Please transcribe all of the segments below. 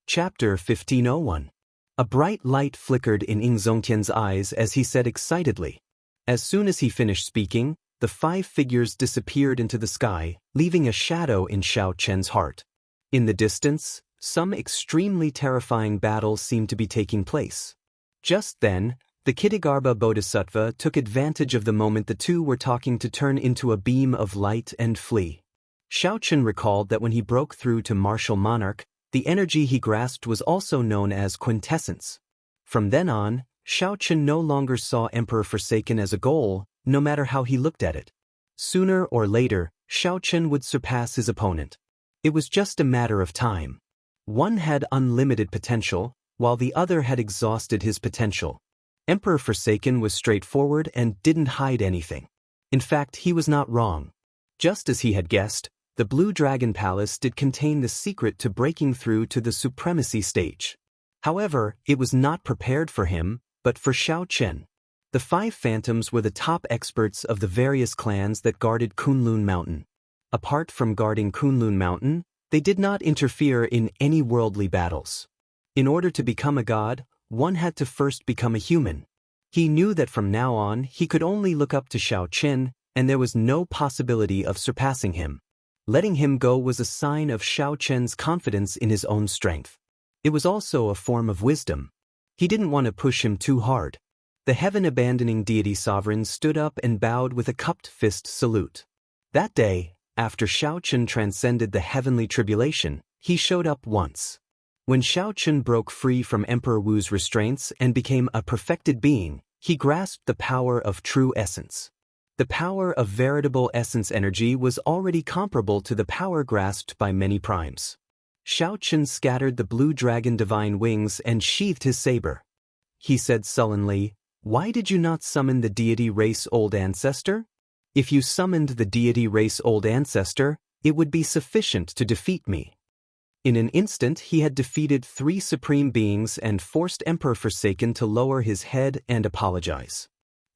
Chapter 1501. A bright light flickered in Zongtian's eyes as he said excitedly. As soon as he finished speaking, the 5 figures disappeared into the sky, leaving a shadow in Xiao Chen's heart. In the distance, some extremely terrifying battle seemed to be taking place. Just then, the Kitigarbha Bodhisattva took advantage of the moment the two were talking to turn into a beam of light and flee. Xiao Chen recalled that when he broke through to martial monarch, the energy he grasped was also known as quintessence. From then on, Xiao Chen no longer saw Emperor Forsaken as a goal, no matter how he looked at it. Sooner or later, Xiao Chen would surpass his opponent. It was just a matter of time. One had unlimited potential, while the other had exhausted his potential. Emperor Forsaken was straightforward and didn't hide anything. In fact, he was not wrong. Just as he had guessed, the Blue Dragon Palace did contain the secret to breaking through to the supremacy stage. However, it was not prepared for him, but for Xiao Chen. The 5 phantoms were the top experts of the various clans that guarded Kunlun Mountain. Apart from guarding Kunlun Mountain, they did not interfere in any worldly battles. In order to become a god, one had to first become a human. He knew that from now on he could only look up to Xiao Chen, and there was no possibility of surpassing him. Letting him go was a sign of Xiao Chen's confidence in his own strength. It was also a form of wisdom. He didn't want to push him too hard. The heaven-abandoning deity sovereign stood up and bowed with a cupped fist salute. That day, after Xiao Chen transcended the heavenly tribulation, he showed up once. When Xiao Chen broke free from Emperor Wu's restraints and became a perfected being, he grasped the power of true essence. The power of veritable essence energy was already comparable to the power grasped by many primes. Xiao Chen scattered the blue dragon divine wings and sheathed his saber. He said sullenly, "Why did you not summon the deity race old ancestor? If you summoned the deity race old ancestor, it would be sufficient to defeat me." In an instant he had defeated 3 supreme beings and forced Emperor Forsaken to lower his head and apologize.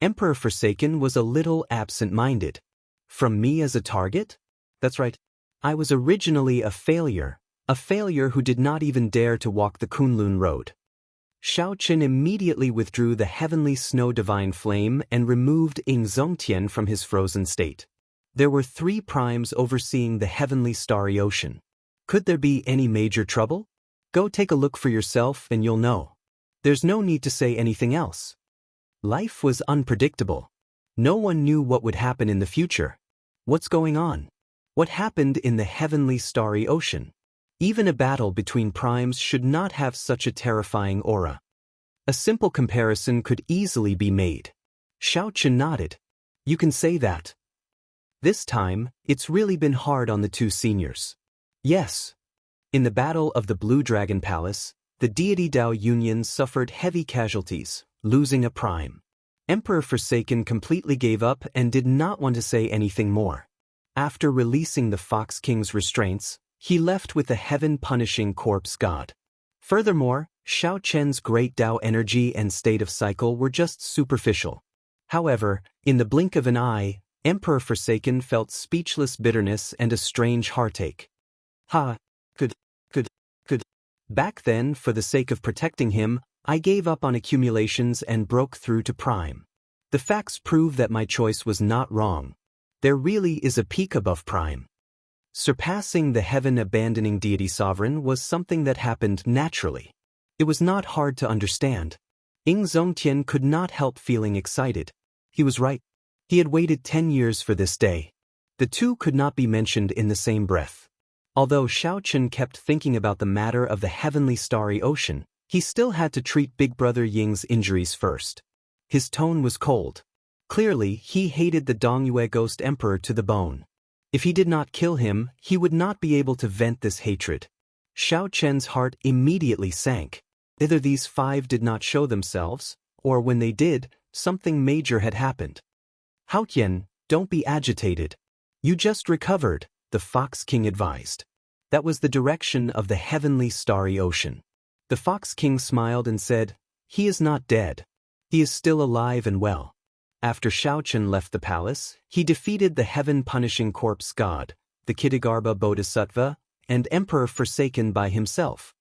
Emperor Forsaken was a little absent-minded. From me as a target? That's right. I was originally a failure who did not even dare to walk the Kunlun road. Xiao Chen immediately withdrew the heavenly snow divine flame and removed Zongtian from his frozen state. There were 3 primes overseeing the heavenly starry ocean. Could there be any major trouble? Go take a look for yourself and you'll know. There's no need to say anything else. Life was unpredictable. No one knew what would happen in the future. What's going on? What happened in the heavenly starry ocean? Even a battle between primes should not have such a terrifying aura. A simple comparison could easily be made. Xiao Chen nodded. You can say that. This time, it's really been hard on the 2 seniors. Yes. In the Battle of the Blue Dragon Palace, the deity Dao Union suffered heavy casualties, losing a prime. Emperor Forsaken completely gave up and did not want to say anything more. After releasing the Fox King's restraints, he left with the heaven-punishing corpse god. Furthermore, Xiao Chen's great Dao energy and state of cycle were just superficial. However, in the blink of an eye, Emperor Forsaken felt speechless bitterness and a strange heartache. Could. Back then, for the sake of protecting him, I gave up on accumulations and broke through to Prime. The facts prove that my choice was not wrong. There really is a peak above Prime. Surpassing the heaven-abandoning deity sovereign was something that happened naturally. It was not hard to understand. Zongtian could not help feeling excited. He was right. He had waited 10 years for this day. The 2 could not be mentioned in the same breath. Although Xiao Chen kept thinking about the matter of the heavenly starry ocean, he still had to treat Big Brother Ying's injuries first. His tone was cold. Clearly, he hated the Dongyue Ghost Emperor to the bone. If he did not kill him, he would not be able to vent this hatred. Xiao Chen's heart immediately sank. Either these 5 did not show themselves, or when they did, something major had happened. Haotian, don't be agitated. You just recovered, the Fox King advised. That was the direction of the heavenly starry ocean. The Fox King smiled and said, "He is not dead. He is still alive and well." After Xiao Chen left the palace, he defeated the heaven-punishing corpse god, the Kitigarbha Bodhisattva, and Emperor Forsaken by himself.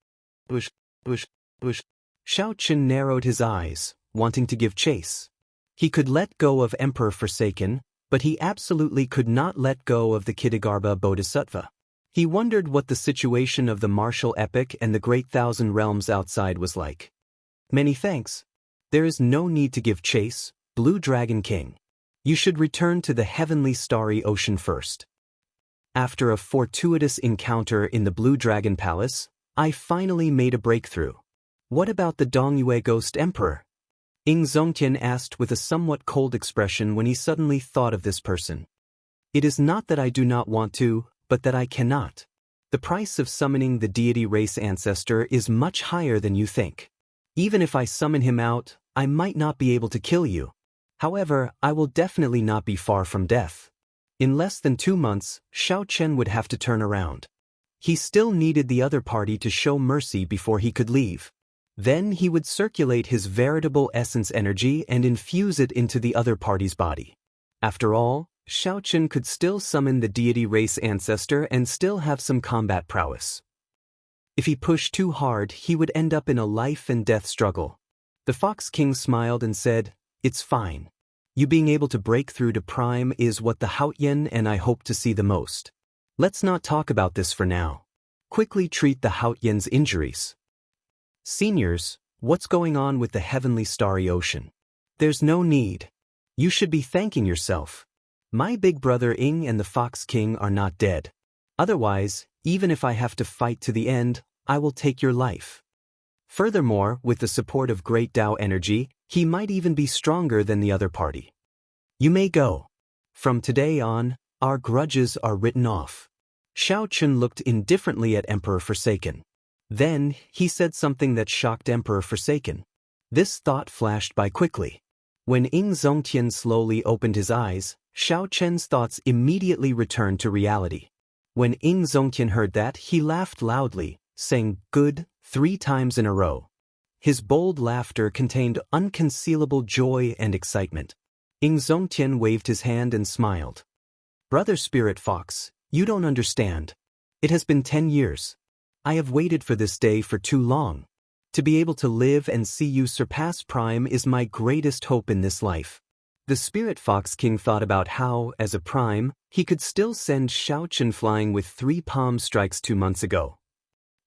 Bush, bush, bush. Shao Chen narrowed his eyes, wanting to give chase. He could let go of Emperor Forsaken, but he absolutely could not let go of the Kitagarbha Bodhisattva. He wondered what the situation of the martial epic and the great thousand realms outside was like. Many thanks. There is no need to give chase, Blue Dragon King. You should return to the heavenly starry ocean first. After a fortuitous encounter in the Blue Dragon Palace, I finally made a breakthrough. What about the Dongyue Ghost Emperor? Ing Zongtian asked with a somewhat cold expression when he suddenly thought of this person. It is not that I do not want to, but that I cannot. The price of summoning the deity race ancestor is much higher than you think. Even if I summon him out, I might not be able to kill you. However, I will definitely not be far from death. In less than 2 months, Shao Chen would have to turn around. He still needed the other party to show mercy before he could leave. Then he would circulate his veritable essence energy and infuse it into the other party's body. After all, Shao Chen could still summon the deity race ancestor and still have some combat prowess. If he pushed too hard, he would end up in a life and death struggle. The Fox King smiled and said, "It's fine. You being able to break through to Prime is what the Haotian and I hope to see the most. Let's not talk about this for now. Quickly treat the Haotian's injuries." Seniors, what's going on with the heavenly starry ocean? There's no need. You should be thanking yourself. My big brother Ing and the Fox King are not dead. Otherwise, even if I have to fight to the end, I will take your life. Furthermore, with the support of Great Tao energy, he might even be stronger than the other party. You may go. From today on, our grudges are written off. Shao Chen looked indifferently at Emperor Forsaken. Then, he said something that shocked Emperor Forsaken. This thought flashed by quickly. When Ing Zongtian slowly opened his eyes, Shao Chen's thoughts immediately returned to reality. When Ing Zongtian heard that, he laughed loudly, saying "good" 3 times in a row. His bold laughter contained unconcealable joy and excitement. Ing Zongtian waved his hand and smiled. "Brother Spirit Fox, you don't understand. It has been 10 years. I have waited for this day for too long. To be able to live and see you surpass Prime is my greatest hope in this life." The Spirit Fox King thought about how, as a Prime, he could still send Shao Chen flying with 3 palm strikes 2 months ago.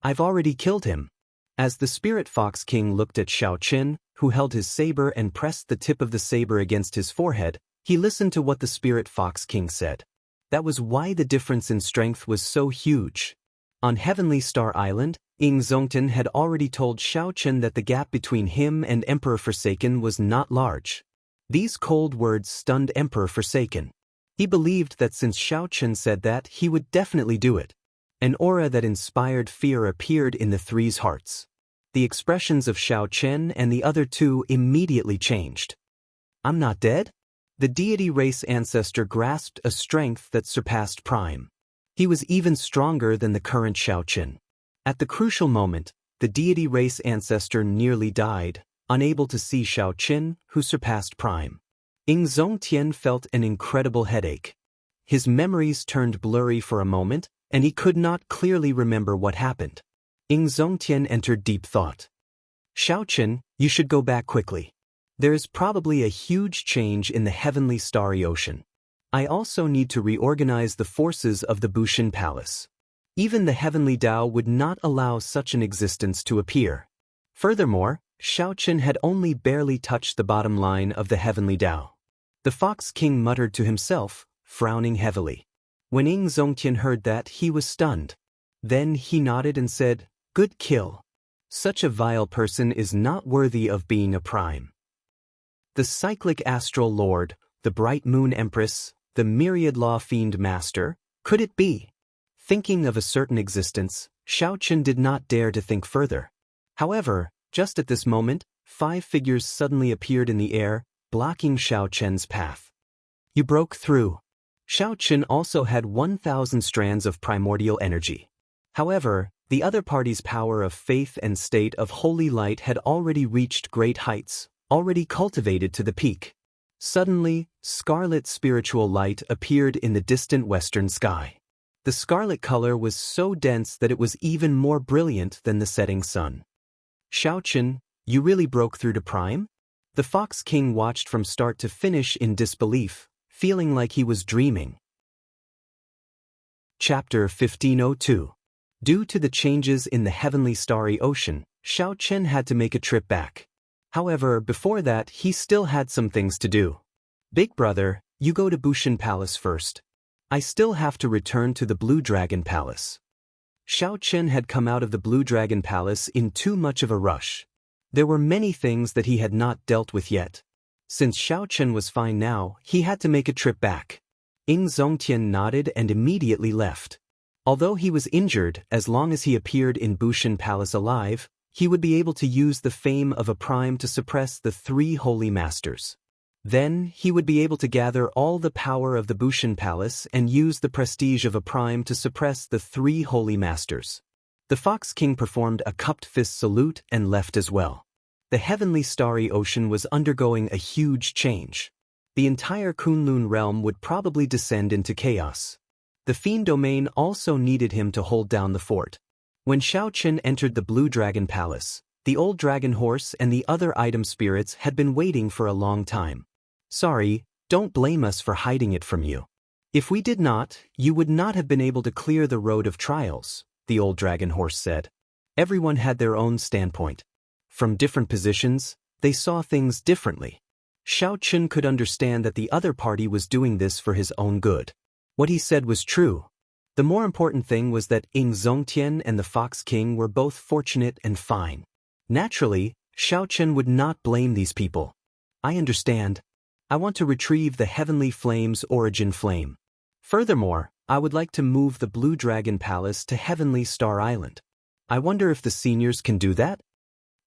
I've already killed him. As the Spirit Fox King looked at Shao Chen, who held his saber and pressed the tip of the saber against his forehead, he listened to what the Spirit Fox King said. That was why the difference in strength was so huge. On Heavenly Star Island, Ing Zongtian had already told Shao Chen that the gap between him and Emperor Forsaken was not large. These cold words stunned Emperor Forsaken. He believed that since Shao Chen said that, he would definitely do it. An aura that inspired fear appeared in the three's hearts. The expressions of Shao Chen and the other two immediately changed. I'm not dead? The deity race ancestor grasped a strength that surpassed Prime. He was even stronger than the current Shao Chen. At the crucial moment, the deity race ancestor nearly died, unable to see Shao Chen, who surpassed Prime. Ing Zongtian felt an incredible headache. His memories turned blurry for a moment, and he could not clearly remember what happened. Ing Zongtian entered deep thought. Shao Chen, you should go back quickly. There is probably a huge change in the heavenly starry ocean. I also need to reorganize the forces of the Bushin Palace. Even the heavenly Tao would not allow such an existence to appear. Furthermore, Shao Chen had only barely touched the bottom line of the heavenly Tao. The Fox King muttered to himself, frowning heavily. When Ing Zongtian heard that, he was stunned. Then he nodded and said, "Good kill. Such a vile person is not worthy of being a Prime." The cyclic astral lord, the bright moon empress, the myriad law fiend master, could it be? Thinking of a certain existence, Shao Chen did not dare to think further. However, just at this moment, 5 figures suddenly appeared in the air, blocking Shao Chen's path. You broke through. Shao Chen also had 1,000 strands of primordial energy. However, the other party's power of faith and state of holy light had already reached great heights, already cultivated to the peak. Suddenly, scarlet spiritual light appeared in the distant western sky. The scarlet color was so dense that it was even more brilliant than the setting sun. Shao Chen, you really broke through to Prime? The Fox King watched from start to finish in disbelief, feeling like he was dreaming. Chapter 1502. Due to the changes in the heavenly starry ocean, Shao Chen had to make a trip back. However, before that, he still had some things to do. Big brother, you go to Bushan Palace first. I still have to return to the Blue Dragon Palace. Shao Chen had come out of the Blue Dragon Palace in too much of a rush. There were many things that he had not dealt with yet. Since Shao Chen was fine now, he had to make a trip back. Ying Zongtian nodded and immediately left. Although he was injured, as long as he appeared in Bushan Palace alive, he would be able to use the fame of a prime to suppress the three holy masters. Then, he would be able to gather all the power of the Bushan Palace and use the prestige of a prime to suppress the three holy masters. The Fox King performed a cupped fist salute and left as well. The heavenly starry ocean was undergoing a huge change. The entire Kunlun realm would probably descend into chaos. The Fiend Domain also needed him to hold down the fort. When Shao Chen entered the Blue Dragon Palace, the old dragon horse and the other item spirits had been waiting for a long time. Sorry, don't blame us for hiding it from you. If we did not, you would not have been able to clear the road of trials, the old dragon horse said. Everyone had their own standpoint. From different positions, they saw things differently. Shao Chen could understand that the other party was doing this for his own good. What he said was true. The more important thing was that Ying Zongtian and the Fox King were both fortunate and fine. Naturally, Shao Chen would not blame these people. I understand. I want to retrieve the Heavenly Flame's origin flame. Furthermore, I would like to move the Blue Dragon Palace to Heavenly Star Island. I wonder if the seniors can do that?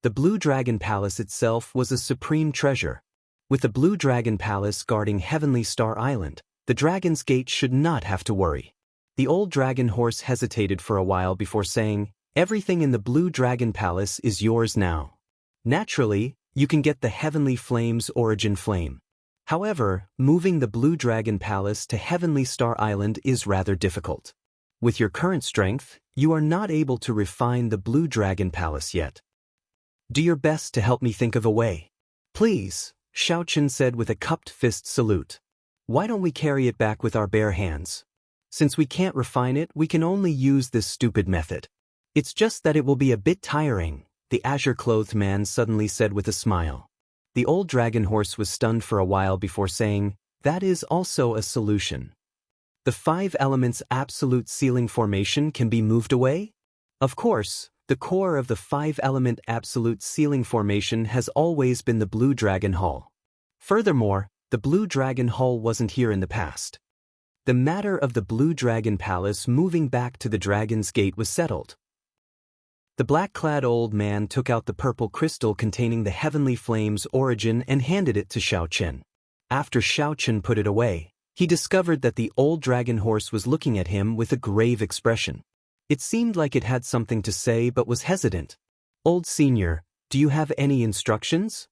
The Blue Dragon Palace itself was a supreme treasure. With the Blue Dragon Palace guarding Heavenly Star Island, the Dragon's Gate should not have to worry. The old dragon horse hesitated for a while before saying, everything in the Blue Dragon Palace is yours now. Naturally, you can get the Heavenly Flame's origin flame. However, moving the Blue Dragon Palace to Heavenly Star Island is rather difficult. With your current strength, you are not able to refine the Blue Dragon Palace yet. Do your best to help me think of a way. Please, Shao Chen said with a cupped fist salute. Why don't we carry it back with our bare hands? Since we can't refine it, we can only use this stupid method. It's just that it will be a bit tiring, the azure-clothed man suddenly said with a smile. The old dragon horse was stunned for a while before saying, that is also a solution. The 5 elements absolute ceiling formation can be moved away? Of course, the core of the 5-element absolute ceiling formation has always been the Blue Dragon Hall. Furthermore, the Blue Dragon Hall wasn't here in the past. The matter of the Blue Dragon Palace moving back to the Dragon's Gate was settled. The black-clad old man took out the purple crystal containing the Heavenly Flame's origin and handed it to Shao Chen. After Shao Chen put it away, he discovered that the old dragon horse was looking at him with a grave expression. It seemed like it had something to say but was hesitant. Old senior, do you have any instructions?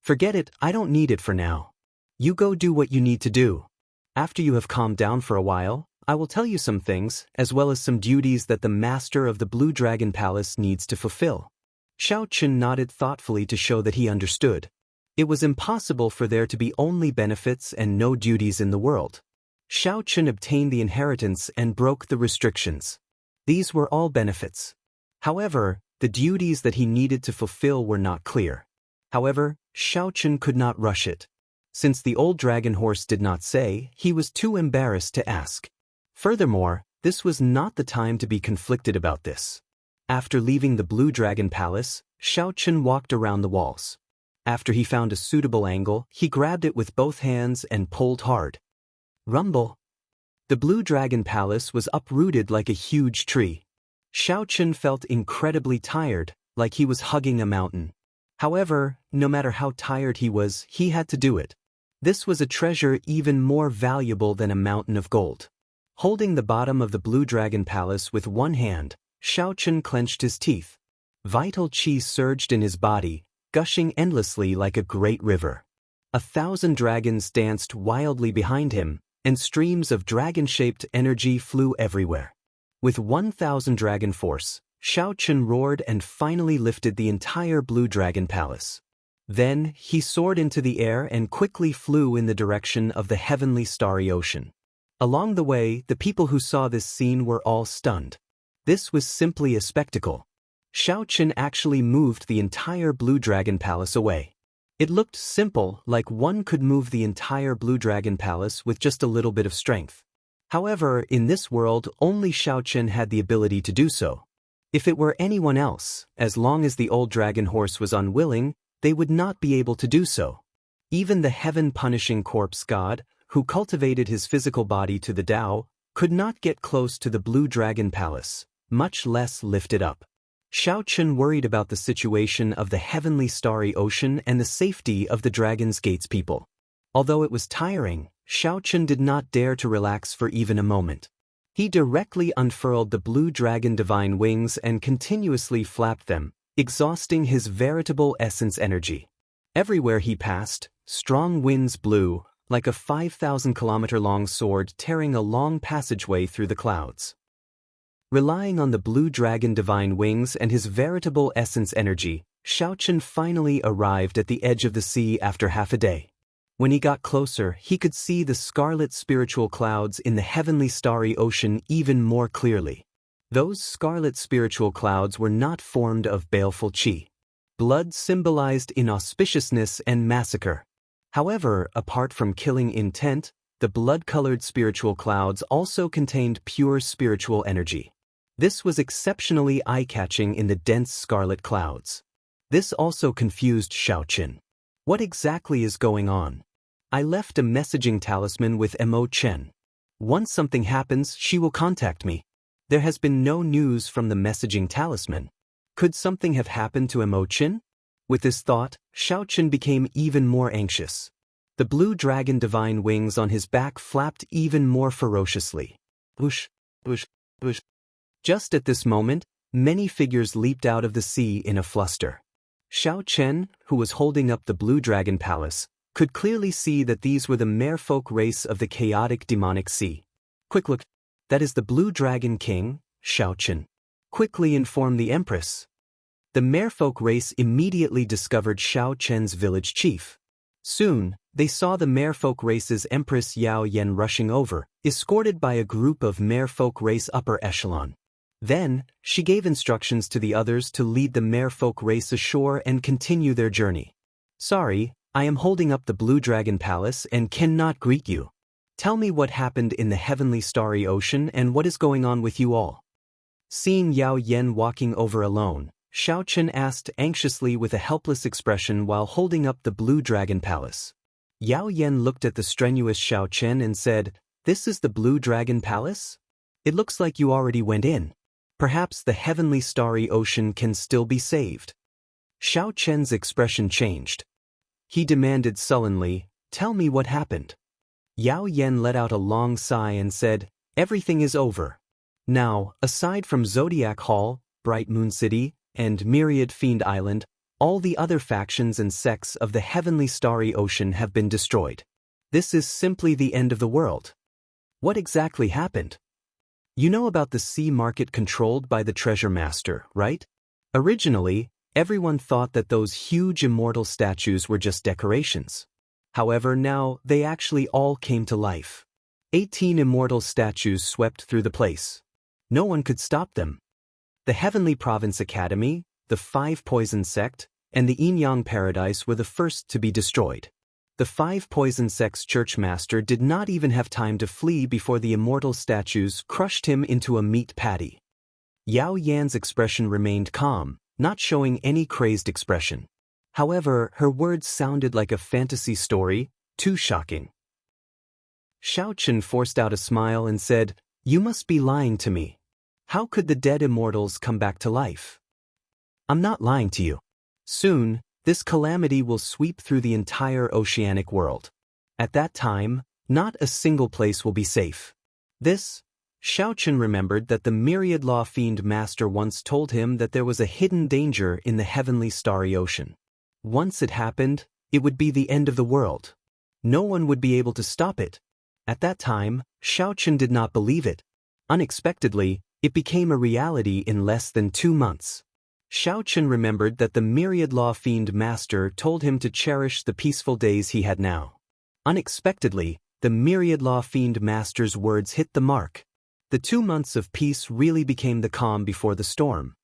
Forget it, I don't need it for now. You go do what you need to do. After you have calmed down for a while, I will tell you some things, as well as some duties that the master of the Blue Dragon Palace needs to fulfill. Shao Chen nodded thoughtfully to show that he understood. It was impossible for there to be only benefits and no duties in the world. Shao Chen obtained the inheritance and broke the restrictions. These were all benefits. However, the duties that he needed to fulfill were not clear. However, Shao Chen could not rush it. Since the old dragon horse did not say, he was too embarrassed to ask. Furthermore, this was not the time to be conflicted about this. After leaving the Blue Dragon Palace, Shao Chen walked around the walls. After he found a suitable angle, he grabbed it with both hands and pulled hard. Rumble. The Blue Dragon Palace was uprooted like a huge tree. Shao Chen felt incredibly tired, like he was hugging a mountain. However, no matter how tired he was, he had to do it. This was a treasure even more valuable than a mountain of gold. Holding the bottom of the Blue Dragon Palace with one hand, Shao Chen clenched his teeth. Vital chi surged in his body, gushing endlessly like a great river. 1,000 dragons danced wildly behind him, and streams of dragon-shaped energy flew everywhere. With 1,000 dragon force, Shao Chun roared and finally lifted the entire Blue Dragon Palace. Then, he soared into the air and quickly flew in the direction of the heavenly starry ocean. Along the way, the people who saw this scene were all stunned. This was simply a spectacle. Shao Chun actually moved the entire Blue Dragon Palace away. It looked simple, like one could move the entire Blue Dragon Palace with just a little bit of strength. However, in this world, only Shao Chun had the ability to do so. If it were anyone else, as long as the old dragon horse was unwilling, they would not be able to do so. Even the heaven-punishing corpse god, who cultivated his physical body to the Tao, could not get close to the Blue Dragon Palace, much less lift it up. Shao Chun worried about the situation of the heavenly starry ocean and the safety of the Dragon's Gate's people. Although it was tiring, Shao Chun did not dare to relax for even a moment. He directly unfurled the blue dragon divine wings and continuously flapped them, exhausting his veritable essence energy. Everywhere he passed, strong winds blew, like a 5,000-kilometer-long sword tearing a long passageway through the clouds. Relying on the blue dragon divine wings and his veritable essence energy, Shao Chun finally arrived at the edge of the sea after half a day. When he got closer, he could see the scarlet spiritual clouds in the heavenly starry ocean even more clearly. Those scarlet spiritual clouds were not formed of baleful qi. Blood symbolized inauspiciousness and massacre. However, apart from killing intent, the blood-colored spiritual clouds also contained pure spiritual energy. This was exceptionally eye-catching in the dense scarlet clouds. This also confused Shao Chun. What exactly is going on? I left a messaging talisman with Mo Chen. Once something happens, she will contact me. There has been no news from the messaging talisman. Could something have happened to Mo Chen? With this thought, Shao Chun became even more anxious. The blue dragon divine wings on his back flapped even more ferociously. Whoosh, whoosh, whoosh. Just at this moment, many figures leaped out of the sea in a fluster. Shao Chen, who was holding up the Blue Dragon Palace, could clearly see that these were the merfolk race of the chaotic demonic sea. Quick look, that is the Blue Dragon King, Shao Chun. Quickly informed the Empress. The merfolk race immediately discovered Shao Chen's village chief. Soon, they saw the merfolk race's Empress Yao Yan rushing over, escorted by a group of merfolk race upper echelon. Then, she gave instructions to the others to lead the merfolk race ashore and continue their journey. Sorry, I am holding up the Blue Dragon Palace and cannot greet you. Tell me what happened in the heavenly starry ocean and what is going on with you all. Seeing Yao Yan walking over alone, Shao Chun asked anxiously with a helpless expression while holding up the Blue Dragon Palace. Yao Yan looked at the strenuous Shao Chun and said, "This is the Blue Dragon Palace? It looks like you already went in. Perhaps the heavenly starry ocean can still be saved." Shao Chun's expression changed. He demanded sullenly, "Tell me what happened." Yao Yan let out a long sigh and said, "Everything is over. Now, aside from Zodiac Hall, Bright Moon City, and Myriad Fiend Island, all the other factions and sects of the heavenly starry ocean have been destroyed. This is simply the end of the world." What exactly happened? You know about the sea market controlled by the Treasure Master, right? Originally, everyone thought that those huge immortal statues were just decorations. However, now, they actually all came to life. 18 immortal statues swept through the place. No one could stop them. The Heavenly Province Academy, the 5 Poison Sect, and the Yin-Yang Paradise were the first to be destroyed. The 5 Poison Sect's church master did not even have time to flee before the immortal statues crushed him into a meat patty. Yao Yan's expression remained calm, not showing any crazed expression. However, her words sounded like a fantasy story, too shocking. Shao Chun forced out a smile and said, "You must be lying to me. How could the dead immortals come back to life?" "I'm not lying to you. Soon, this calamity will sweep through the entire oceanic world. At that time, not a single place will be safe." Shao Chun remembered that the Myriad Law Fiend Master once told him that there was a hidden danger in the heavenly starry ocean. Once it happened, it would be the end of the world. No one would be able to stop it. At that time, Xiaochen did not believe it. Unexpectedly, it became a reality in less than 2 months. Xiaochen remembered that the myriad law fiend master told him to cherish the peaceful days he had now. Unexpectedly, the myriad law fiend master's words hit the mark. The 2 months of peace really became the calm before the storm.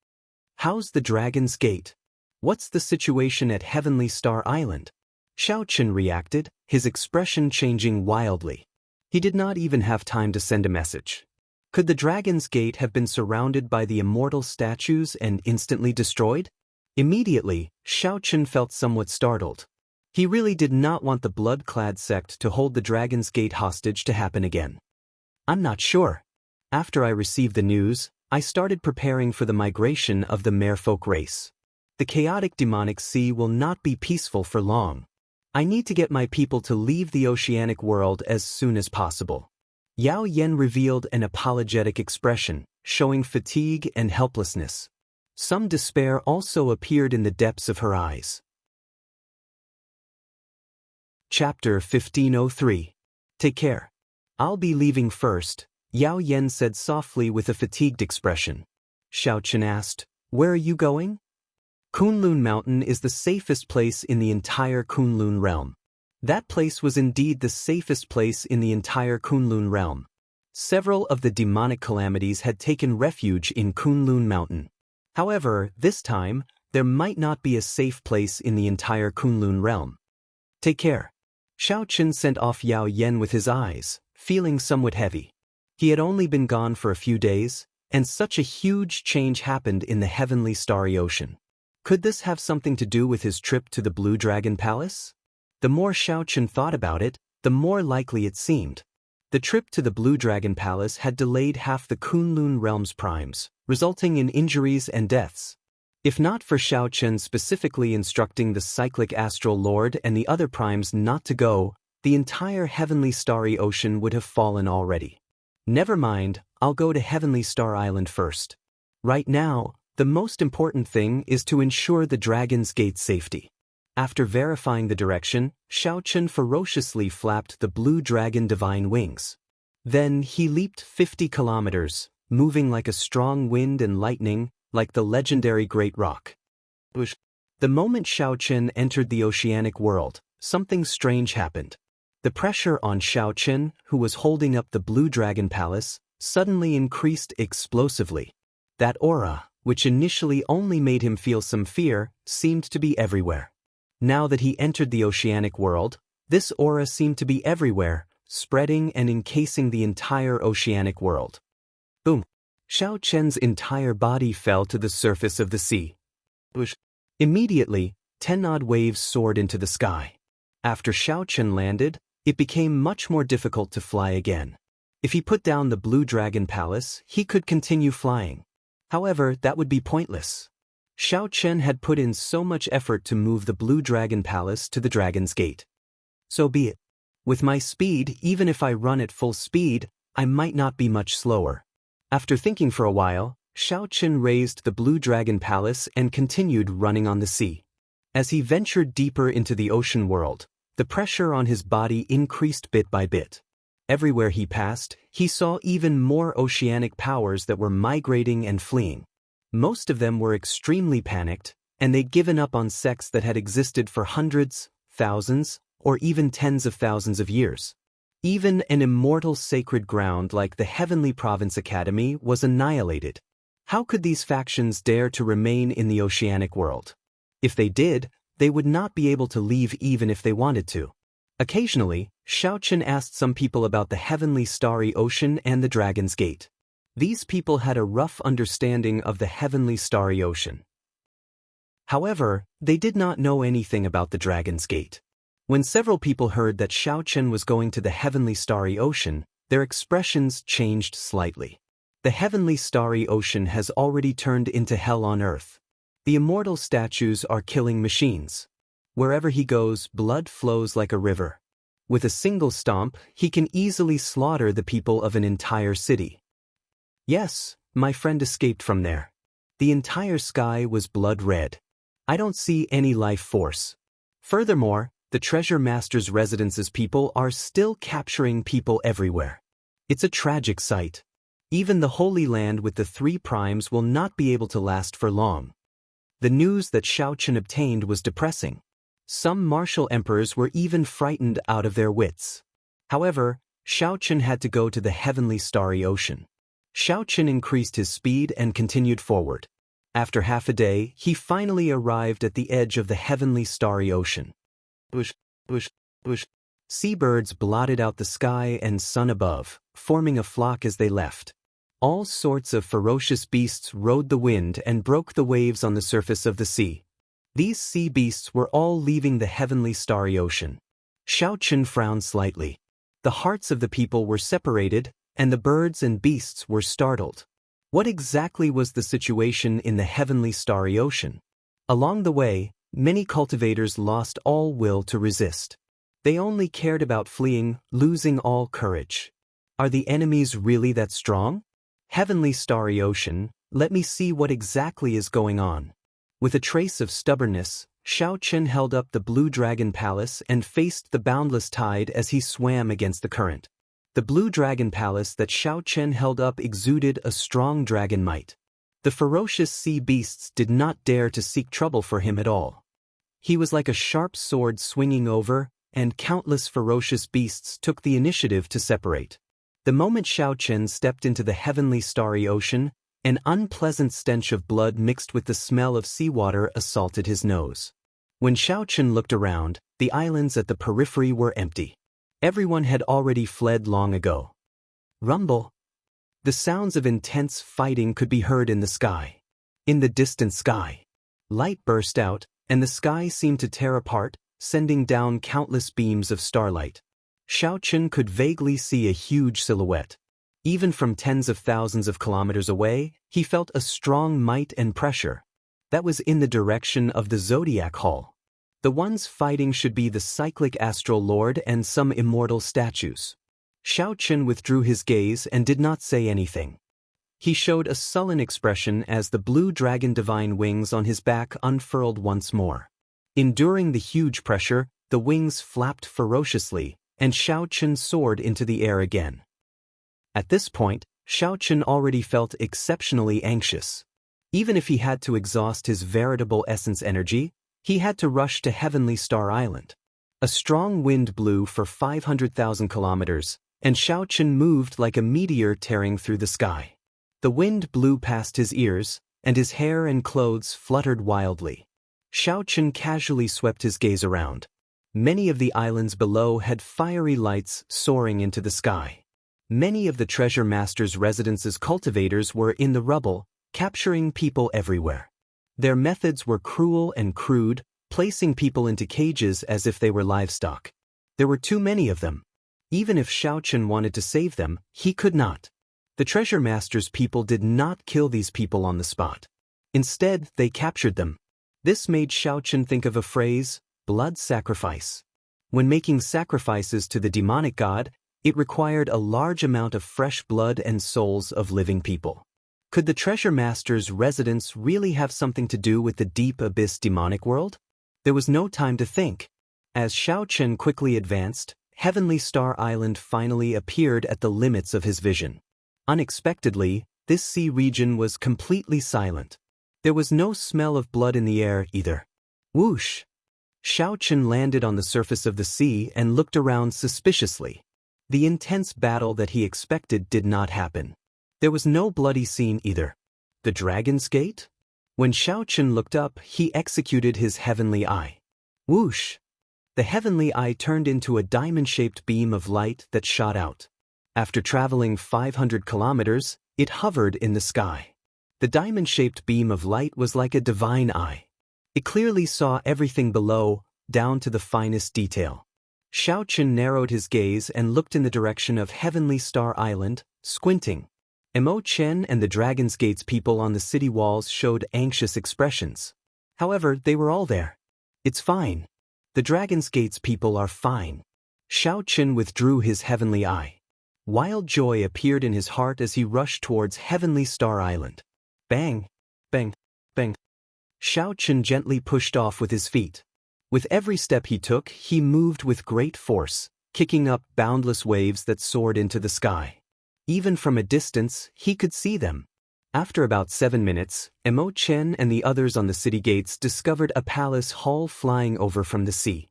How's the Dragon's Gate? What's the situation at Heavenly Star Island? Xiaochen reacted, his expression changing wildly. He did not even have time to send a message. Could the Dragon's Gate have been surrounded by the immortal statues and instantly destroyed? Immediately, Xiaochen felt somewhat startled. He really did not want the blood-clad sect to hold the Dragon's Gate hostage to happen again. I'm not sure. After I received the news, I started preparing for the migration of the merfolk race. The chaotic demonic sea will not be peaceful for long. I need to get my people to leave the oceanic world as soon as possible. Yao Yan revealed an apologetic expression, showing fatigue and helplessness. Some despair also appeared in the depths of her eyes. Chapter 1503. Take care. I'll be leaving first, Yao Yan said softly with a fatigued expression. Xiaochen asked, where are you going? Kunlun Mountain is the safest place in the entire Kunlun realm. That place was indeed the safest place in the entire Kunlun realm. Several of the demonic calamities had taken refuge in Kunlun Mountain. However, this time, there might not be a safe place in the entire Kunlun realm. Take care. Xiaochen sent off Yao Yan with his eyes, feeling somewhat heavy. He had only been gone for a few days, and such a huge change happened in the heavenly starry ocean. Could this have something to do with his trip to the Blue Dragon Palace? The more Xiaochen thought about it, the more likely it seemed. The trip to the Blue Dragon Palace had delayed half the Kunlun realm's primes, resulting in injuries and deaths. If not for Xiaochen specifically instructing the cyclic astral lord and the other primes not to go, the entire heavenly starry ocean would have fallen already. Never mind, I'll go to Heavenly Star Island first. Right now, the most important thing is to ensure the Dragon's Gate's safety. After verifying the direction, Xiaochen ferociously flapped the blue dragon divine wings. Then he leaped 50 kilometers, moving like a strong wind and lightning, like the legendary Great Rock. The moment Xiaochen entered the oceanic world, something strange happened. The pressure on Xiaochen, who was holding up the Blue Dragon Palace, suddenly increased explosively. That aura, which initially only made him feel some fear, seemed to be everywhere. Now that he entered the oceanic world, this aura seemed to be everywhere, spreading and encasing the entire oceanic world. Boom! Xiaochen's entire body fell to the surface of the sea. Immediately, 10-odd waves soared into the sky. After Xiaochen landed, it became much more difficult to fly again. If he put down the Blue Dragon Palace, he could continue flying. However, that would be pointless. Xiaochen had put in so much effort to move the Blue Dragon Palace to the Dragon's Gate. So be it. With my speed, even if I run at full speed, I might not be much slower. After thinking for a while, Xiaochen raised the Blue Dragon Palace and continued running on the sea. As he ventured deeper into the ocean world, the pressure on his body increased bit by bit. Everywhere he passed, he saw even more oceanic powers that were migrating and fleeing. Most of them were extremely panicked, and they'd given up on sects that had existed for hundreds, thousands, or even tens of thousands of years. Even an immortal sacred ground like the Heavenly Province Academy was annihilated. How could these factions dare to remain in the oceanic world? If they did, they would not be able to leave even if they wanted to. Occasionally, Xiaochen asked some people about the heavenly starry ocean and the Dragon's Gate. These people had a rough understanding of the heavenly starry ocean. However, they did not know anything about the Dragon's Gate. When several people heard that Xiaochen was going to the heavenly starry ocean, their expressions changed slightly. The heavenly starry ocean has already turned into hell on earth. The immortal statues are killing machines. Wherever he goes, blood flows like a river. With a single stomp, he can easily slaughter the people of an entire city. Yes, my friend escaped from there. The entire sky was blood red. I don't see any life force. Furthermore, The treasure master's residence's people are still capturing people everywhere. It's a tragic sight. Even the Holy Land with the 3 primes will not be able to last for long. The news that Shao Chen obtained was depressing. Some martial emperors were even frightened out of their wits. However, Shao Chen had to go to the heavenly starry ocean. Shao Chen increased his speed and continued forward. After half a day, he finally arrived at the edge of the heavenly starry ocean. Bush, bush, bush. Seabirds blotted out the sky and sun above, forming a flock as they left. All sorts of ferocious beasts rode the wind and broke the waves on the surface of the sea. These sea beasts were all leaving the heavenly starry ocean. Shao Chen frowned slightly. The hearts of the people were separated, and the birds and beasts were startled. What exactly was the situation in the heavenly starry ocean? Along the way, many cultivators lost all will to resist. They only cared about fleeing, losing all courage. Are the enemies really that strong? Heavenly starry ocean, let me see what exactly is going on. With a trace of stubbornness, Shao Chen held up the Blue Dragon Palace and faced the boundless tide as he swam against the current. The Blue Dragon Palace that Shao Chen held up exuded a strong dragon might. The ferocious sea beasts did not dare to seek trouble for him at all. He was like a sharp sword swinging over, and countless ferocious beasts took the initiative to separate. The moment Shao Chen stepped into the heavenly starry ocean, an unpleasant stench of blood mixed with the smell of seawater assaulted his nose. When Shao Chen looked around, the islands at the periphery were empty. Everyone had already fled long ago. Rumble. The sounds of intense fighting could be heard in the sky. In the distant sky, light burst out, and the sky seemed to tear apart, sending down countless beams of starlight. Shao Chen could vaguely see a huge silhouette. Even from tens of thousands of kilometers away, he felt a strong might and pressure. That was in the direction of the Zodiac Hall. The ones fighting should be the cyclic astral lord and some immortal statues. Shao Chen withdrew his gaze and did not say anything. He showed a sullen expression as the blue dragon divine wings on his back unfurled once more. Enduring the huge pressure, the wings flapped ferociously, and Shao Chen soared into the air again. At this point, Shao Chen already felt exceptionally anxious. Even if he had to exhaust his veritable essence energy, he had to rush to Heavenly Star Island. A strong wind blew for 500,000 kilometers, and Shao Chen moved like a meteor tearing through the sky. The wind blew past his ears, and his hair and clothes fluttered wildly. Shao Chen casually swept his gaze around. Many of the islands below had fiery lights soaring into the sky. Many of the treasure master's residence's cultivators were in the rubble, capturing people everywhere. Their methods were cruel and crude, placing people into cages as if they were livestock. There were too many of them. Even if Shao Chen wanted to save them, he could not. The treasure master's people did not kill these people on the spot. Instead, they captured them. This made Shao Chen think of a phrase, blood sacrifice. When making sacrifices to the demonic god, it required a large amount of fresh blood and souls of living people. Could the treasure master's residence really have something to do with the deep abyss demonic world? There was no time to think. As Shao Chen quickly advanced, Heavenly Star Island finally appeared at the limits of his vision. Unexpectedly, this sea region was completely silent. There was no smell of blood in the air either. Whoosh! Shao Chen landed on the surface of the sea and looked around suspiciously. The intense battle that he expected did not happen. There was no bloody scene either. The Dragon's Gate? When Shao Chen looked up, he executed his heavenly eye. Whoosh! The heavenly eye turned into a diamond-shaped beam of light that shot out. After traveling 500 kilometers, it hovered in the sky. The diamond-shaped beam of light was like a divine eye. It clearly saw everything below, down to the finest detail. Shao Chen narrowed his gaze and looked in the direction of Heavenly Star Island, squinting. Mo Chen and the Dragon's Gate's people on the city walls showed anxious expressions. However, they were all there. It's fine. The Dragon's Gate's people are fine. Shao Chen withdrew his heavenly eye. Wild joy appeared in his heart as he rushed towards Heavenly Star Island. Bang! Bang! Bang! Shao Chen gently pushed off with his feet. With every step he took, he moved with great force, kicking up boundless waves that soared into the sky. Even from a distance, he could see them. After about 7 minutes, Emo Chen and the others on the city gates discovered a palace hall flying over from the sea.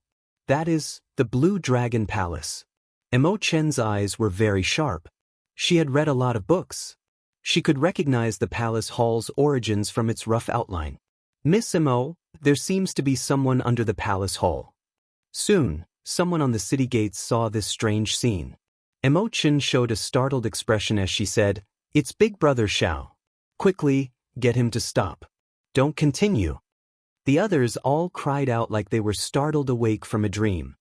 That is, the Blue Dragon Palace. Emo Chen's eyes were very sharp. She had read a lot of books. She could recognize the palace hall's origins from its rough outline. "Miss Emo, there seems to be someone under the palace hall." Soon, someone on the city gates saw this strange scene. Emo Chen showed a startled expression as she said, "It's Big Brother Xiao. Quickly, get him to stop. Don't continue." The others all cried out like they were startled awake from a dream.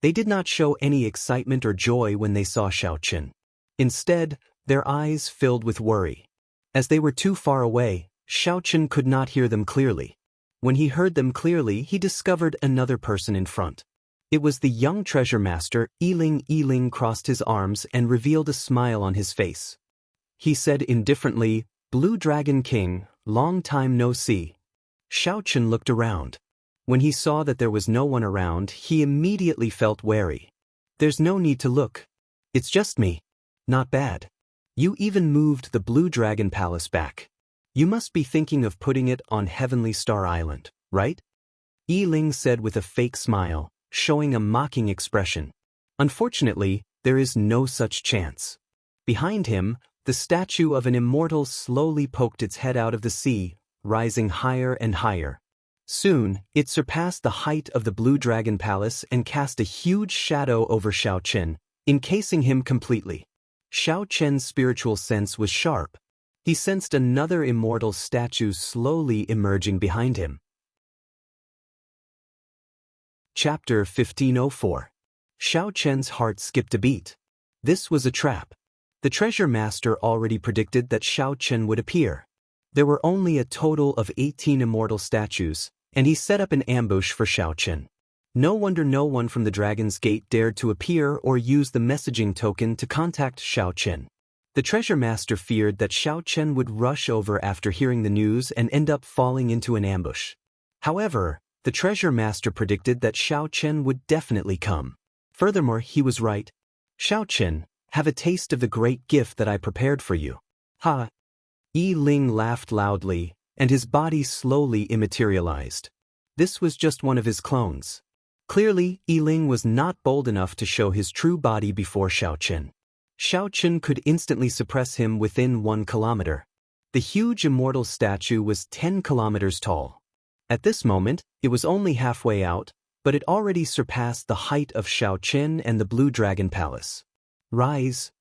They did not show any excitement or joy when they saw Xiao Chen. Instead, their eyes filled with worry. As they were too far away, Xiao Chen could not hear them clearly. When he heard them clearly, he discovered another person in front. It was the young treasure master. Yiling. Yiling crossed his arms and revealed a smile on his face. He said indifferently, "Blue Dragon King, long time no see." Xiao Chen looked around. When he saw that there was no one around, he immediately felt wary. "There's no need to look. It's just me. Not bad. You even moved the Blue Dragon Palace back. You must be thinking of putting it on Heavenly Star Island, right?" Yiling said with a fake smile, showing a mocking expression. "Unfortunately, there is no such chance." Behind him, the statue of an immortal slowly poked its head out of the sea, rising higher and higher. Soon, it surpassed the height of the Blue Dragon Palace and cast a huge shadow over Xiao Chen, encasing him completely. Xiao Chen's spiritual sense was sharp. He sensed another immortal statue slowly emerging behind him. Chapter 1504. Xiao Chen's heart skipped a beat. This was a trap. The treasure master already predicted that Xiao Chen would appear. There were only a total of 18 immortal statues, and he set up an ambush for Xiao Chen. No wonder no one from the Dragon's Gate dared to appear or use the messaging token to contact Xiao Chen. The treasure master feared that Xiao Chen would rush over after hearing the news and end up falling into an ambush. However, the treasure master predicted that Xiao Chen would definitely come. Furthermore, he was right. "Xiao Chen, have a taste of the great gift that I prepared for you." "Ha!" Yiling laughed loudly, and his body slowly immaterialized. This was just one of his clones. Clearly, Yiling was not bold enough to show his true body before Xiao Chen. Xiao Chen could instantly suppress him within 1 kilometer. The huge immortal statue was 10 kilometers tall. At this moment, it was only halfway out, but it already surpassed the height of Xiao Chen and the Blue Dragon Palace. "Rise!"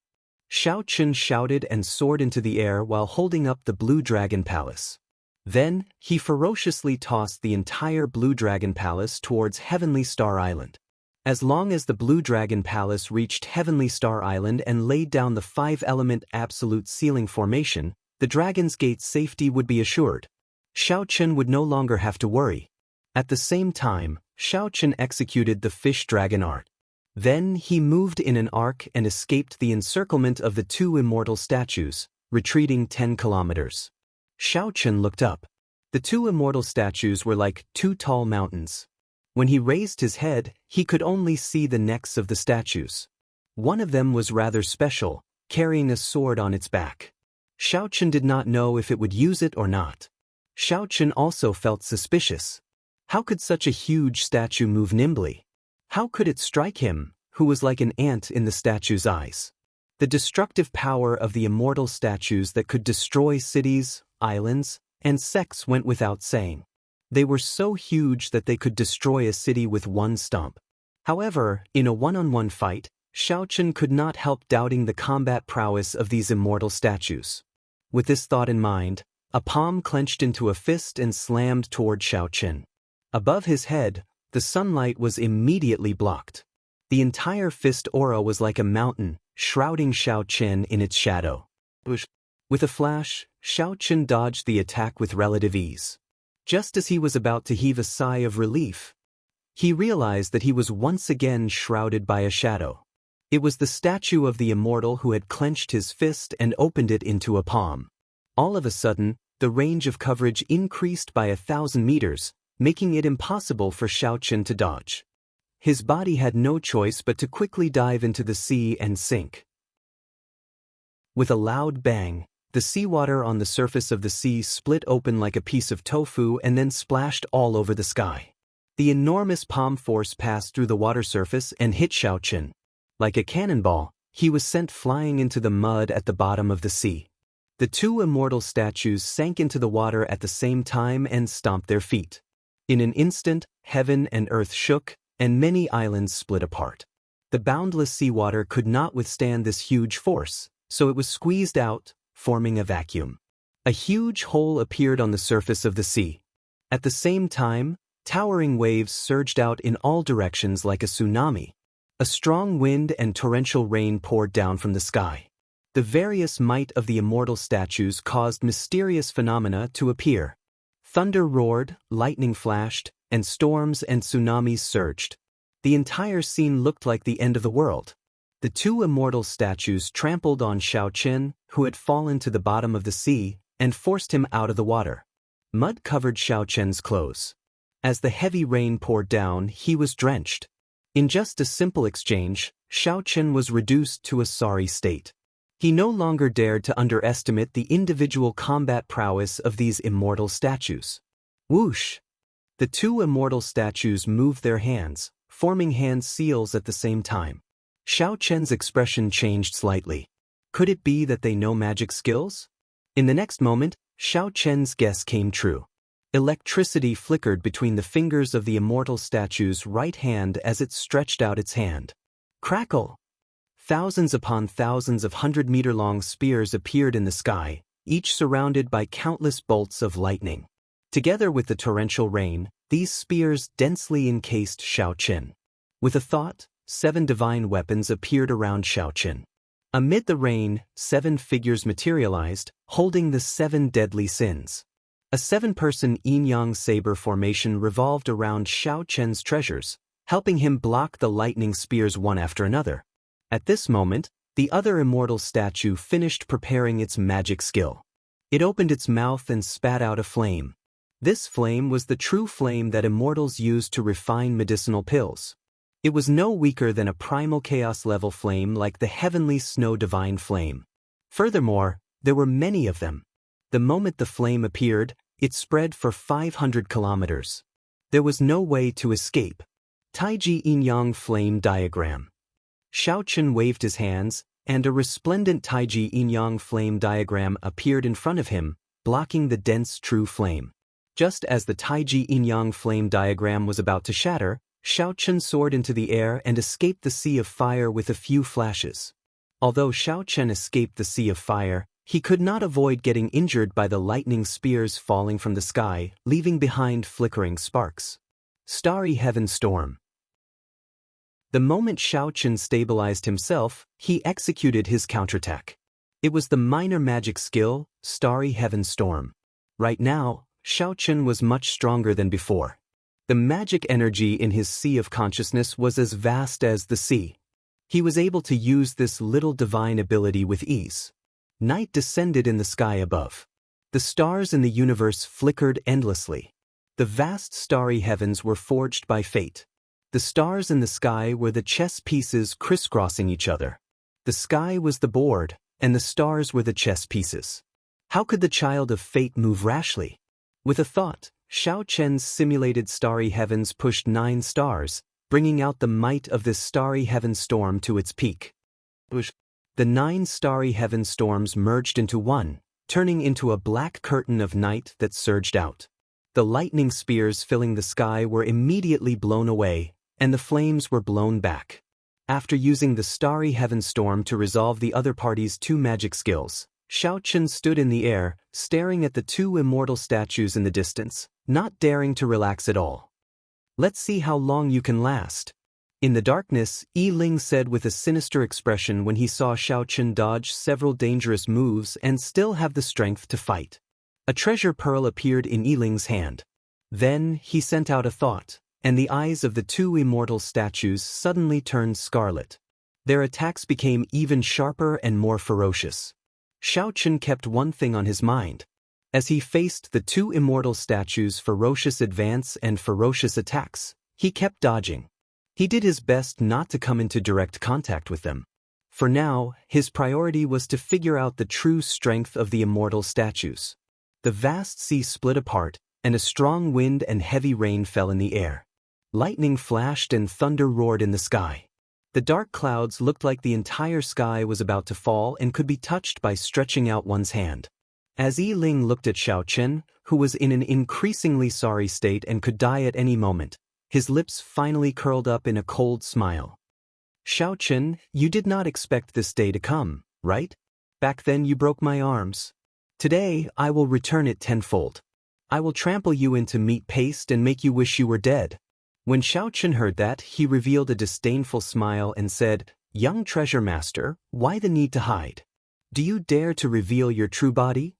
Xiao Chen shouted and soared into the air while holding up the Blue Dragon Palace. Then, he ferociously tossed the entire Blue Dragon Palace towards Heavenly Star Island. As long as the Blue Dragon Palace reached Heavenly Star Island and laid down the 5-element absolute ceiling formation, the Dragon's Gate's safety would be assured. Xiao Chen would no longer have to worry. At the same time, Xiao Chen executed the fish dragon art. Then he moved in an arc and escaped the encirclement of the 2 immortal statues, retreating 10 kilometers. Xiao Chen looked up. The 2 immortal statues were like 2 tall mountains. When he raised his head, he could only see the necks of the statues. One of them was rather special, carrying a sword on its back. Xiao Chen did not know if it would use it or not. Xiao Chen also felt suspicious. How could such a huge statue move nimbly? How could it strike him, who was like an ant in the statue's eyes? The destructive power of the immortal statues that could destroy cities, islands, and sects went without saying. They were so huge that they could destroy a city with one stomp. However, in a one-on-one fight, Xiao Chen could not help doubting the combat prowess of these immortal statues. With this thought in mind, a palm clenched into a fist and slammed toward Xiao Chen. Above his head, the sunlight was immediately blocked. The entire fist aura was like a mountain, shrouding Xiao Chen in its shadow. With a flash, Xiao Chen dodged the attack with relative ease. Just as he was about to heave a sigh of relief, he realized that he was once again shrouded by a shadow. It was the statue of the immortal who had clenched his fist and opened it into a palm. All of a sudden, the range of coverage increased by 1,000 meters, making it impossible for Xiao Qin to dodge. His body had no choice but to quickly dive into the sea and sink. With a loud bang, the seawater on the surface of the sea split open like a piece of tofu and then splashed all over the sky. The enormous palm force passed through the water surface and hit Xiao Qin. Like a cannonball, he was sent flying into the mud at the bottom of the sea. The two immortal statues sank into the water at the same time and stomped their feet. In an instant, heaven and earth shook, and many islands split apart. The boundless seawater could not withstand this huge force, so it was squeezed out, forming a vacuum. A huge hole appeared on the surface of the sea. At the same time, towering waves surged out in all directions like a tsunami. A strong wind and torrential rain poured down from the sky. The various might of the immortal statues caused mysterious phenomena to appear. Thunder roared, lightning flashed, and storms and tsunamis surged. The entire scene looked like the end of the world. The two immortal statues trampled on Xiao Qin, who had fallen to the bottom of the sea, and forced him out of the water. Mud covered Xiao Qin's clothes. As the heavy rain poured down, he was drenched. In just a simple exchange, Xiao Qin was reduced to a sorry state. He no longer dared to underestimate the individual combat prowess of these immortal statues. Whoosh! The two immortal statues moved their hands, forming hand seals at the same time. Xiao Qin's expression changed slightly. Could it be that they know magic skills? In the next moment, Xiao Qin's guess came true. Electricity flickered between the fingers of the immortal statue's right hand as it stretched out its hand. Crackle! Thousands upon thousands of 100-meter-long spears appeared in the sky, each surrounded by countless bolts of lightning. Together with the torrential rain, these spears densely encased Xiao Qin. With a thought, 7 divine weapons appeared around Xiao Qin. Amid the rain, 7 figures materialized, holding the 7 deadly sins. A 7-person yin-yang saber formation revolved around Xiao Qin's treasures, helping him block the lightning spears one after another. At this moment, the other immortal statue finished preparing its magic skill. It opened its mouth and spat out a flame. This flame was the true flame that immortals use to refine medicinal pills. It was no weaker than a primal chaos-level flame like the heavenly snow divine flame. Furthermore, there were many of them. The moment the flame appeared, it spread for 500 kilometers. There was no way to escape. Taiji Yin-Yang Flame Diagram. Xiao Qin waved his hands, and a resplendent Taiji Yin-Yang Flame Diagram appeared in front of him, blocking the dense true flame. Just as the Taiji Yin-Yang Flame Diagram was about to shatter, Xiao Qin soared into the air and escaped the sea of fire with a few flashes. Although Xiao Qin escaped the sea of fire, he could not avoid getting injured by the lightning spears falling from the sky, leaving behind flickering sparks. Starry Heaven Storm. The moment Xiao Qin stabilized himself, he executed his counterattack. It was the minor magic skill, Starry Heaven Storm. Right now, Xiao Qin was much stronger than before. The magic energy in his sea of consciousness was as vast as the sea. He was able to use this little divine ability with ease. Night descended in the sky above. The stars in the universe flickered endlessly. The vast starry heavens were forged by fate. The stars in the sky were the chess pieces crisscrossing each other. The sky was the board, and the stars were the chess pieces. How could the child of fate move rashly? With a thought, Xiao Qin's simulated starry heavens pushed 9 stars, bringing out the might of this starry heaven storm to its peak. The 9 starry heaven storms merged into one, turning into a black curtain of night that surged out. The lightning spears filling the sky were immediately blown away, and the flames were blown back. After using the starry heaven storm to resolve the other party's 2 magic skills, Xiao Qin stood in the air, staring at the 2 immortal statues in the distance, not daring to relax at all. Let's see how long you can last. In the darkness, Yi Ling said with a sinister expression when he saw Xiao Qin dodge several dangerous moves and still have the strength to fight. A treasure pearl appeared in Yi Ling's hand. Then, he sent out a thought, and the eyes of the 2 immortal statues suddenly turned scarlet. Their attacks became even sharper and more ferocious. Xiao Qin kept one thing on his mind. As he faced the two immortal statues' ferocious advance and ferocious attacks, he kept dodging. He did his best not to come into direct contact with them. For now, his priority was to figure out the true strength of the immortal statues. The vast sea split apart, and a strong wind and heavy rain fell in the air. Lightning flashed and thunder roared in the sky. The dark clouds looked like the entire sky was about to fall and could be touched by stretching out one's hand. As Yi Ling looked at Xiao Chen, who was in an increasingly sorry state and could die at any moment, his lips finally curled up in a cold smile. Xiao Chen, you did not expect this day to come, right? Back then you broke my arms. Today, I will return it tenfold. I will trample you into meat paste and make you wish you were dead. When Xiao Chen heard that, he revealed a disdainful smile and said, Young treasure master, why the need to hide? Do you dare to reveal your true body?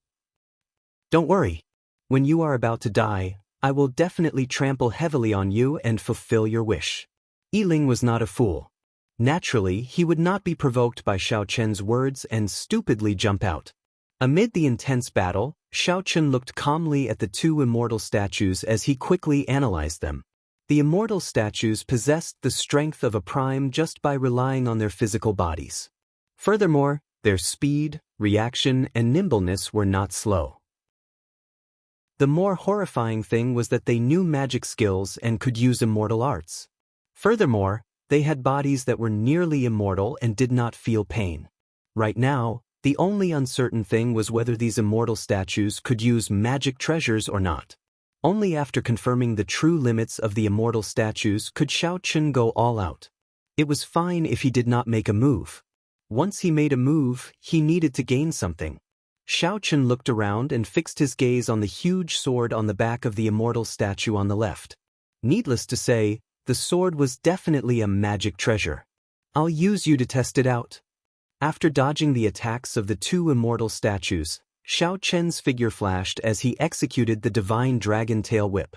Don't worry. When you are about to die, I will definitely trample heavily on you and fulfill your wish. Yi Ling was not a fool. Naturally, he would not be provoked by Xiao Chen's words and stupidly jump out. Amid the intense battle, Xiao Chen looked calmly at the two immortal statues as he quickly analyzed them. The immortal statues possessed the strength of a prime just by relying on their physical bodies. Furthermore, their speed, reaction, and nimbleness were not slow. The more horrifying thing was that they knew magic skills and could use immortal arts. Furthermore, they had bodies that were nearly immortal and did not feel pain. Right now, the only uncertain thing was whether these immortal statues could use magic treasures or not. Only after confirming the true limits of the immortal statues could Xiao Chen go all out. It was fine if he did not make a move. Once he made a move, he needed to gain something. Xiao Chen looked around and fixed his gaze on the huge sword on the back of the immortal statue on the left. Needless to say, the sword was definitely a magic treasure. I'll use you to test it out. After dodging the attacks of the two immortal statues, Xiao Chen's figure flashed as he executed the divine dragon tail whip.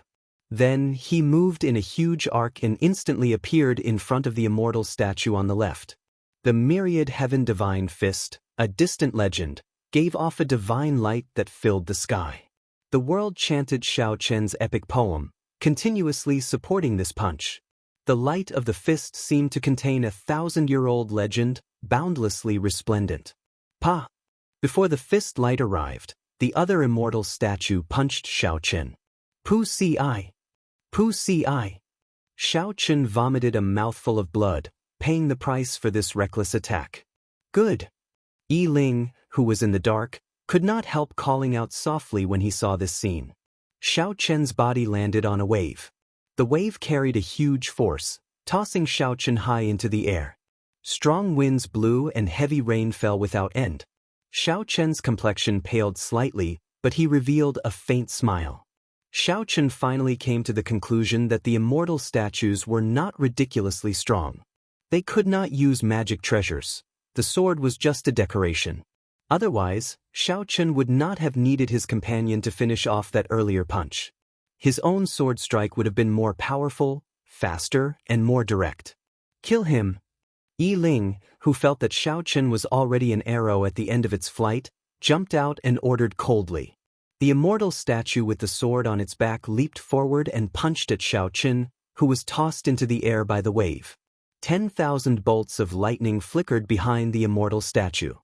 Then, he moved in a huge arc and instantly appeared in front of the immortal statue on the left. The myriad heaven divine fist, a distant legend, gave off a divine light that filled the sky. The world chanted Xiao Chen's epic poem, continuously supporting this punch. The light of the fist seemed to contain a 1,000-year-old legend, boundlessly resplendent. Pa! Before the fist light arrived, the other immortal statue punched Xiao Chen. Pu si I. Pu si I. Xiao Chen vomited a mouthful of blood, paying the price for this reckless attack. Good. Yi Ling, who was in the dark, could not help calling out softly when he saw this scene. Xiao Chen's body landed on a wave. The wave carried a huge force, tossing Xiao Chen high into the air. Strong winds blew and heavy rain fell without end. Xiao Chen's complexion paled slightly, but he revealed a faint smile. Xiao Chen finally came to the conclusion that the immortal statues were not ridiculously strong. They could not use magic treasures. The sword was just a decoration. Otherwise, Xiao Chen would not have needed his companion to finish off that earlier punch. His own sword strike would have been more powerful, faster, and more direct. Kill him. Yi Ling, who felt that Xiao Chen was already an arrow at the end of its flight, jumped out and ordered coldly. The immortal statue with the sword on its back leaped forward and punched at Xiao Chen, who was tossed into the air by the wave. 10,000 bolts of lightning flickered behind the immortal statue.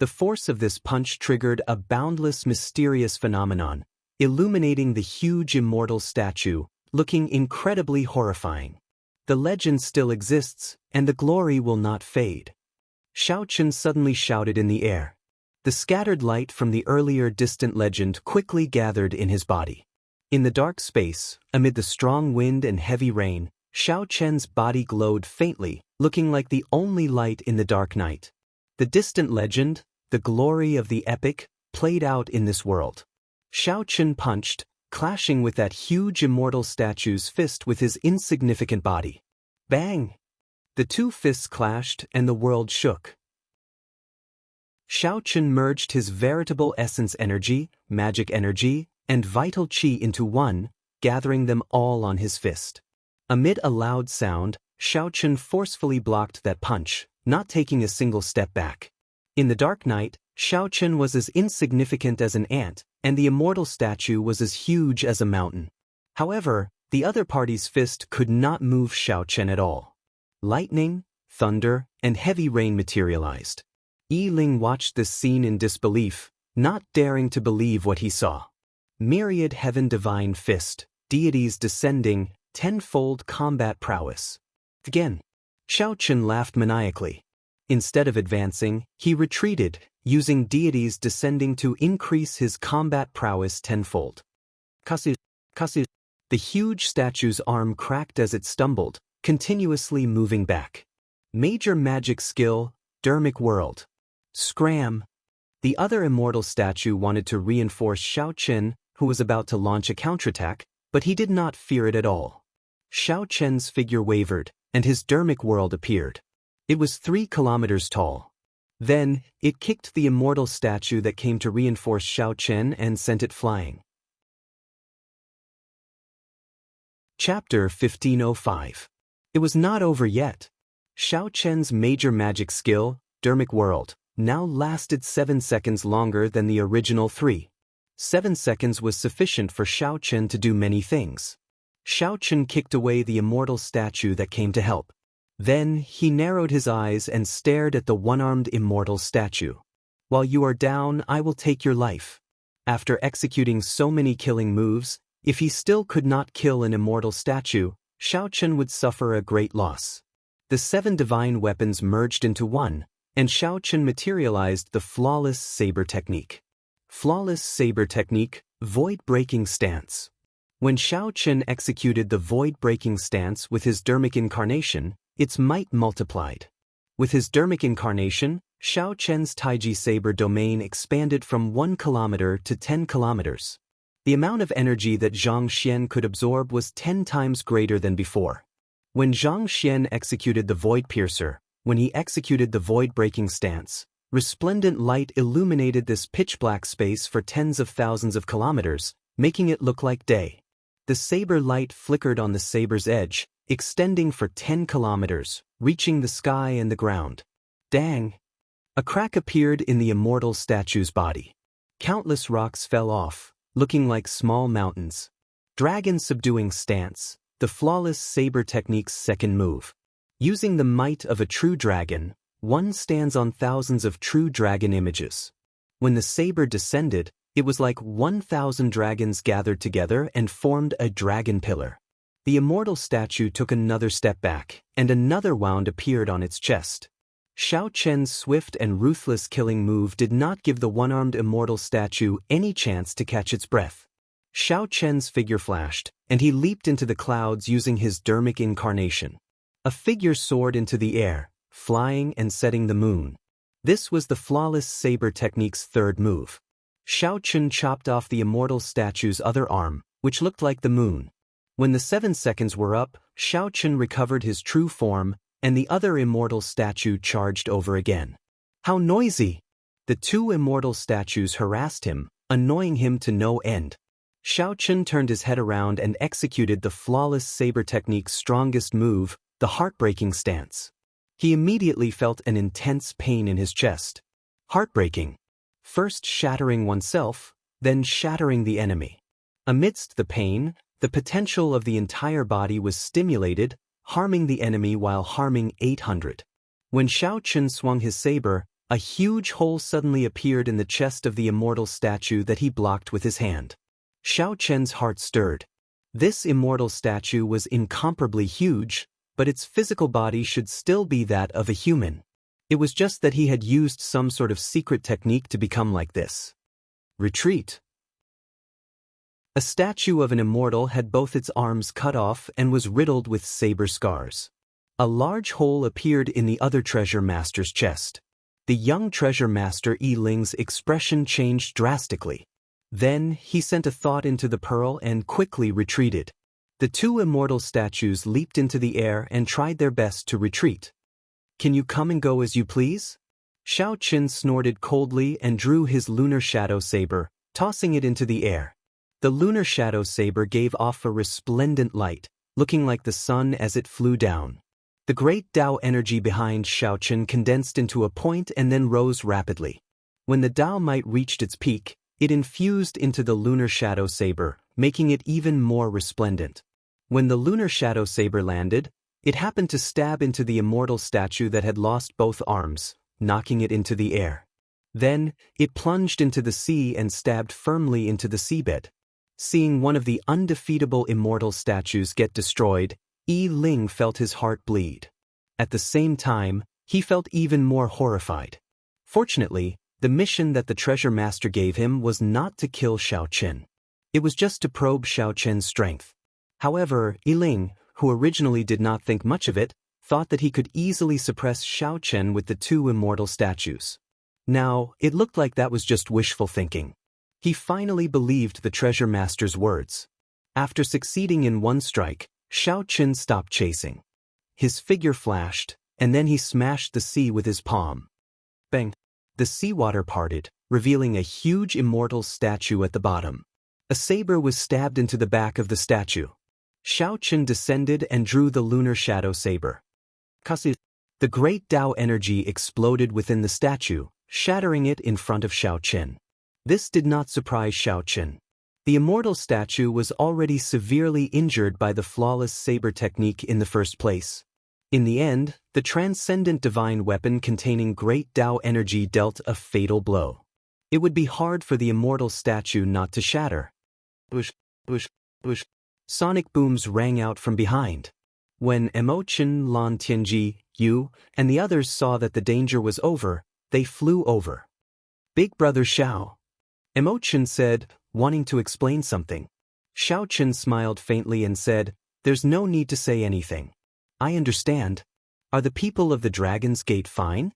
The force of this punch triggered a boundless mysterious phenomenon, illuminating the huge immortal statue, looking incredibly horrifying. The legend still exists, and the glory will not fade. Xiao Chen suddenly shouted in the air. The scattered light from the earlier distant legend quickly gathered in his body. In the dark space, amid the strong wind and heavy rain, Xiao Chen's body glowed faintly, looking like the only light in the dark night. The distant legend, the glory of the epic, played out in this world. Xiao Chen punched, clashing with that huge immortal statue's fist with his insignificant body. Bang! The two fists clashed and the world shook. Xiao Chen merged his veritable essence energy, magic energy, and vital qi into one, gathering them all on his fist. Amid a loud sound, Xiao Chen forcefully blocked that punch, not taking a single step back. In the dark night, Xiaochen was as insignificant as an ant, and the immortal statue was as huge as a mountain. However, the other party's fist could not move Xiaochen at all. Lightning, thunder, and heavy rain materialized. Yi Ling watched this scene in disbelief, not daring to believe what he saw. Myriad heaven divine fist, deities descending, tenfold combat prowess. Again. Xiaochen laughed maniacally. Instead of advancing, he retreated, using deities descending to increase his combat prowess tenfold. Kasu. The huge statue's arm cracked as it stumbled, continuously moving back. Major magic skill, Dermic World. Scram. The other immortal statue wanted to reinforce Xiaochen, who was about to launch a counterattack, but he did not fear it at all. Xiaochen's figure wavered, and his Dermic World appeared. It was 3 kilometers tall. Then, it kicked the immortal statue that came to reinforce Xiaochen and sent it flying. Chapter 1505. It was not over yet. Xiaochen's major magic skill, Dermic World, now lasted 7 seconds longer than the original 3. 7 seconds was sufficient for Xiaochen to do many things. Xiaochen kicked away the immortal statue that came to help. Then, he narrowed his eyes and stared at the one-armed immortal statue. While you are down, I will take your life. After executing so many killing moves, if he still could not kill an immortal statue, Xiaochen would suffer a great loss. The 7 divine weapons merged into one, and Xiaochen materialized the flawless saber technique. Flawless saber technique, void-breaking stance. When Xiaochen executed the void-breaking stance with his Dermic incarnation, its might multiplied. With his Dermic incarnation, Xiaochen's Taiji saber domain expanded from 1 kilometer to 10 kilometers. The amount of energy that Zhang Xian could absorb was 10 times greater than before. When Zhang Xian executed the Void Piercer, when he executed the void-breaking stance, resplendent light illuminated this pitch-black space for tens of thousands of kilometers, making it look like day. The saber light flickered on the saber's edge, extending for 10 kilometers, reaching the sky and the ground. Dang! A crack appeared in the immortal statue's body. Countless rocks fell off, looking like small mountains. Dragon subduing stance, the flawless saber technique's second move. Using the might of a true dragon, one stands on thousands of true dragon images. When the saber descended, it was like 1,000 dragons gathered together and formed a dragon pillar. The immortal statue took another step back, and another wound appeared on its chest. Xiaochen's swift and ruthless killing move did not give the one-armed immortal statue any chance to catch its breath. Xiaochen's figure flashed, and he leaped into the clouds using his Dermic incarnation. A figure soared into the air, flying and setting the moon. This was the flawless saber technique's third move. Xiaochen chopped off the immortal statue's other arm, which looked like the moon. When the 7 seconds were up, Xiaochen recovered his true form, and the other immortal statue charged over again. How noisy! The 2 immortal statues harassed him, annoying him to no end. Xiaochen turned his head around and executed the flawless saber technique's strongest move, the heartbreaking stance. He immediately felt an intense pain in his chest. Heartbreaking. First shattering oneself, then shattering the enemy. Amidst the pain, the potential of the entire body was stimulated, harming the enemy while harming 800. When Xiaochen swung his saber, a huge hole suddenly appeared in the chest of the immortal statue that he blocked with his hand. Xiaochen's heart stirred. This immortal statue was incomparably huge, but its physical body should still be that of a human. It was just that he had used some sort of secret technique to become like this. Retreat. A statue of an immortal had both its arms cut off and was riddled with saber scars. A large hole appeared in the other treasure master's chest. The young treasure master Yi Ling's expression changed drastically. Then, he sent a thought into the pearl and quickly retreated. The 2 immortal statues leaped into the air and tried their best to retreat. Can you come and go as you please? Xiaochen snorted coldly and drew his lunar shadow saber, tossing it into the air. The lunar shadow saber gave off a resplendent light, looking like the sun as it flew down. The great Tao energy behind Xiaochen condensed into a point and then rose rapidly. When the dynamite reached its peak, it infused into the lunar shadow saber, making it even more resplendent. When the lunar shadow saber landed, it happened to stab into the immortal statue that had lost both arms, knocking it into the air. Then, it plunged into the sea and stabbed firmly into the seabed. Seeing one of the undefeatable immortal statues get destroyed, Yi Ling felt his heart bleed. At the same time, he felt even more horrified. Fortunately, the mission that the treasure master gave him was not to kill Xiao Chen. It was just to probe Xiao Chen's strength. However, Yi Ling, who originally did not think much of it, thought that he could easily suppress Xiao Chen with the two immortal statues. Now, it looked like that was just wishful thinking. He finally believed the treasure master's words. After succeeding in one strike, Xiao Chen stopped chasing. His figure flashed, and then he smashed the sea with his palm. Bang! The seawater parted, revealing a huge immortal statue at the bottom. A saber was stabbed into the back of the statue. Xiao Chen descended and drew the lunar shadow saber. The great Tao energy exploded within the statue, shattering it in front of Xiao Chen. This did not surprise Xiao Chen. The immortal statue was already severely injured by the flawless saber technique in the first place. In the end, the transcendent divine weapon containing great Tao energy dealt a fatal blow. It would be hard for the immortal statue not to shatter. Bush, bush, bush. Sonic booms rang out from behind. When Emochen, Lan Tianji, Yu, and the others saw that the danger was over, they flew over. Big Brother Xiao. Emochen said, wanting to explain something. Xiao Chen smiled faintly and said, "There's no need to say anything. I understand. Are the people of the Dragon's Gate fine?"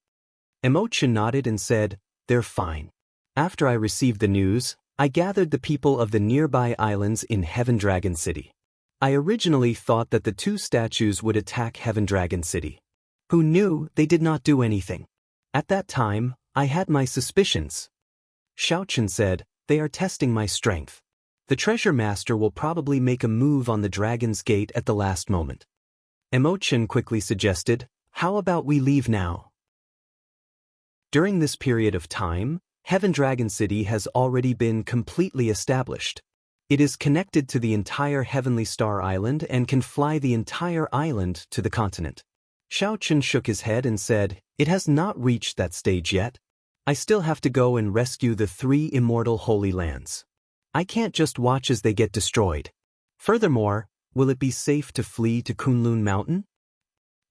Emochen nodded and said, "They're fine. After I received the news, I gathered the people of the nearby islands in Heaven Dragon City. I originally thought that the two statues would attack Heaven Dragon City. Who knew they did not do anything? At that time, I had my suspicions." Xiao Chen said, "They are testing my strength. The treasure master will probably make a move on the Dragon's Gate at the last moment." Emochen quickly suggested, "How about we leave now?" During this period of time, Heaven Dragon City has already been completely established. It is connected to the entire Heavenly Star Island and can fly the entire island to the continent. Xiao Chen shook his head and said, "It has not reached that stage yet. I still have to go and rescue the 3 immortal Holy Lands. I can't just watch as they get destroyed. Furthermore, will it be safe to flee to Kunlun Mountain?"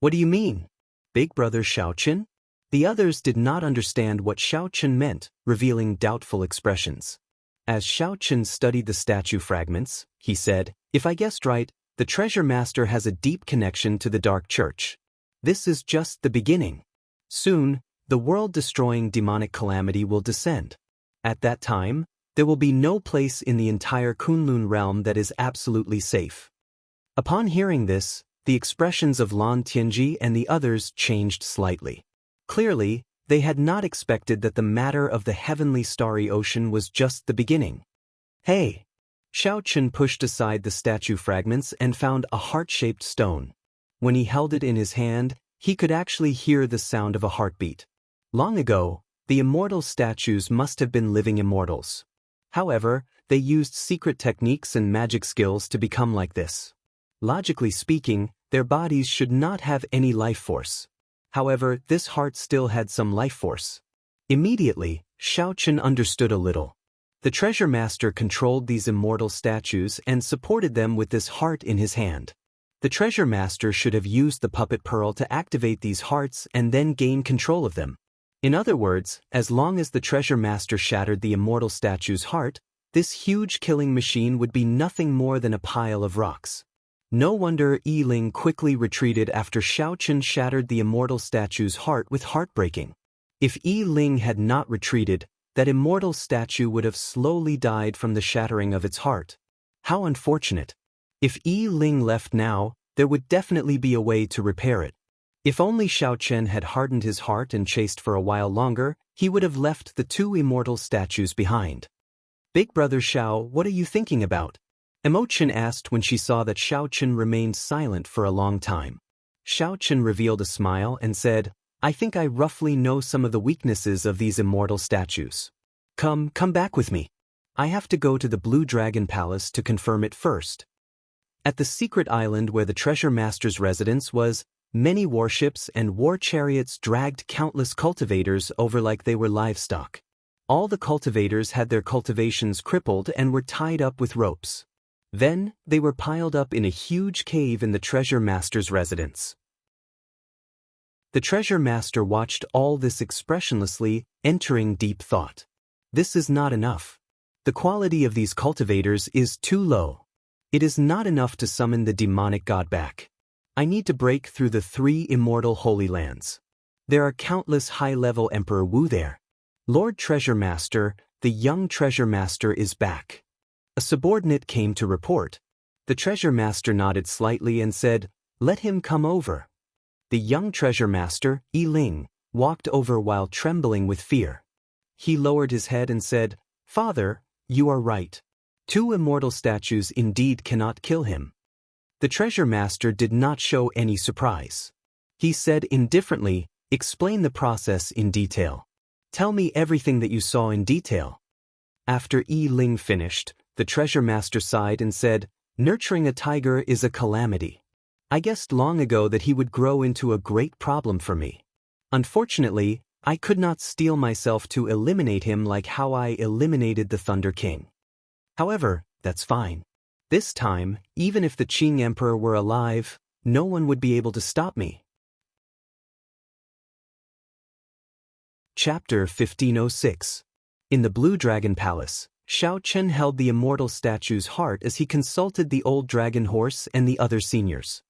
"What do you mean? Big Brother Xiao Chen?" The others did not understand what Xiao Chen meant, revealing doubtful expressions. As Xiao Chen studied the statue fragments, he said, "If I guessed right, the treasure master has a deep connection to the Dark Church. This is just the beginning. Soon, the world-destroying demonic calamity will descend. At that time, there will be no place in the entire Kunlun realm that is absolutely safe." Upon hearing this, the expressions of Lan Tianji and the others changed slightly. Clearly, they had not expected that the matter of the heavenly starry ocean was just the beginning. "Hey!" Xiao Chen pushed aside the statue fragments and found a heart-shaped stone. When he held it in his hand, he could actually hear the sound of a heartbeat. Long ago, the immortal statues must have been living immortals. However, they used secret techniques and magic skills to become like this. Logically speaking, their bodies should not have any life force. However, this heart still had some life force. Immediately, Xiao Chen understood a little. The treasure master controlled these immortal statues and supported them with this heart in his hand. The treasure master should have used the puppet pearl to activate these hearts and then gain control of them. In other words, as long as the treasure master shattered the immortal statue's heart, this huge killing machine would be nothing more than a pile of rocks. No wonder Yi Ling quickly retreated after Xiao Chen shattered the immortal statue's heart with heartbreaking. If Yi Ling had not retreated, that immortal statue would have slowly died from the shattering of its heart. How unfortunate. If Yi Ling left now, there would definitely be a way to repair it. If only Xiao Chen had hardened his heart and chased for a while longer, he would have left the 2 immortal statues behind. "Big Brother Xiao, what are you thinking about?" Emochen asked when she saw that Xiao Chen remained silent for a long time. Xiao Chen revealed a smile and said, I think I roughly know some of the weaknesses of these immortal statues. Come back with me. I have to go to the Blue Dragon Palace to confirm it first. At the secret island where the treasure master's residence was, many warships and war chariots dragged countless cultivators over like they were livestock. All the cultivators had their cultivations crippled and were tied up with ropes. Then, they were piled up in a huge cave in the treasure master's residence. The treasure master watched all this expressionlessly, entering deep thought. This is not enough. The quality of these cultivators is too low. It is not enough to summon the demonic god back. I need to break through the 3 immortal holy lands. There are countless high-level Emperor Wu there. Lord Treasure Master, the young Treasure Master is back. A subordinate came to report. The Treasure Master nodded slightly and said, "Let him come over." The young Treasure Master, Yi Ling, walked over while trembling with fear. He lowered his head and said, "Father, you are right. 2 immortal statues indeed cannot kill him." The treasure master did not show any surprise. He said indifferently, "Explain the process in detail. Tell me everything that you saw in detail." After Yi Ling finished, the treasure master sighed and said, "Nurturing a tiger is a calamity. I guessed long ago that he would grow into a great problem for me. Unfortunately, I could not steel myself to eliminate him like how I eliminated the Thunder King. However, that's fine. This time, even if the Qing Emperor were alive, no one would be able to stop me." Chapter 1506. In the Blue Dragon Palace, Xiao Chen held the immortal statue's heart as he consulted the old dragon horse and the other seniors.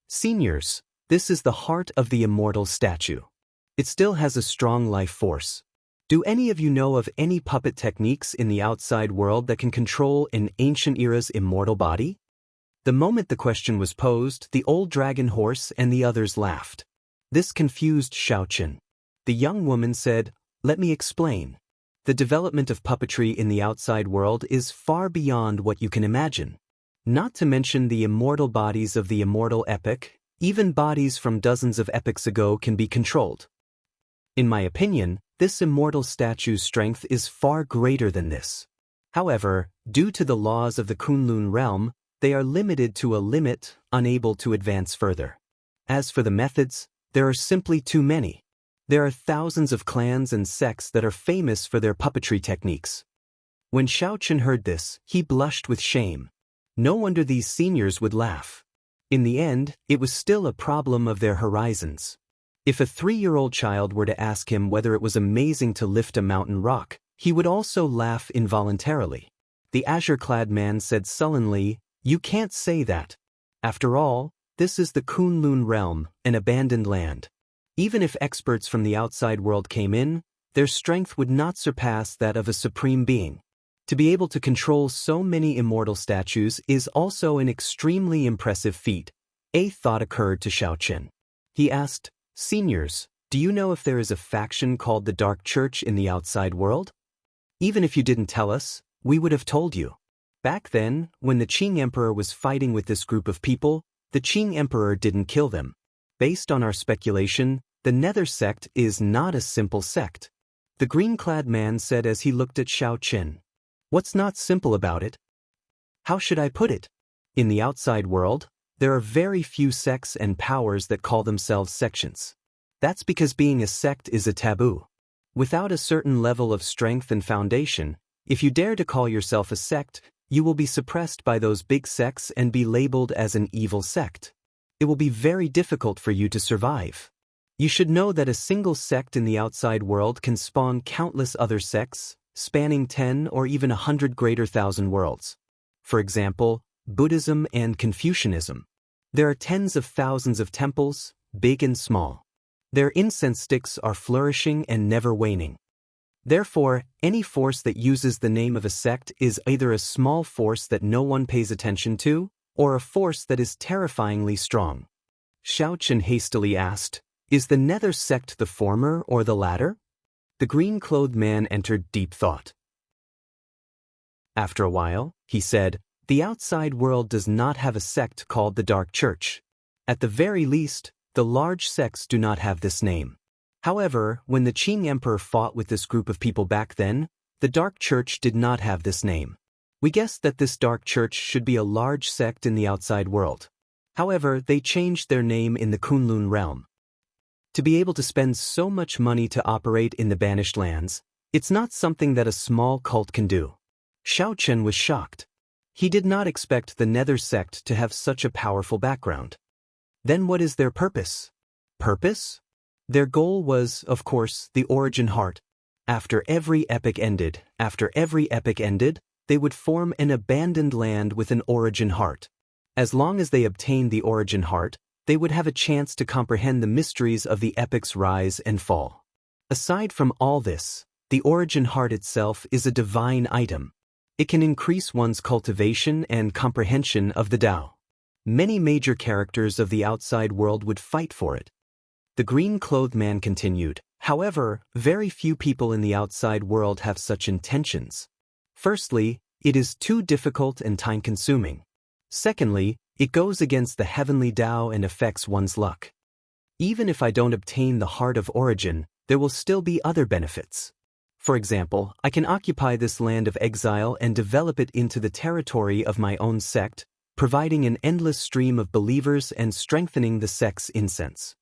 "Seniors, this is the heart of the immortal statue. It still has a strong life force. Do any of you know of any puppet techniques in the outside world that can control an ancient era's immortal body?" The moment the question was posed, the old dragon horse and the others laughed. This confused Xiao Chen. The young woman said, "Let me explain. The development of puppetry in the outside world is far beyond what you can imagine. Not to mention the immortal bodies of the immortal epic, even bodies from dozens of epochs ago can be controlled. In my opinion, this immortal statue's strength is far greater than this. However, due to the laws of the Kunlun realm, they are limited to a limit, unable to advance further. As for the methods, there are simply too many. There are thousands of clans and sects that are famous for their puppetry techniques." When Xiao Chen heard this, he blushed with shame. No wonder these seniors would laugh. In the end, it was still a problem of their horizons. If a 3-year-old child were to ask him whether it was amazing to lift a mountain rock, he would also laugh involuntarily. The azure-clad man said sullenly, "You can't say that. After all, this is the Kunlun realm, an abandoned land. Even if experts from the outside world came in, their strength would not surpass that of a supreme being. To be able to control so many immortal statues is also an extremely impressive feat." A thought occurred to Xiao Chen. He asked, "Seniors, do you know if there is a faction called the Dark Church in the outside world? Even if you didn't tell us, we would have told you. Back then, when the Qing Emperor was fighting with this group of people, the Qing Emperor didn't kill them. Based on our speculation, the Nether sect is not a simple sect." The green-clad man said as he looked at Xiao Chen. "What's not simple about it? How should I put it? In the outside world, there are very few sects and powers that call themselves sections. That's because being a sect is a taboo. Without a certain level of strength and foundation, if you dare to call yourself a sect, you will be suppressed by those big sects and be labeled as an evil sect. It will be very difficult for you to survive. You should know that a single sect in the outside world can spawn countless other sects, spanning 10 or even 100 greater thousand worlds. For example, Buddhism and Confucianism. There are tens of thousands of temples, big and small. Their incense sticks are flourishing and never waning. Therefore, any force that uses the name of a sect is either a small force that no one pays attention to, or a force that is terrifyingly strong." Xiao Chen hastily asked, "Is the Nether sect the former or the latter?" The green-clothed man entered deep thought. After a while, he said, "The outside world does not have a sect called the Dark Church. At the very least, the large sects do not have this name. However, when the Qing Emperor fought with this group of people back then, the Dark Church did not have this name. We guessed that this Dark Church should be a large sect in the outside world. However, they changed their name in the Kunlun realm. To be able to spend so much money to operate in the Banished Lands, it's not something that a small cult can do. Xiao Chen was shocked. He did not expect the Nether sect to have such a powerful background. Then what is their purpose? Purpose? Their goal was, of course, the origin heart. After every epic ended, they would form an abandoned land with an origin heart. As long as they obtained the origin heart, they would have a chance to comprehend the mysteries of the epic's rise and fall. Aside from all this, the origin heart itself is a divine item. It can increase one's cultivation and comprehension of the Tao. Many major characters of the outside world would fight for it. The green-clothed man continued, however, very few people in the outside world have such intentions. Firstly, it is too difficult and time-consuming. Secondly, it goes against the heavenly Tao and affects one's luck. Even if I don't obtain the heart of origin, there will still be other benefits. For example, I can occupy this land of exile and develop it into the territory of my own sect, providing an endless stream of believers and strengthening the sect's incense.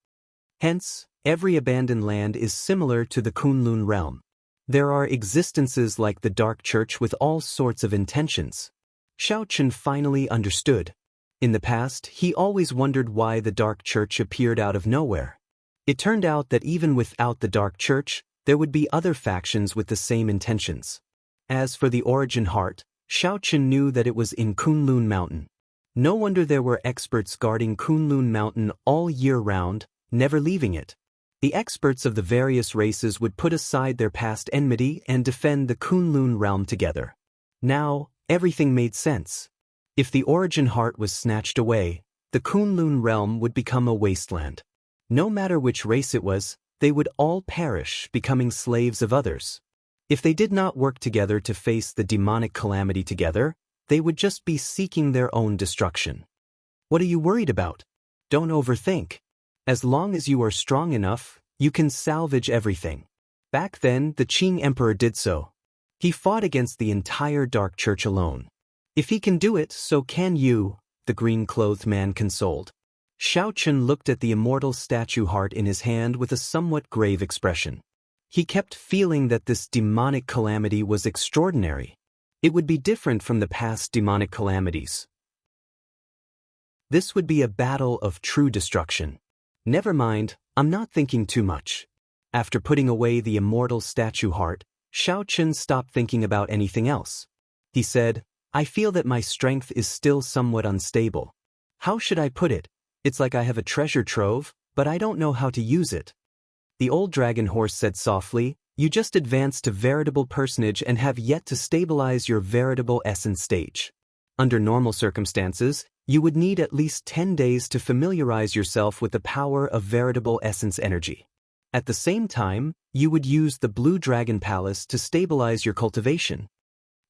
Hence, every abandoned land is similar to the Kunlun realm. There are existences like the Dark Church with all sorts of intentions. Xiao Chen finally understood. In the past, he always wondered why the Dark Church appeared out of nowhere. It turned out that even without the Dark Church, there would be other factions with the same intentions. As for the origin heart, Xiao Chen knew that it was in Kunlun Mountain. No wonder there were experts guarding Kunlun Mountain all year round, never leaving it. The experts of the various races would put aside their past enmity and defend the Kunlun realm together. Now, everything made sense. If the origin heart was snatched away, the Kunlun realm would become a wasteland. No matter which race it was, they would all perish, becoming slaves of others. If they did not work together to face the demonic calamity together, they would just be seeking their own destruction. What are you worried about? Don't overthink. As long as you are strong enough, you can salvage everything. Back then, the Qing Emperor did so. He fought against the entire Dark Church alone. If he can do it, so can you, the green-clothed man consoled. Xiao Chen looked at the immortal statue heart in his hand with a somewhat grave expression. He kept feeling that this demonic calamity was extraordinary. It would be different from the past demonic calamities. This would be a battle of true destruction. Never mind, I'm not thinking too much. After putting away the immortal statue heart, Xiao Chen stopped thinking about anything else. He said, I feel that my strength is still somewhat unstable. How should I put it? It's like I have a treasure trove, but I don't know how to use it. The old dragon horse said softly, you just advanced to veritable personage and have yet to stabilize your veritable essence stage. Under normal circumstances, you would need at least 10 days to familiarize yourself with the power of veritable essence energy. At the same time, you would use the Blue Dragon Palace to stabilize your cultivation.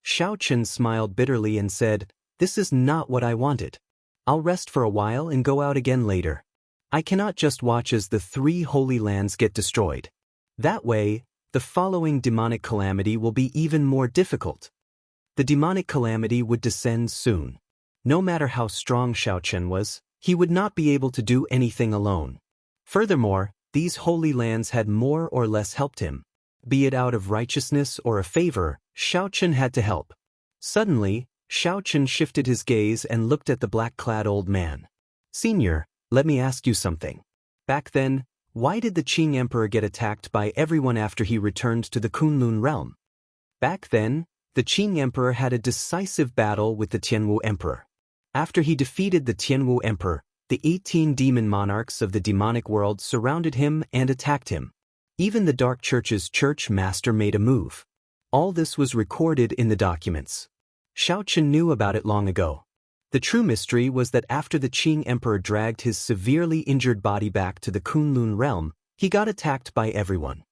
Xiao Chen smiled bitterly and said, this is not what I wanted. I'll rest for a while and go out again later. I cannot just watch as the 3 holy lands get destroyed. That way, the following demonic calamity will be even more difficult. The demonic calamity would descend soon. No matter how strong Xiao Chen was, he would not be able to do anything alone. Furthermore, these holy lands had more or less helped him. Be it out of righteousness or a favor, Xiao Chen had to help. Suddenly, Xiao Chen shifted his gaze and looked at the black-clad old man. Senior, let me ask you something. Back then, why did the Qing Emperor get attacked by everyone after he returned to the Kunlun realm? Back then, the Qing Emperor had a decisive battle with the Tianwu Emperor. After he defeated the Tianwu Emperor, the 18 demon monarchs of the demonic world surrounded him and attacked him. Even the Dark Church's church master made a move. All this was recorded in the documents. Xiao Chen knew about it long ago. The true mystery was that after the Qing Emperor dragged his severely injured body back to the Kunlun realm, he got attacked by everyone.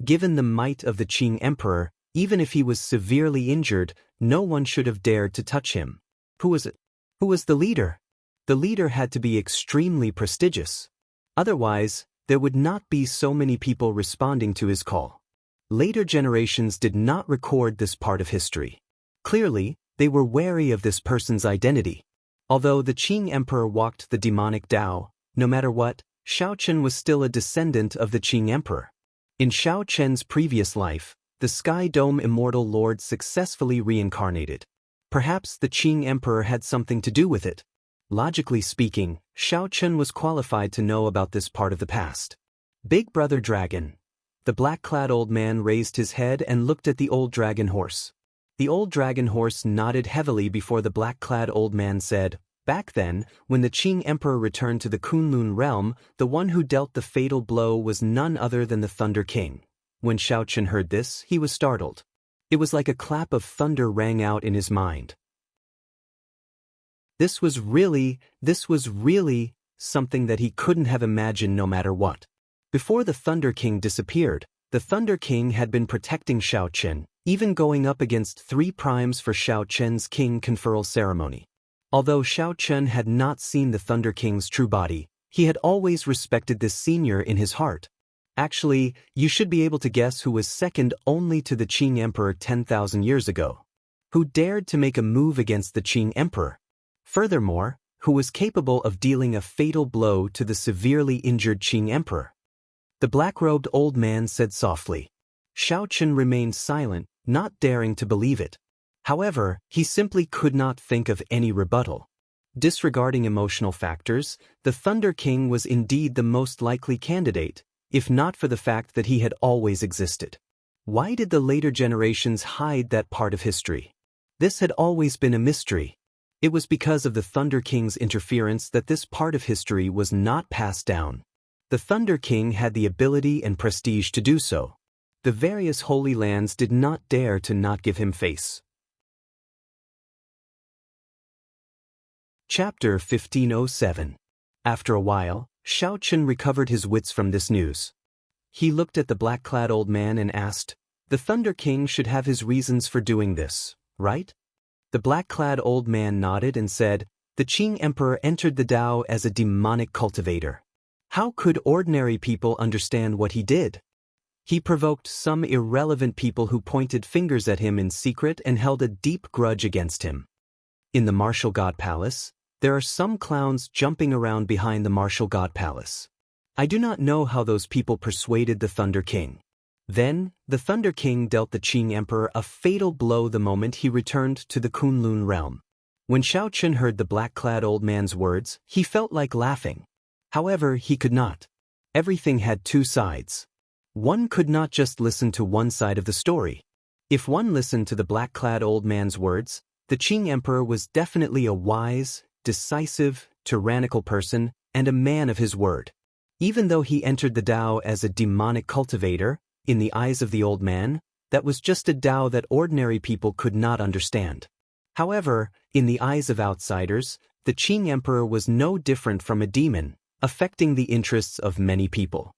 Given the might of the Qing Emperor, even if he was severely injured, no one should have dared to touch him. Who was it? Who was the leader? The leader had to be extremely prestigious. Otherwise, there would not be so many people responding to his call. Later generations did not record this part of history. Clearly, they were wary of this person's identity. Although the Qing emperor walked the demonic Tao, no matter what, Xiao Chen was still a descendant of the Qing emperor. In Xiao Chen's previous life, the Sky Dome Immortal Lord successfully reincarnated. Perhaps the Qing emperor had something to do with it. Logically speaking, Xiao Chen was qualified to know about this part of the past. Big Brother Dragon. The black-clad old man raised his head and looked at the old dragon horse. The old dragon horse nodded heavily before the black-clad old man said, "Back then, when the Qing emperor returned to the Kunlun realm, the one who dealt the fatal blow was none other than the Thunder King." When Xiao Chen heard this, he was startled. It was like a clap of thunder rang out in his mind. This was really something that he couldn't have imagined no matter what. Before the Thunder King disappeared, the Thunder King had been protecting Xiao Chen, even going up against 3 primes for Xiao Chen's king conferral ceremony. Although Xiao Chen had not seen the Thunder King's true body, he had always respected this senior in his heart. Actually, you should be able to guess who was second only to the Qing Emperor 10,000 years ago. Who dared to make a move against the Qing Emperor? Furthermore, who was capable of dealing a fatal blow to the severely injured Qing Emperor? The black-robed old man said softly. Xiao Chen remained silent, not daring to believe it. However, he simply could not think of any rebuttal. Disregarding emotional factors, the Thunder King was indeed the most likely candidate, if not for the fact that he had always existed. Why did the later generations hide that part of history? This had always been a mystery. It was because of the Thunder King's interference that this part of history was not passed down. The Thunder King had the ability and prestige to do so. The various Holy Lands did not dare to not give him face. Chapter 1507. After a while, Xiao Chen recovered his wits from this news. He looked at the black-clad old man and asked, "The Thunder King should have his reasons for doing this, right?" The black-clad old man nodded and said, "The Qing Emperor entered the Tao as a demonic cultivator. How could ordinary people understand what he did? He provoked some irrelevant people who pointed fingers at him in secret and held a deep grudge against him. In the Martial God Palace, there are some clowns jumping around behind the Martial God Palace. I do not know how those people persuaded the Thunder King. Then, the Thunder King dealt the Qing Emperor a fatal blow the moment he returned to the Kunlun realm. When Xiao Chen heard the black-clad old man's words, he felt like laughing. However, he could not. Everything had 2 sides. One could not just listen to one side of the story. If one listened to the black-clad old man's words, the Qing Emperor was definitely a wise, decisive, tyrannical person, and a man of his word. Even though he entered the Tao as a demonic cultivator, in the eyes of the old man, that was just a Tao that ordinary people could not understand. However, in the eyes of outsiders, the Qing Emperor was no different from a demon, affecting the interests of many people.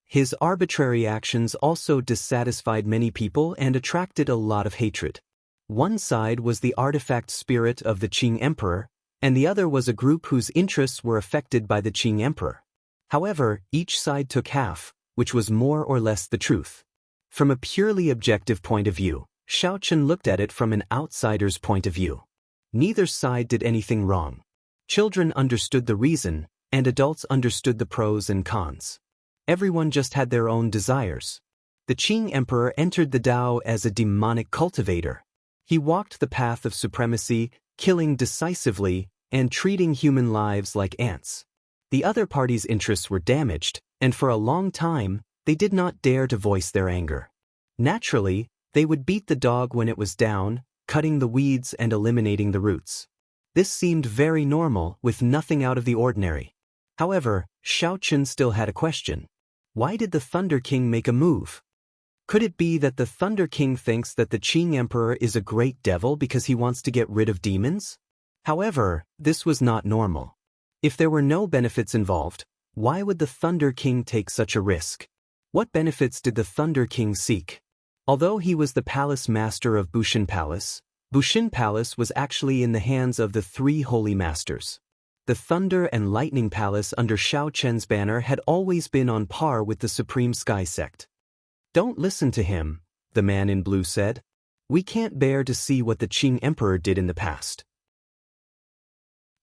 His arbitrary actions also dissatisfied many people and attracted a lot of hatred. One side was the artifact spirit of the Qing Emperor, and the other was a group whose interests were affected by the Qing Emperor. However, each side took half, which was more or less the truth. From a purely objective point of view, Xiao Chen looked at it from an outsider's point of view. Neither side did anything wrong. Children understood the reason, and adults understood the pros and cons. Everyone just had their own desires. The Qing Emperor entered the Tao as a demonic cultivator. He walked the path of supremacy, killing decisively, and treating human lives like ants. The other party's interests were damaged, and for a long time, they did not dare to voice their anger. Naturally, they would beat the dog when it was down, cutting the weeds and eliminating the roots. This seemed very normal, with nothing out of the ordinary. However, Xiao Chen still had a question. Why did the Thunder King make a move? Could it be that the Thunder King thinks that the Qing Emperor is a great devil because he wants to get rid of demons? However, this was not normal. If there were no benefits involved, why would the Thunder King take such a risk? What benefits did the Thunder King seek? Although he was the palace master of Bushin Palace was actually in the hands of the 3 holy masters. The Thunder and Lightning Palace under Xiao Chen's banner had always been on par with the Supreme Sky Sect. "Don't listen to him," the man in blue said. "We can't bear to see what the Qing Emperor did in the past."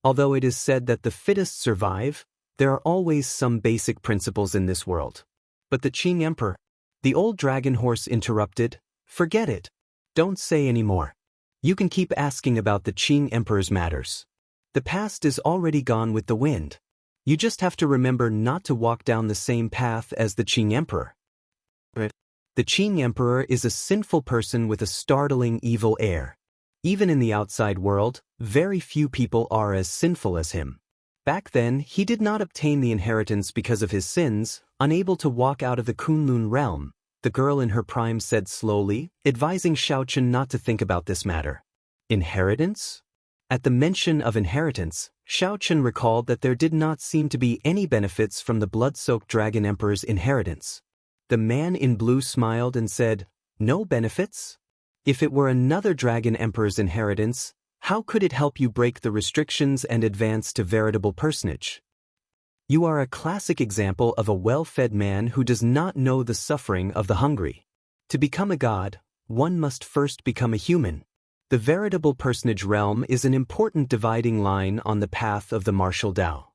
Although it is said that the fittest survive, there are always some basic principles in this world. But the Qing Emperor, the old dragon horse interrupted, "Forget it. Don't say any more. You can keep asking about the Qing Emperor's matters. The past is already gone with the wind. You just have to remember not to walk down the same path as the Qing Emperor." The Qing Emperor is a sinful person with a startling evil air. Even in the outside world, very few people are as sinful as him. Back then, he did not obtain the inheritance because of his sins, unable to walk out of the Kunlun realm, the girl in her prime said slowly, advising Xiaochen not to think about this matter. Inheritance? At the mention of inheritance, Xiaochen recalled that there did not seem to be any benefits from the blood-soaked Dragon Emperor's inheritance. The man in blue smiled and said, "No benefits? If it were another Dragon Emperor's inheritance, how could it help you break the restrictions and advance to veritable personage? You are a classic example of a well-fed man who does not know the suffering of the hungry. To become a god, one must first become a human. The veritable personage realm is an important dividing line on the path of the martial Tao.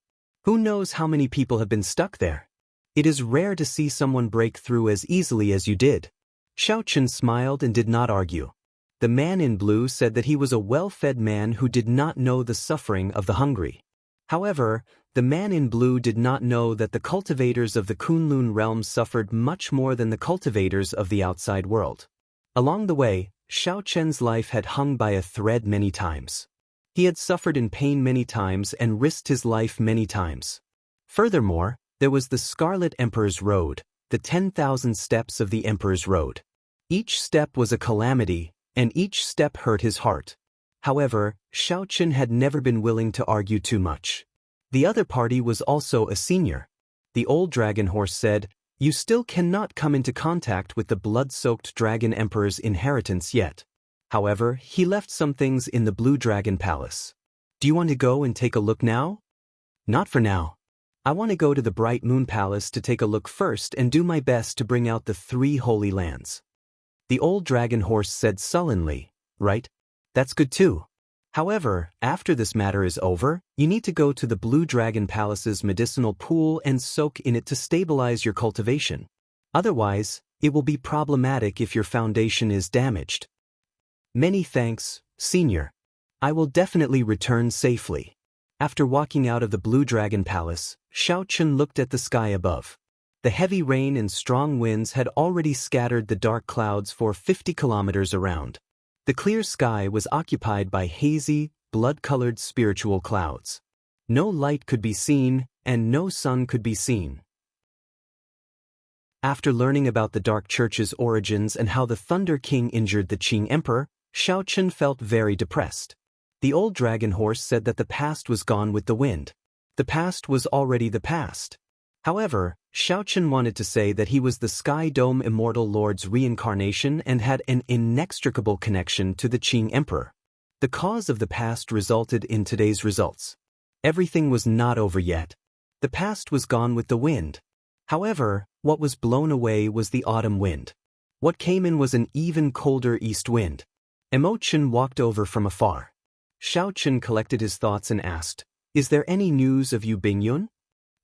Who knows how many people have been stuck there? It is rare to see someone break through as easily as you did." Xiaochen smiled and did not argue. The man in blue said that he was a well-fed man who did not know the suffering of the hungry. However, the man in blue did not know that the cultivators of the Kunlun realm suffered much more than the cultivators of the outside world. Along the way, Xiaochen's life had hung by a thread many times. He had suffered in pain many times and risked his life many times. Furthermore, there was the Scarlet Emperor's Road, the 10,000 steps of the Emperor's Road. Each step was a calamity, and each step hurt his heart. However, Xiaochen had never been willing to argue too much. The other party was also a senior. The old dragon horse said, "You still cannot come into contact with the blood-soaked Dragon Emperor's inheritance yet. However, he left some things in the Blue Dragon Palace. Do you want to go and take a look now?" "Not for now. I want to go to the Bright Moon Palace to take a look first and do my best to bring out the 3 holy lands." The old dragon horse said sullenly, "Right? That's good too. However, after this matter is over, you need to go to the Blue Dragon Palace's medicinal pool and soak in it to stabilize your cultivation. Otherwise, it will be problematic if your foundation is damaged." "Many thanks, Senior. I will definitely return safely." After walking out of the Blue Dragon Palace, Xiaochen looked at the sky above. The heavy rain and strong winds had already scattered the dark clouds for 50 kilometers around. The clear sky was occupied by hazy, blood-colored spiritual clouds. No light could be seen, and no sun could be seen. After learning about the Dark Church's origins and how the Thunder King injured the Qing Emperor, Xiaochen felt very depressed. The old dragon horse said that the past was gone with the wind. The past was already the past. However, Xiaochen wanted to say that he was the Sky Dome Immortal Lord's reincarnation and had an inextricable connection to the Qing Emperor. The cause of the past resulted in today's results. Everything was not over yet. The past was gone with the wind. However, what was blown away was the autumn wind. What came in was an even colder east wind. Emotion walked over from afar. Xiaochen collected his thoughts and asked, "Is there any news of Yu Bingyun?"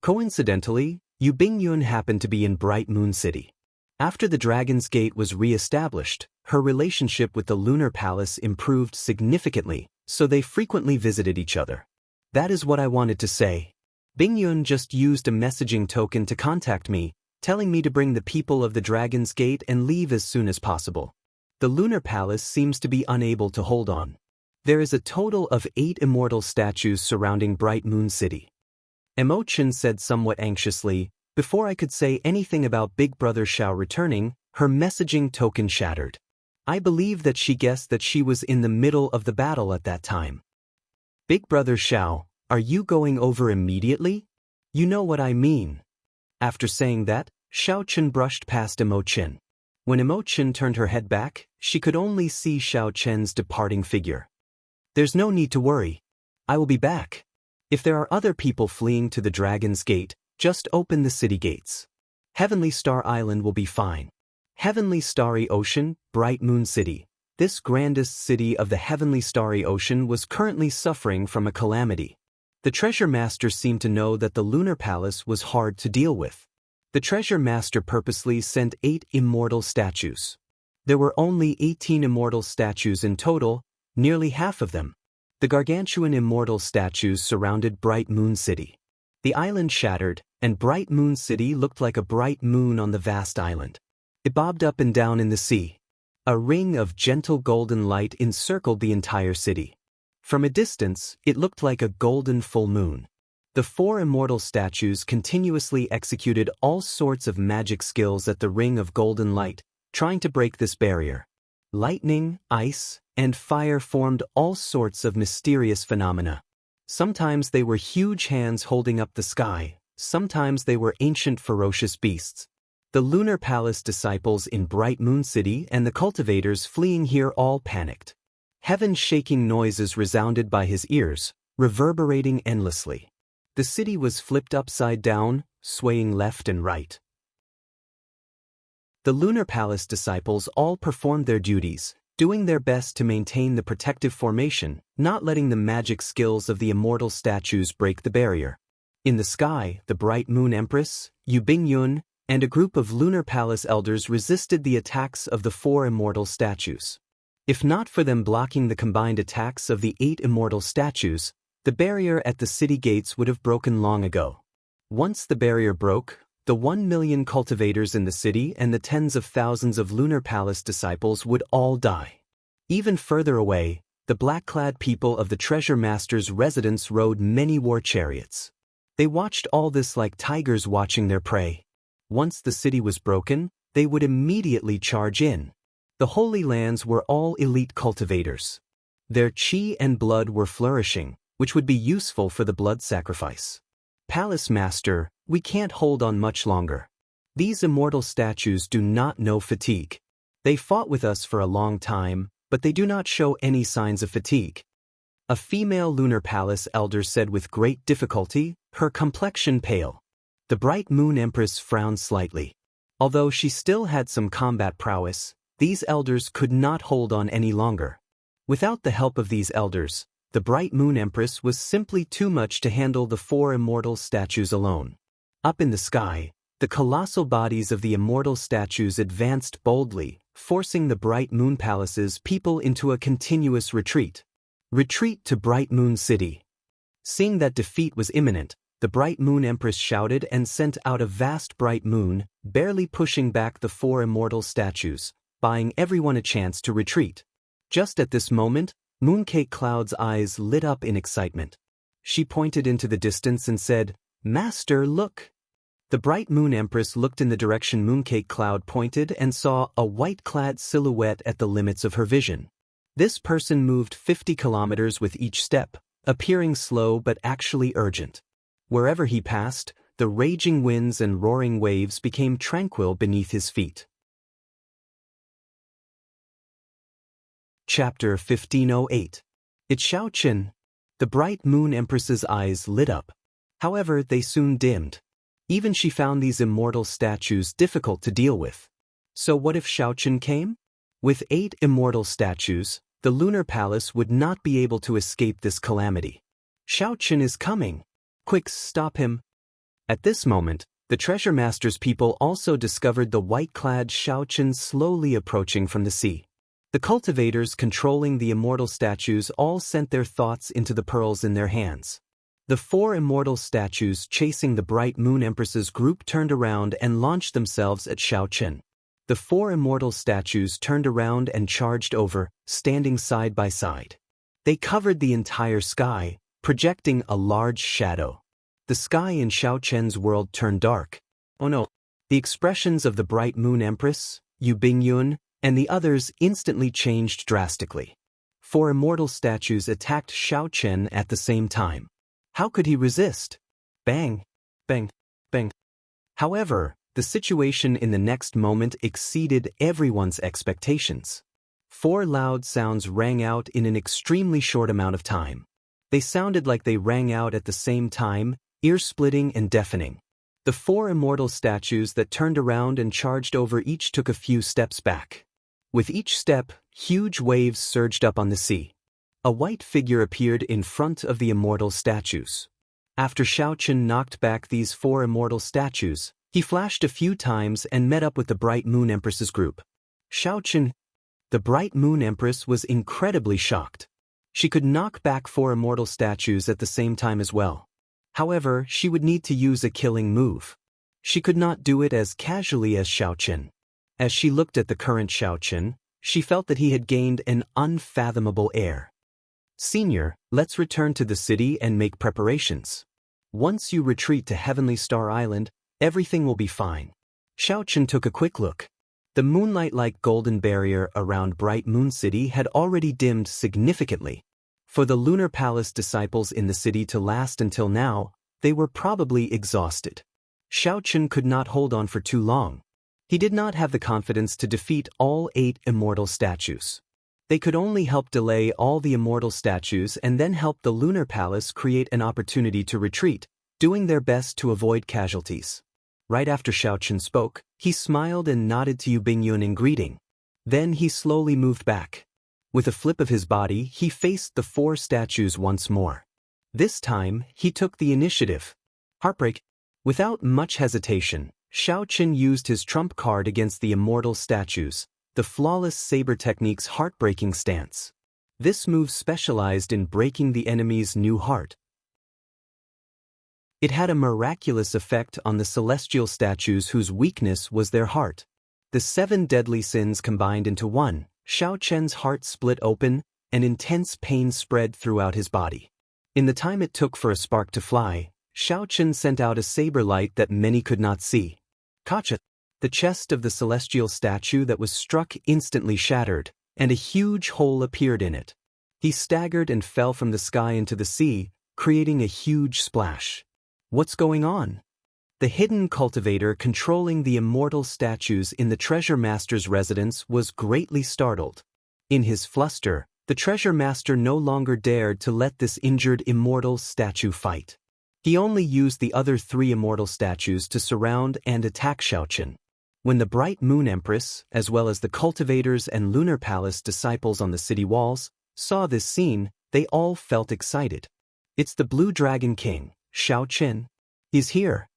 Coincidentally, Yu Bingyun happened to be in Bright Moon City. After the Dragon's Gate was re-established, her relationship with the Lunar Palace improved significantly, so they frequently visited each other. That is what I wanted to say. Bingyun just used a messaging token to contact me, telling me to bring the people of the Dragon's Gate and leave as soon as possible. The Lunar Palace seems to be unable to hold on. There is a total of 8 immortal statues surrounding Bright Moon City. Emotion said somewhat anxiously, "Before I could say anything about Big Brother Xiao returning, her messaging token shattered. I believe that she guessed that she was in the middle of the battle at that time." "Big Brother Xiao, are you going over immediately? You know what I mean." After saying that, Xiaochen brushed past Emochen. When Emochen turned her head back, she could only see Xiaochen's departing figure. "There's no need to worry. I will be back." If there are other people fleeing to the Dragon's Gate, just open the city gates. Heavenly Star Island will be fine. Heavenly Starry Ocean, Bright Moon City. This grandest city of the Heavenly Starry Ocean was currently suffering from a calamity. The Treasure Master seemed to know that the Lunar Palace was hard to deal with. The Treasure Master purposely sent 8 immortal statues. There were only 18 immortal statues in total, nearly half of them. The gargantuan immortal statues surrounded Bright Moon City. The island shattered, and Bright Moon City looked like a bright moon on the vast island. It bobbed up and down in the sea. A ring of gentle golden light encircled the entire city. From a distance, it looked like a golden full moon. The 4 immortal statues continuously executed all sorts of magic skills at the ring of golden light, trying to break this barrier. Lightning, ice, and fire formed all sorts of mysterious phenomena. Sometimes they were huge hands holding up the sky, sometimes they were ancient ferocious beasts. The Lunar Palace disciples in Bright Moon City and the cultivators fleeing here all panicked. Heaven-shaking noises resounded by his ears, reverberating endlessly. The city was flipped upside down, swaying left and right. The Lunar Palace disciples all performed their duties, doing their best to maintain the protective formation, not letting the magic skills of the immortal statues break the barrier. In the sky, the Bright Moon Empress, Yu Bingyun, and a group of Lunar Palace elders resisted the attacks of the 4 immortal statues. If not for them blocking the combined attacks of the 8 immortal statues, the barrier at the city gates would have broken long ago. Once the barrier broke, the 1 million cultivators in the city and the tens of thousands of Lunar Palace disciples would all die. Even further away, the black-clad people of the Treasure Master's residence rode many war chariots. They watched all this like tigers watching their prey. Once the city was broken, they would immediately charge in. The Holy Lands were all elite cultivators. Their chi and blood were flourishing, which would be useful for the blood sacrifice. Palace Master, we can't hold on much longer. These immortal statues do not know fatigue. They fought with us for a long time, but they do not show any signs of fatigue. A female Lunar Palace elder said with great difficulty, her complexion pale. The Bright Moon Empress frowned slightly. Although she still had some combat prowess, these elders could not hold on any longer. Without the help of these elders, the Bright Moon Empress was simply too much to handle the 4 immortal statues alone. Up in the sky, the colossal bodies of the immortal statues advanced boldly, forcing the Bright Moon Palace's people into a continuous retreat. Retreat to Bright Moon City. Seeing that defeat was imminent, the Bright Moon Empress shouted and sent out a vast bright moon, barely pushing back the 4 immortal statues, buying everyone a chance to retreat. Just at this moment, Mooncake Cloud's eyes lit up in excitement. She pointed into the distance and said, "Master, look!" The Bright Moon Empress looked in the direction Mooncake Cloud pointed and saw a white-clad silhouette at the limits of her vision. This person moved 50 kilometers with each step, appearing slow but actually urgent. Wherever he passed, the raging winds and roaring waves became tranquil beneath his feet. Chapter 1508. It's Xiaoqin. The Bright Moon Empress's eyes lit up. However, they soon dimmed. Even she found these immortal statues difficult to deal with. So what if Xiaoqin came? With 8 immortal statues, the Lunar Palace would not be able to escape this calamity. Xiaoqin is coming. Quick, stop him. At this moment, the Treasure Master's people also discovered the white-clad Xiaoqin slowly approaching from the sea. The cultivators controlling the immortal statues all sent their thoughts into the pearls in their hands. The 4 immortal statues chasing the Bright Moon Empress's group turned around and launched themselves at Xiaoqin. The 4 immortal statues turned around and charged over, standing side by side. They covered the entire sky, projecting a large shadow. The sky in Xiaoqin's world turned dark. Oh no! The expressions of the Bright Moon Empress, Yu Bingyun, and the others instantly changed drastically. 4 immortal statues attacked Xiaoqin at the same time. How could he resist? Bang! Bang! Bang! However, the situation in the next moment exceeded everyone's expectations. 4 loud sounds rang out in an extremely short amount of time. They sounded like they rang out at the same time, ear-splitting and deafening. The 4 immortal statues that turned around and charged over each took a few steps back. With each step, huge waves surged up on the sea. A white figure appeared in front of the immortal statues. After Xiaochen knocked back these 4 immortal statues, he flashed a few times and met up with the Bright Moon Empress's group. Xiaochen, the Bright Moon Empress, was incredibly shocked. She could knock back 4 immortal statues at the same time as well. However, she would need to use a killing move. She could not do it as casually as Xiaochen. As she looked at the current Xiaochen, she felt that he had gained an unfathomable air. Senior, let's return to the city and make preparations. Once you retreat to Heavenly Star Island, everything will be fine. Xiaochen took a quick look. The moonlight-like golden barrier around Bright Moon City had already dimmed significantly. For the Lunar Palace disciples in the city to last until now, they were probably exhausted. Xiaochen could not hold on for too long. He did not have the confidence to defeat all 8 immortal statues. They could only help delay all the immortal statues and then help the Lunar Palace create an opportunity to retreat, doing their best to avoid casualties. Right after Xiaochen spoke, he smiled and nodded to Yu Bingyun in greeting. Then he slowly moved back. With a flip of his body, he faced the 4 statues once more. This time, he took the initiative. Heartbreak. Without much hesitation, Xiaochen used his trump card against the immortal statues, the flawless saber technique's heartbreaking stance. This move specialized in breaking the enemy's new heart. It had a miraculous effect on the celestial statues whose weakness was their heart. The 7 deadly sins combined into one. Xiaochen's heart split open, and intense pain spread throughout his body. In the time it took for a spark to fly, Xiaochen sent out a saber light that many could not see. Kacha! The chest of the celestial statue that was struck instantly shattered, and a huge hole appeared in it. He staggered and fell from the sky into the sea, creating a huge splash. What's going on? The hidden cultivator controlling the immortal statues in the treasure master's residence was greatly startled. In his fluster, the treasure master no longer dared to let this injured immortal statue fight. He only used the other 3 immortal statues to surround and attack Xiaochen. When the Bright Moon Empress, as well as the cultivators and Lunar Palace disciples on the city walls, saw this scene, they all felt excited. It's the Blue Dragon King, Xiaochen. He's here.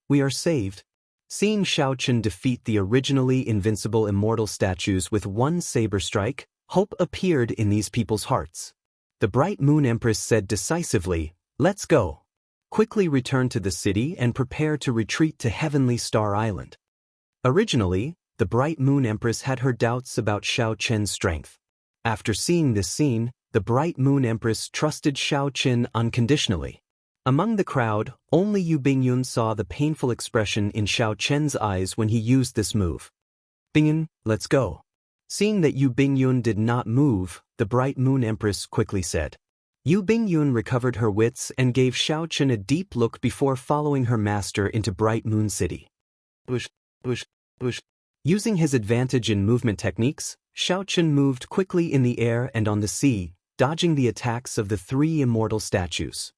We are saved. Seeing Xiaochen defeat the originally invincible immortal statues with one saber strike, hope appeared in these people's hearts. The Bright Moon Empress said decisively, "Let's go. Quickly return to the city and prepare to retreat to Heavenly Star Island." Originally, the Bright Moon Empress had her doubts about Xiaochen's strength. After seeing this scene, the Bright Moon Empress trusted Xiaochen unconditionally. Among the crowd, only Yu Bingyun saw the painful expression in Xiaochen's eyes when he used this move. "Bingyun, let's go." Seeing that Yu Bingyun did not move, the Bright Moon Empress quickly said. Yu Bingyun recovered her wits and gave Xiaochen a deep look before following her master into Bright Moon City. Using his advantage in movement techniques, Xiaochen moved quickly in the air and on the sea, dodging the attacks of the 3 immortal statues.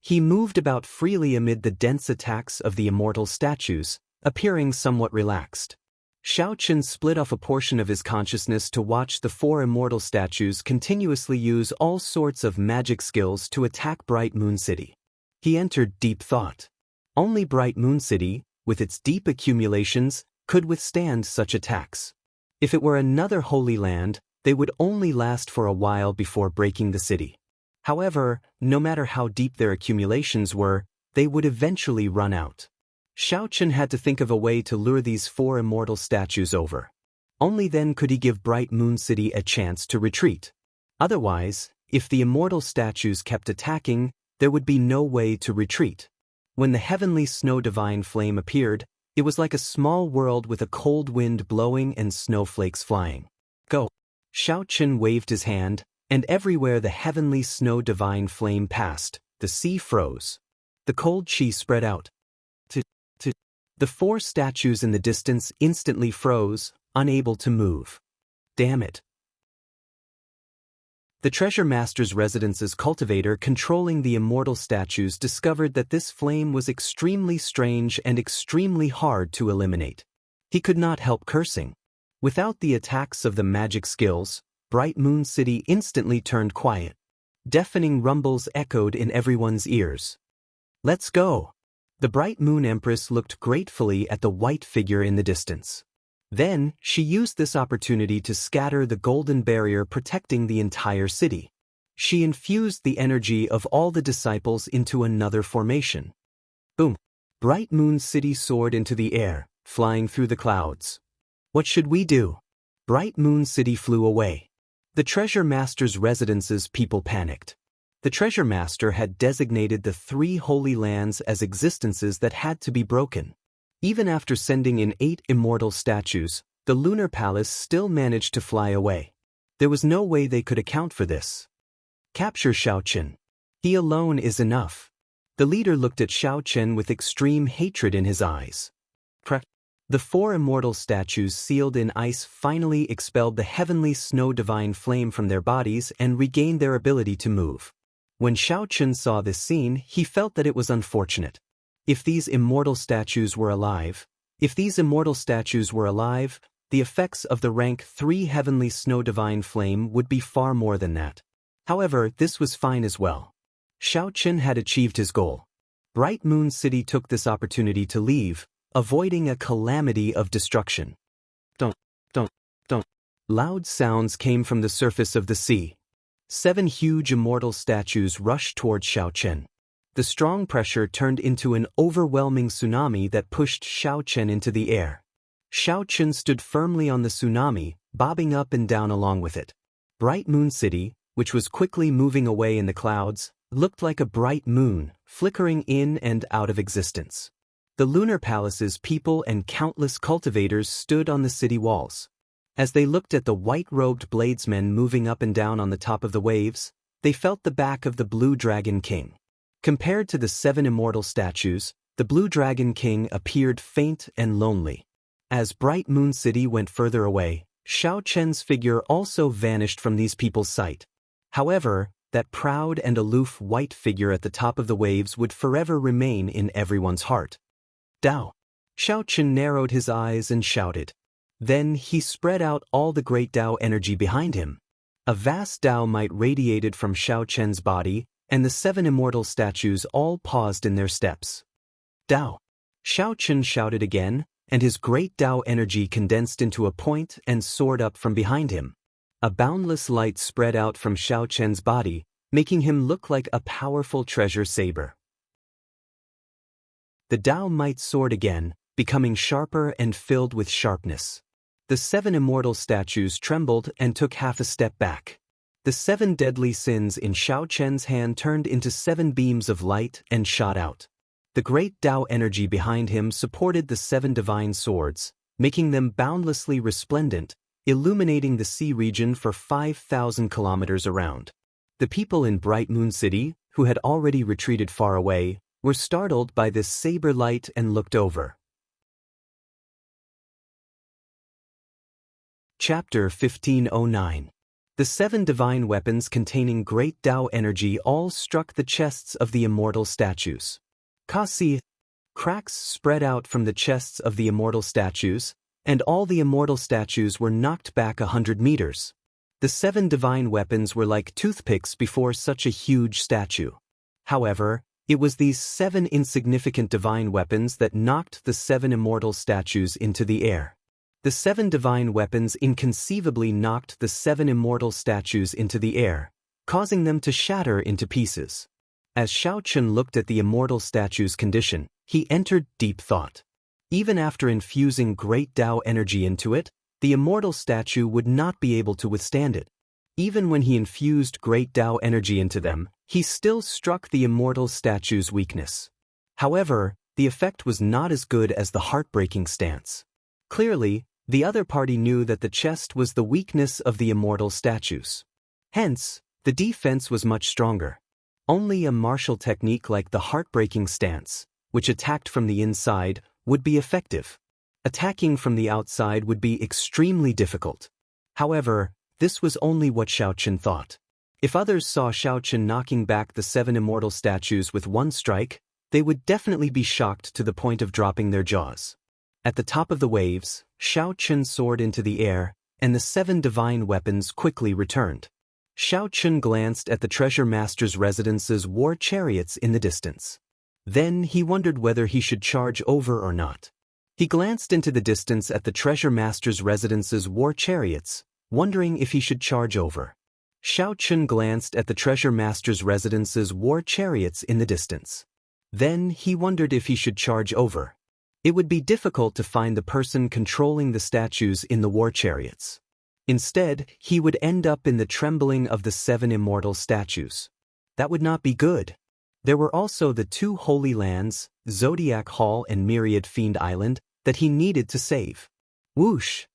He moved about freely amid the dense attacks of the immortal statues, appearing somewhat relaxed. Xiaochen split off a portion of his consciousness to watch the 4 immortal statues continuously use all sorts of magic skills to attack Bright Moon City. He entered deep thought. Only Bright Moon City, with its deep accumulations, could withstand such attacks. If it were another holy land, they would only last for a while before breaking the city. However, no matter how deep their accumulations were, they would eventually run out. Xiaochen had to think of a way to lure these 4 immortal statues over. Only then could he give Bright Moon City a chance to retreat. Otherwise, if the immortal statues kept attacking, there would be no way to retreat. When the heavenly snow divine flame appeared, it was like a small world with a cold wind blowing and snowflakes flying. "Go!" Xiaochen waved his hand, and everywhere the heavenly snow divine flame passed, the sea froze. The cold chi spread out. The 4 statues in the distance instantly froze, unable to move. Damn it. The treasure master's residence's cultivator controlling the immortal statues discovered that this flame was extremely strange and extremely hard to eliminate. He could not help cursing. Without the attacks of the magic skills, Bright Moon City instantly turned quiet. Deafening rumbles echoed in everyone's ears. "Let's go!" The Bright Moon Empress looked gratefully at the white figure in the distance. Then, she used this opportunity to scatter the golden barrier protecting the entire city. She infused the energy of all the disciples into another formation. Boom! Bright Moon City soared into the air, flying through the clouds. "What should we do?" Bright Moon City flew away. The treasure master's residence's people panicked. The treasure master had designated the 3 holy lands as existences that had to be broken. Even after sending in 8 immortal statues, the lunar palace still managed to fly away. There was no way they could account for this. "Capture Xiao Chen. He alone is enough." The leader looked at Xiao Chen with extreme hatred in his eyes. The 4 immortal statues sealed in ice finally expelled the heavenly snow divine flame from their bodies and regained their ability to move. When Xiao Chen saw this scene, he felt that it was unfortunate. If these immortal statues were alive, the effects of the rank 3 heavenly snow divine flame would be far more than that. However, this was fine as well. Xiao Chen had achieved his goal. Bright Moon City took this opportunity to leave, avoiding a calamity of destruction. Don't. Loud sounds came from the surface of the sea. 7 huge immortal statues rushed toward Xiao Chen. The strong pressure turned into an overwhelming tsunami that pushed Xiao Chen into the air. Xiao Chen stood firmly on the tsunami, bobbing up and down along with it. Bright Moon City, which was quickly moving away in the clouds, looked like a bright moon, flickering in and out of existence. The lunar palace's people and countless cultivators stood on the city walls. As they looked at the white-robed bladesmen moving up and down on the top of the waves, they felt the back of the Blue Dragon King. Compared to the 7 immortal statues, the Blue Dragon King appeared faint and lonely. As Bright Moon City went further away, Xiao Chen's figure also vanished from these people's sight. However, that proud and aloof white figure at the top of the waves would forever remain in everyone's heart. "Dao!" Xiao Chen narrowed his eyes and shouted. Then he spread out all the great Dao energy behind him. A vast Dao might radiated from Xiao Chen's body, and the 7 immortal statues all paused in their steps. "Dao!" Xiao Chen shouted again, and his great Dao energy condensed into a point and soared up from behind him. A boundless light spread out from Xiao Chen's body, making him look like a powerful treasure saber. The Dao might soared again, becoming sharper and filled with sharpness. The 7 immortal statues trembled and took half a step back. The 7 deadly sins in Xiao Chen's hand turned into 7 beams of light and shot out. The great Dao energy behind him supported the 7 divine swords, making them boundlessly resplendent, illuminating the sea region for 5,000 kilometers around. The people in Bright Moon City, who had already retreated far away, were startled by this saber light and looked over. Chapter 1509. The 7 divine weapons containing great Dao energy all struck the chests of the immortal statues. Kasi. Cracks spread out from the chests of the immortal statues, and all the immortal statues were knocked back 100 meters. The 7 divine weapons were like toothpicks before such a huge statue. However, it was these 7 insignificant divine weapons that knocked the 7 immortal statues into the air. The 7 divine weapons inconceivably knocked the 7 immortal statues into the air, causing them to shatter into pieces. As Xiao Chen looked at the immortal statue's condition, he entered deep thought. Even after infusing great Dao energy into it, the immortal statue would not be able to withstand it. Even when he infused great Dao energy into them, he still struck the immortal statue's weakness. However, the effect was not as good as the heartbreaking stance. Clearly, the other party knew that the chest was the weakness of the immortal statues. Hence, the defense was much stronger. Only a martial technique like the heartbreaking stance, which attacked from the inside, would be effective. Attacking from the outside would be extremely difficult. However, this was only what Xiao Chen thought. If others saw Shao Chen knocking back the 7 immortal statues with one strike, they would definitely be shocked to the point of dropping their jaws. At the top of the waves, Shao Chen soared into the air, and the 7 divine weapons quickly returned. Shao Chen glanced at the treasure master's residence's war chariots in the distance. Then he wondered whether he should charge over or not. He glanced into the distance at the treasure master's residence's war chariots, wondering if he should charge over. Shao Chen glanced at the treasure master's residence's war chariots in the distance. Then he wondered if he should charge over. It would be difficult to find the person controlling the statues in the war chariots. Instead, he would end up in the trembling of the 7 immortal statues. That would not be good. There were also the 2 holy lands, Zodiac Hall and Myriad Fiend Island, that he needed to save. Whoosh!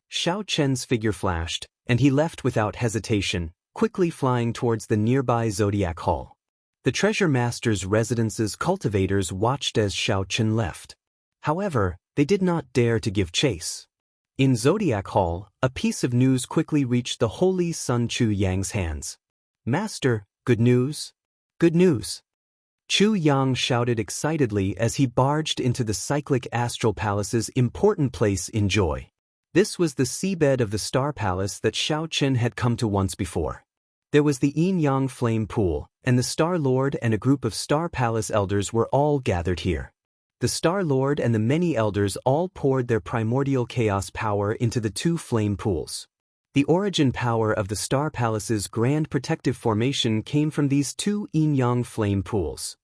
Shao Chen's figure flashed, and he left without hesitation, quickly flying towards the nearby Zodiac Hall. The treasure master's residence's cultivators watched as Shao Chen left. However, they did not dare to give chase. In Zodiac Hall, a piece of news quickly reached the holy Sun Chu Yang's hands. "Master, good news? Good news!" Chu Yang shouted excitedly as he barged into the cyclic astral palace's important place in joy. This was the seabed of the Star Palace that Shao Chen had come to once before. There was the Yin-Yang Flame Pool, and the Star Lord and a group of Star Palace elders were all gathered here. The Star Lord and the many elders all poured their primordial chaos power into the 2 flame pools. The origin power of the Star Palace's grand protective formation came from these 2 yin-yang flame pools.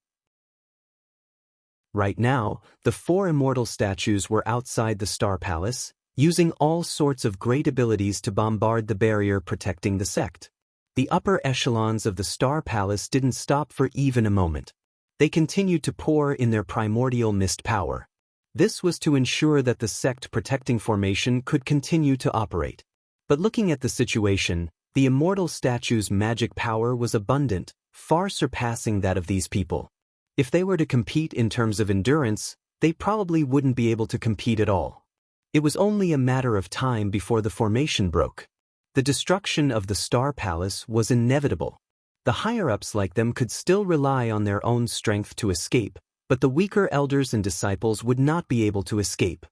Right now, the 4 immortal statues were outside the Star Palace, using all sorts of great abilities to bombard the barrier protecting the sect. The upper echelons of the Star Palace didn't stop for even a moment. They continued to pour in their primordial mist power. This was to ensure that the sect protecting formation could continue to operate. But looking at the situation, the immortal statue's magic power was abundant, far surpassing that of these people. If they were to compete in terms of endurance, they probably wouldn't be able to compete at all. It was only a matter of time before the formation broke. The destruction of the Star Palace was inevitable. The higher-ups like them could still rely on their own strength to escape, but the weaker elders and disciples would not be able to escape.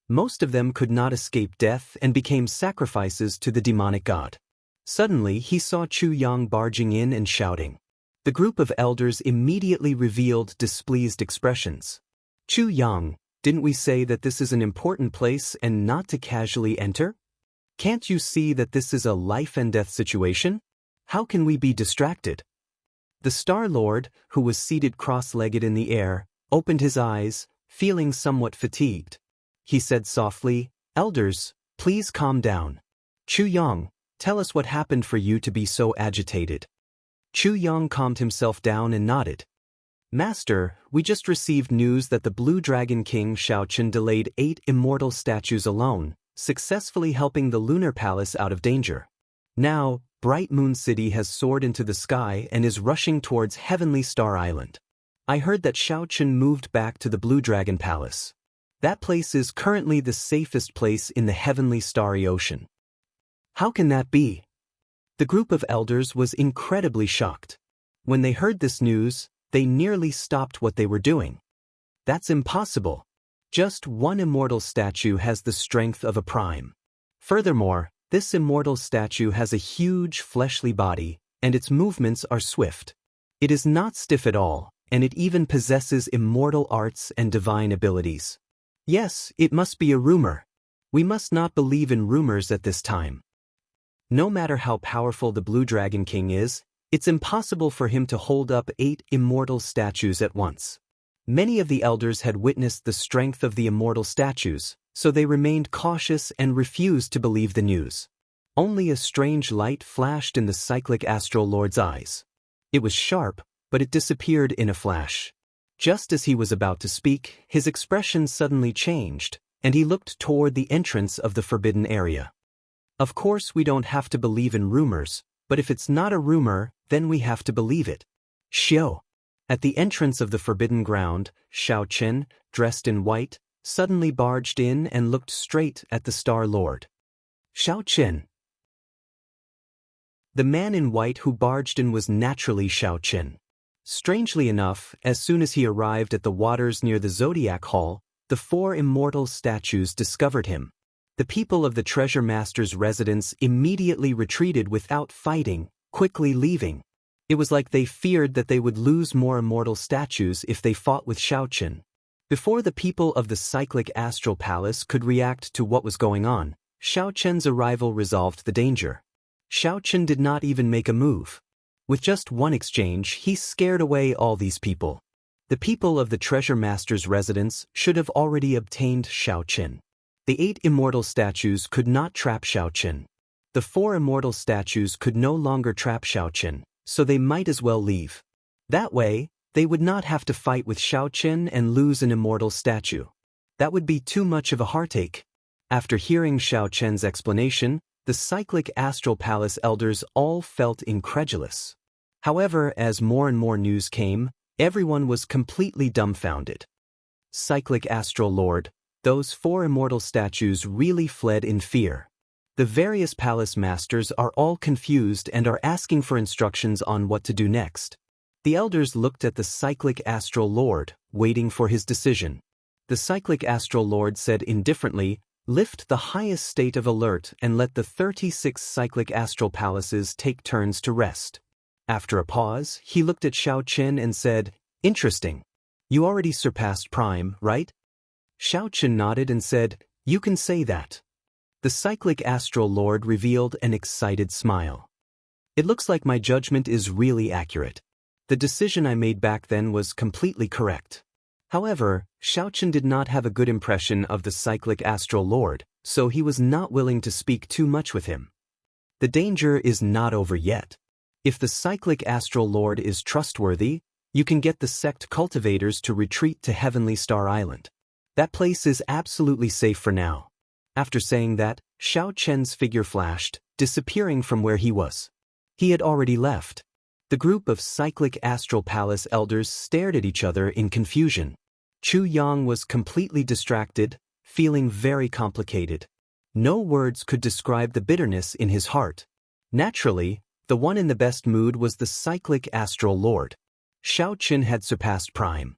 Most of them could not escape death and became sacrifices to the demonic god. Suddenly he saw Chu Yang barging in and shouting. The group of elders immediately revealed displeased expressions. "Chu Yang, didn't we say that this is an important place and not to casually enter? Can't you see that this is a life-and-death situation? How can we be distracted?" The Star Lord, who was seated cross-legged in the air, opened his eyes, feeling somewhat fatigued. He said softly, "Elders, please calm down. Chu Yang, tell us what happened for you to be so agitated." Chu Yang calmed himself down and nodded. "Master, we just received news that the Blue Dragon King Shao Chen delayed 8 immortal statues alone, successfully helping the Lunar Palace out of danger. Now, Bright Moon City has soared into the sky and is rushing towards Heavenly Star Island. I heard that Shao Chen moved back to the Blue Dragon Palace. That place is currently the safest place in the Heavenly Starry Ocean." "How can that be?" The group of elders was incredibly shocked. When they heard this news, they nearly stopped what they were doing. "That's impossible. Just 1 immortal statue has the strength of a prime. Furthermore, this immortal statue has a huge fleshly body, and its movements are swift. It is not stiff at all, and it even possesses immortal arts and divine abilities. Yes, it must be a rumor. We must not believe in rumors at this time. No matter how powerful the Blue Dragon King is, it's impossible for him to hold up 8 immortal statues at once." Many of the elders had witnessed the strength of the immortal statues, so they remained cautious and refused to believe the news. Only a strange light flashed in the cyclic astral lord's eyes. It was sharp, but it disappeared in a flash. Just as he was about to speak, his expression suddenly changed, and he looked toward the entrance of the forbidden area. "Of course we don't have to believe in rumors, but if it's not a rumor, then we have to believe it." Xiao. At the entrance of the forbidden ground, Shao Chen, dressed in white, suddenly barged in and looked straight at the Star Lord. "Shao Chen." The man in white who barged in was naturally Shao Qin. Strangely enough, as soon as he arrived at the waters near the Zodiac Hall, the four immortal statues discovered him. The people of the treasure master's residence immediately retreated without fighting, quickly leaving. It was like they feared that they would lose more immortal statues if they fought with Shao Qin. Before the people of the cyclic astral palace could react to what was going on, Shao Qin's arrival resolved the danger. Shao Qin did not even make a move. With just one exchange, he scared away all these people. The people of the treasure master's residence should have already obtained Shao Qin. The 8 immortal statues could not trap Shao Qin. The 4 immortal statues could no longer trap Shao Qin, so they might as well leave. That way, they would not have to fight with Shao Qin and lose an immortal statue. That would be too much of a heartache. After hearing Shao Qin's explanation, the cyclic astral palace elders all felt incredulous. However, as more and more news came, everyone was completely dumbfounded. Cyclic astral lord, those 4 immortal statues really fled in fear. The various palace masters are all confused and are asking for instructions on what to do next. The elders looked at the cyclic astral lord, waiting for his decision. The cyclic astral lord said indifferently, "Lift the highest state of alert and let the 36 cyclic astral palaces take turns to rest." After a pause, he looked at Shao Qin and said, "Interesting. You already surpassed Prime, right?" Shao Qin nodded and said, "You can say that." The cyclic astral lord revealed an excited smile. "It looks like my judgment is really accurate. The decision I made back then was completely correct." However, Shao Qin did not have a good impression of the cyclic astral lord, so he was not willing to speak too much with him. The danger is not over yet. If the cyclic astral lord is trustworthy, you can get the sect cultivators to retreat to Heavenly Star Island. That place is absolutely safe for now. After saying that, Shao Qin's figure flashed, disappearing from where he was. He had already left. The group of cyclic astral palace elders stared at each other in confusion. Chu Yang was completely distracted, feeling very complicated. No words could describe the bitterness in his heart. Naturally, the one in the best mood was the cyclic astral lord. Shao Qin had surpassed Prime.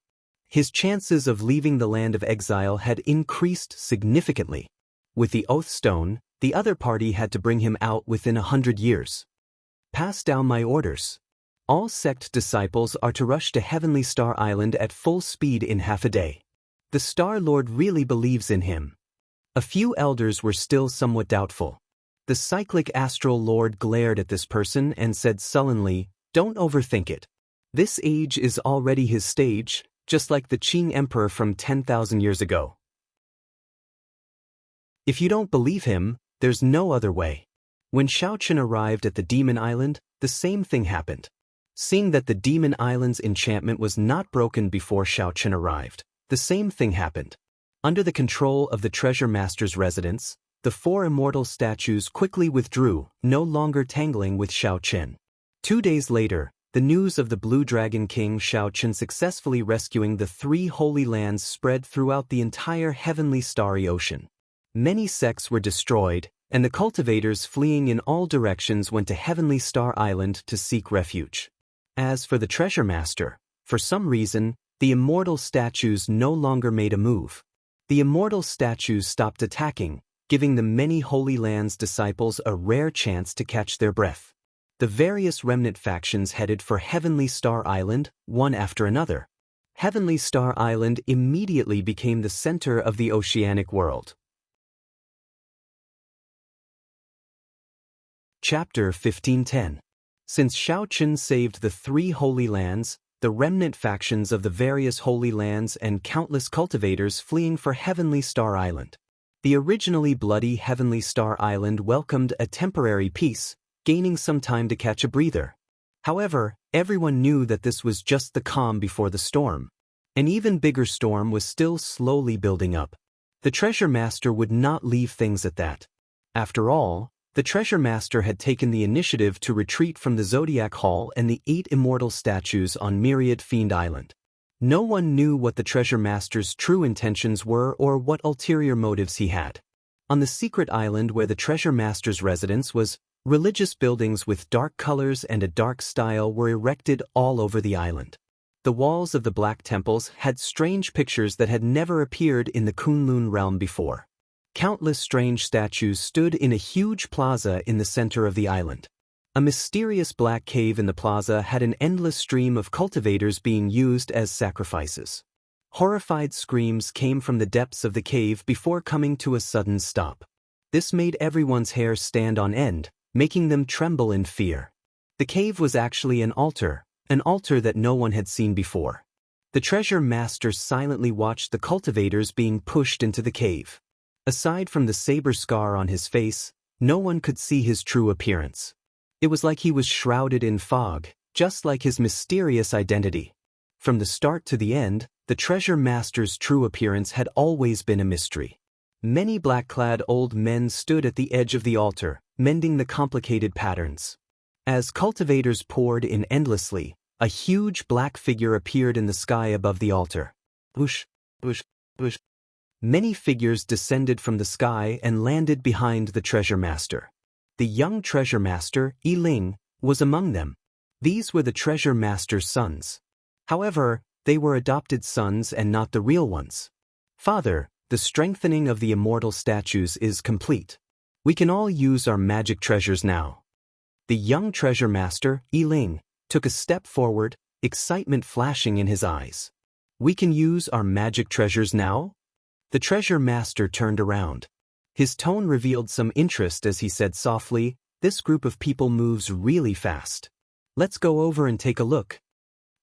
His chances of leaving the land of exile had increased significantly. With the Oath Stone, the other party had to bring him out within 100 years. "Pass down my orders. All sect disciples are to rush to Heavenly Star Island at full speed in half a day. The Star Lord really believes in him." A few elders were still somewhat doubtful. The cyclic astral lord glared at this person and said sullenly, "Don't overthink it. This age is already his stage, just like the Qing Emperor from 10,000 years ago. If you don't believe him, there's no other way." When Shao Qin arrived at the Demon Island, the same thing happened. Seeing that the Demon Island's enchantment was not broken before Shao Qin arrived, the same thing happened. Under the control of the treasure master's residence, the 4 immortal statues quickly withdrew, no longer tangling with Shao Qin. 2 days later, the news of the Blue Dragon King Shao Qin successfully rescuing the 3 Holy Lands spread throughout the entire heavenly starry ocean. Many sects were destroyed, and the cultivators fleeing in all directions went to Heavenly Star Island to seek refuge. As for the treasure master, for some reason, the immortal statues no longer made a move. The immortal statues stopped attacking, giving the many Holy Lands disciples a rare chance to catch their breath. The various remnant factions headed for Heavenly Star Island, one after another. Heavenly Star Island immediately became the center of the oceanic world. Chapter 1510. Since Shao Qin saved the 3 Holy Lands, the remnant factions of the various Holy Lands and countless cultivators fleeing for Heavenly Star Island. The originally bloody Heavenly Star Island welcomed a temporary peace, gaining some time to catch a breather. However, everyone knew that this was just the calm before the storm. An even bigger storm was still slowly building up. The treasure master would not leave things at that. After all, the treasure master had taken the initiative to retreat from the Zodiac Hall and the 8 immortal statues on Myriad Fiend Island. No one knew what the treasure master's true intentions were or what ulterior motives he had. On the secret island where the treasure master's residence was, Religious buildings with dark colors and a dark style were erected all over the island. The walls of the black temples had strange pictures that had never appeared in the Kunlun realm before. Countless strange statues stood in a huge plaza in the center of the island. A mysterious black cave in the plaza had an endless stream of cultivators being used as sacrifices. Horrified screams came from the depths of the cave before coming to a sudden stop. This made everyone's hair stand on end, making them tremble in fear. The cave was actually an altar that no one had seen before. The treasure master silently watched the cultivators being pushed into the cave. Aside from the saber scar on his face, no one could see his true appearance. It was like he was shrouded in fog, just like his mysterious identity. From the start to the end, the treasure master's true appearance had always been a mystery. Many black-clad old men stood at the edge of the altar, mending the complicated patterns. As cultivators poured in endlessly, a huge black figure appeared in the sky above the altar. Whoosh, whoosh, whoosh. Many figures descended from the sky and landed behind the treasure master. The young treasure master, Yi Ling, was among them. These were the treasure master's sons. However, they were adopted sons and not the real ones. Father, the strengthening of the immortal statues is complete. We can all use our magic treasures now. The young treasure master, Yi Ling, took a step forward, excitement flashing in his eyes. We can use our magic treasures now? The treasure master turned around. His tone revealed some interest as he said softly, "This group of people moves really fast. Let's go over and take a look."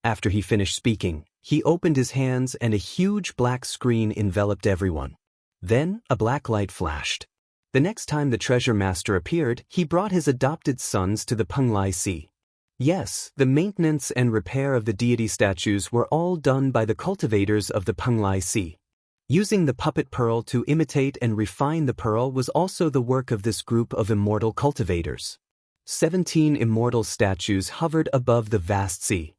After he finished speaking, he opened his hands and a huge black screen enveloped everyone. Then, a black light flashed. The next time the treasure master appeared, he brought his adopted sons to the Penglai Sea. Yes, the maintenance and repair of the deity statues were all done by the cultivators of the Penglai Sea. Using the puppet pearl to imitate and refine the pearl was also the work of this group of immortal cultivators. 17 immortal statues hovered above the vast sea.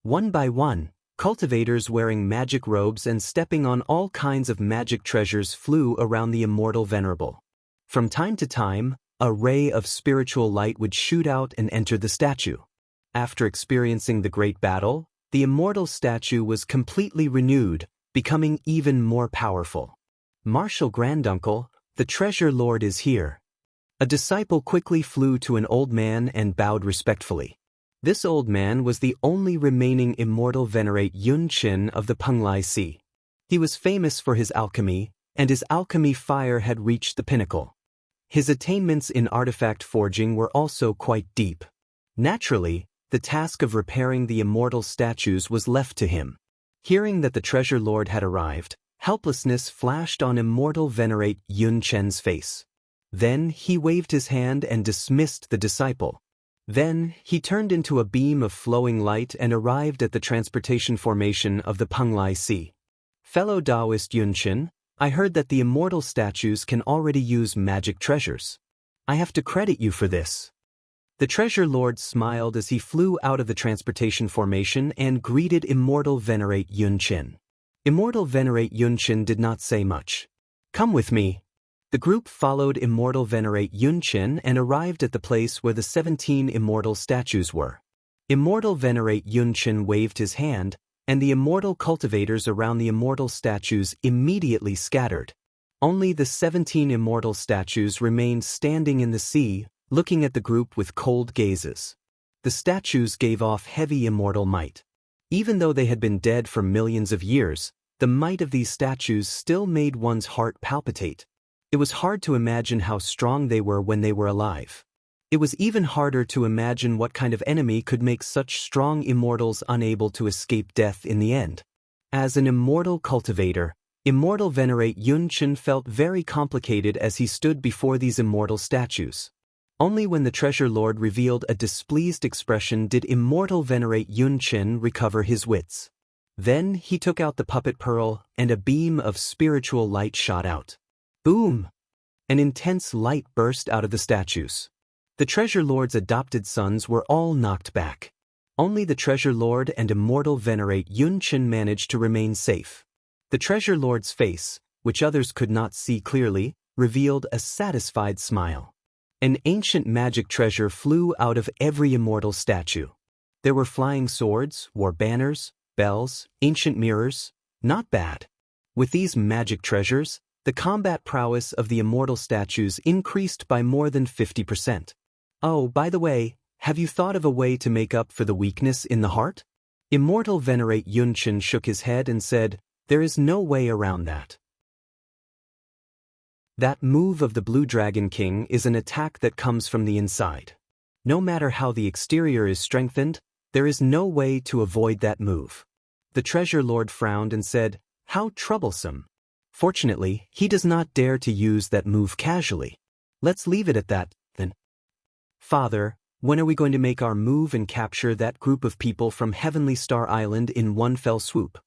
One by one, cultivators wearing magic robes and stepping on all kinds of magic treasures flew around the immortal venerable. From time to time, a ray of spiritual light would shoot out and enter the statue. After experiencing the great battle, the immortal statue was completely renewed, becoming even more powerful. "Martial granduncle, the treasure lord is here." A disciple quickly flew to an old man and bowed respectfully. This old man was the only remaining immortal venerate Yun Qin of the Penglai Sea. He was famous for his alchemy, and his alchemy fire had reached the pinnacle. His attainments in artifact forging were also quite deep. Naturally, the task of repairing the immortal statues was left to him. Hearing that the treasure lord had arrived, helplessness flashed on immortal venerate Yun Chen's face. Then he waved his hand and dismissed the disciple. Then, he turned into a beam of flowing light and arrived at the transportation formation of the Penglai Sea. "Fellow Taoist Yunqin, I heard that the immortal statues can already use magic treasures. I have to credit you for this." The treasure lord smiled as he flew out of the transportation formation and greeted immortal venerate Yunqin. Immortal venerate Yunqin did not say much. "Come with me." The group followed immortal venerate Yun Qin and arrived at the place where the 17 immortal statues were. Immortal venerate Yun Qin waved his hand, and the immortal cultivators around the immortal statues immediately scattered. Only the 17 immortal statues remained standing in the sea, looking at the group with cold gazes. The statues gave off heavy immortal might. Even though they had been dead for millions of years, the might of these statues still made one's heart palpitate. It was hard to imagine how strong they were when they were alive. It was even harder to imagine what kind of enemy could make such strong immortals unable to escape death in the end. As an immortal cultivator, immortal venerate Yun Qin felt very complicated as he stood before these immortal statues. Only when the treasure lord revealed a displeased expression did immortal venerate Yun Qin recover his wits. Then he took out the puppet pearl, and a beam of spiritual light shot out. Boom! An intense light burst out of the statues. The treasure lord's adopted sons were all knocked back. Only the treasure lord and immortal venerate Yun Qin managed to remain safe. The treasure lord's face, which others could not see clearly, revealed a satisfied smile. An ancient magic treasure flew out of every immortal statue. There were flying swords, war banners, bells, ancient mirrors. Not bad. With these magic treasures, the combat prowess of the immortal statues increased by more than 50%. Oh, by the way, have you thought of a way to make up for the weakness in the heart? Immortal Venerate Yunchen shook his head and said, there is no way around that. That move of the Blue Dragon King is an attack that comes from the inside. No matter how the exterior is strengthened, there is no way to avoid that move. The Treasure Lord frowned and said, how troublesome. Fortunately, he does not dare to use that move casually. Let's leave it at that, then. Father, when are we going to make our move and capture that group of people from Heavenly Star Island in one fell swoop?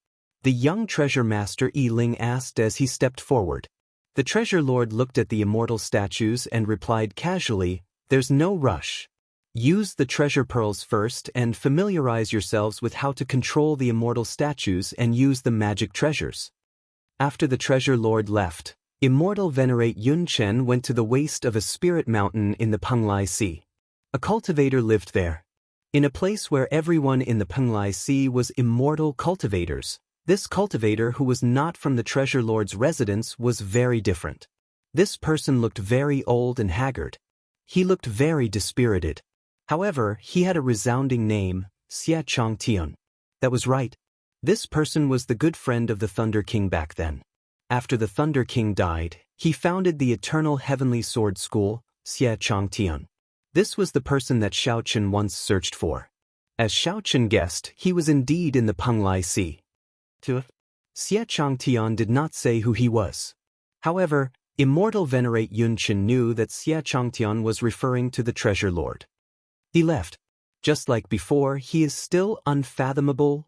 The young Treasure Master Yi Ling asked as he stepped forward. The Treasure Lord looked at the immortal statues and replied casually, there's no rush. Use the treasure pearls first and familiarize yourselves with how to control the immortal statues and use the magic treasures. After the Treasure Lord left, Immortal Venerate Yun Chen went to the waste of a spirit mountain in the Penglai Sea. A cultivator lived there. In a place where everyone in the Penglai Sea was immortal cultivators, this cultivator who was not from the Treasure Lord's residence was very different. This person looked very old and haggard. He looked very dispirited. However, he had a resounding name, Xie Changtian. That was right. This person was the good friend of the Thunder King back then. After the Thunder King died, he founded the Eternal Heavenly Sword School, Xie Changtian. This was the person that Xiao Chen once searched for. As Xiao Chen guessed, he was indeed in the Penglai Sea. Xie Changtian did not say who he was. However, Immortal Venerate Yun Chen knew that Xie Changtian was referring to the Treasure Lord. He left. Just like before, he is still unfathomable.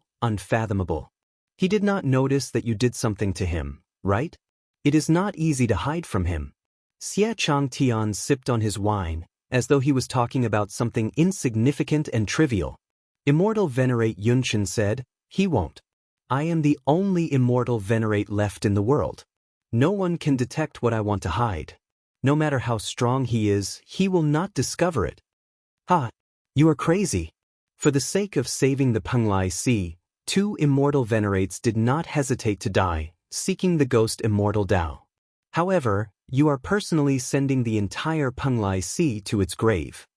He did not notice that you did something to him, right? It is not easy to hide from him. Xie Changtian sipped on his wine, as though he was talking about something insignificant and trivial. Immortal Venerate Yun Chen said, he won't. I am the only Immortal Venerate left in the world. No one can detect what I want to hide. No matter how strong he is, he will not discover it. Ha! You are crazy. For the sake of saving the Penglai Sea, two Immortal Venerates did not hesitate to die, seeking the ghost Immortal Dao. However, you are personally sending the entire Penglai Sea to its grave.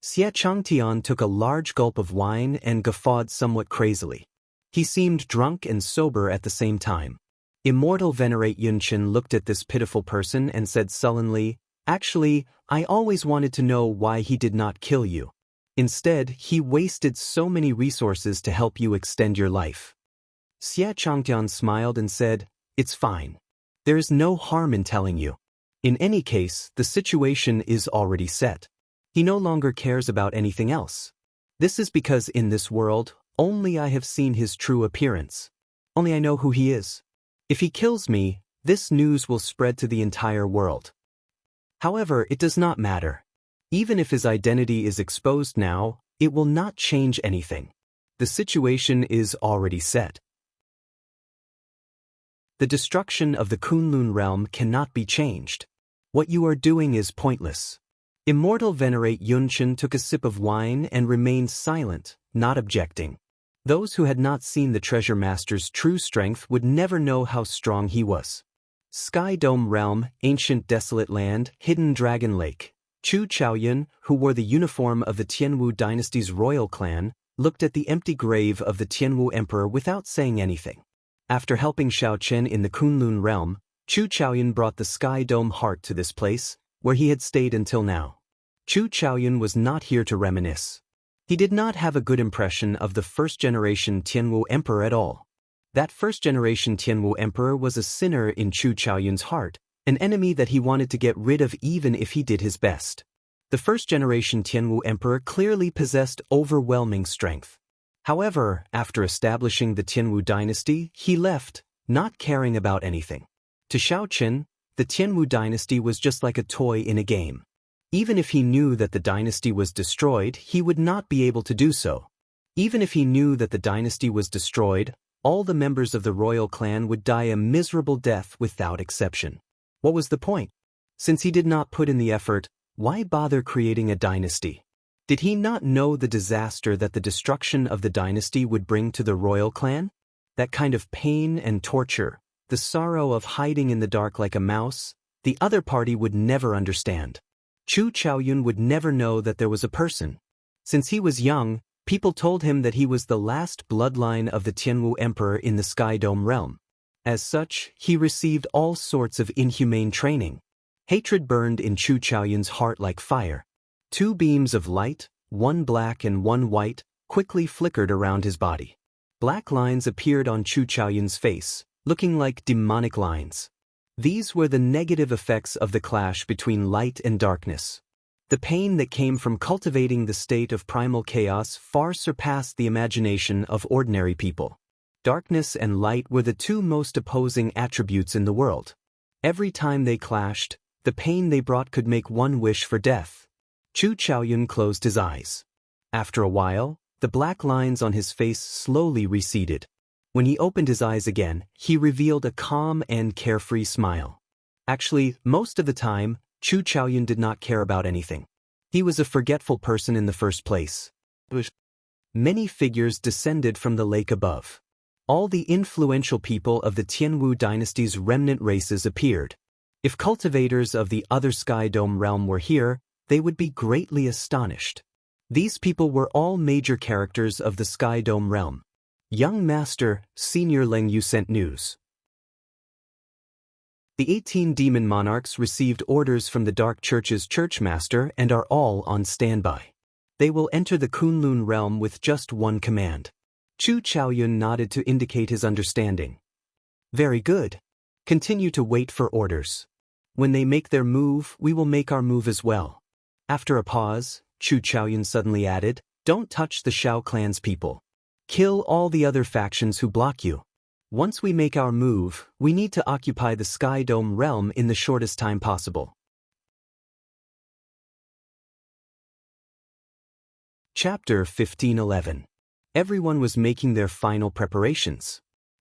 Xie Changtian took a large gulp of wine and guffawed somewhat crazily. He seemed drunk and sober at the same time. Immortal Venerate Yunchen looked at this pitiful person and said sullenly, actually, I always wanted to know why he did not kill you. Instead, he wasted so many resources to help you extend your life. Xie Changtian smiled and said, it's fine. There is no harm in telling you. In any case, the situation is already set. He no longer cares about anything else. This is because in this world, only I have seen his true appearance. Only I know who he is. If he kills me, this news will spread to the entire world. However, it does not matter. Even if his identity is exposed now, it will not change anything. The situation is already set. The destruction of the Kunlun realm cannot be changed. What you are doing is pointless. Immortal Venerate Yunchen took a sip of wine and remained silent, not objecting. Those who had not seen the Treasure Master's true strength would never know how strong he was. Sky Dome Realm, Ancient Desolate Land, Hidden Dragon Lake. Chu Chaoyun, who wore the uniform of the Tianwu dynasty's royal clan, looked at the empty grave of the Tianwu emperor without saying anything. After helping Xiao Chen in the Kunlun realm, Chu Chaoyun brought the Sky Dome heart to this place, where he had stayed until now. Chu Chaoyun was not here to reminisce. He did not have a good impression of the first-generation Tianwu emperor at all. That first-generation Tianwu emperor was a sinner in Chu Chaoyun's heart, an enemy that he wanted to get rid of even if he did his best. The first-generation Tianwu emperor clearly possessed overwhelming strength. However, after establishing the Tianwu dynasty, he left, not caring about anything. To Xiao Chen, the Tianwu dynasty was just like a toy in a game. Even if he knew that the dynasty was destroyed, he would not be able to do so. Even if he knew that the dynasty was destroyed, all the members of the royal clan would die a miserable death without exception. What was the point? Since he did not put in the effort, Why bother creating a dynasty? Did he not know the disaster that the destruction of the dynasty would bring to the royal clan? That kind of pain and torture, the sorrow of hiding in the dark like a mouse, the other party would never understand. Chu Chaoyun would never know that there was a person. Since he was young, people told him that he was the last bloodline of the Tianwu Emperor in the Sky Dome realm. As such, he received all sorts of inhumane training. Hatred burned in Chu Chaoyun's heart like fire. Two beams of light, one black and one white, quickly flickered around his body. Black lines appeared on Chu Chaoyun's face, looking like demonic lines. These were the negative effects of the clash between light and darkness. The pain that came from cultivating the state of primal chaos far surpassed the imagination of ordinary people. Darkness and light were the two most opposing attributes in the world. Every time they clashed, the pain they brought could make one wish for death. Chu Chaoyun closed his eyes. After a while, the black lines on his face slowly receded. When he opened his eyes again, he revealed a calm and carefree smile. Actually, most of the time, Chu Chaoyun did not care about anything. He was a forgetful person in the first place. Many figures descended from the lake above. All the influential people of the Tianwu dynasty's remnant races appeared. If cultivators of the other Sky Dome realm were here, they would be greatly astonished. These people were all major characters of the Sky Dome realm. Young Master, Senior Leng Yu sent news. The 18 demon monarchs received orders from the Dark Church's Churchmaster and are all on standby. They will enter the Kunlun realm with just one command. Chu Chaoyun nodded to indicate his understanding. Very good. Continue to wait for orders. When they make their move, we will make our move as well. After a pause, Chu Chaoyun suddenly added, don't touch the Shao clan's people. Kill all the other factions who block you. Once we make our move, we need to occupy the Sky Dome realm in the shortest time possible. Chapter 1511. Everyone was making their final preparations.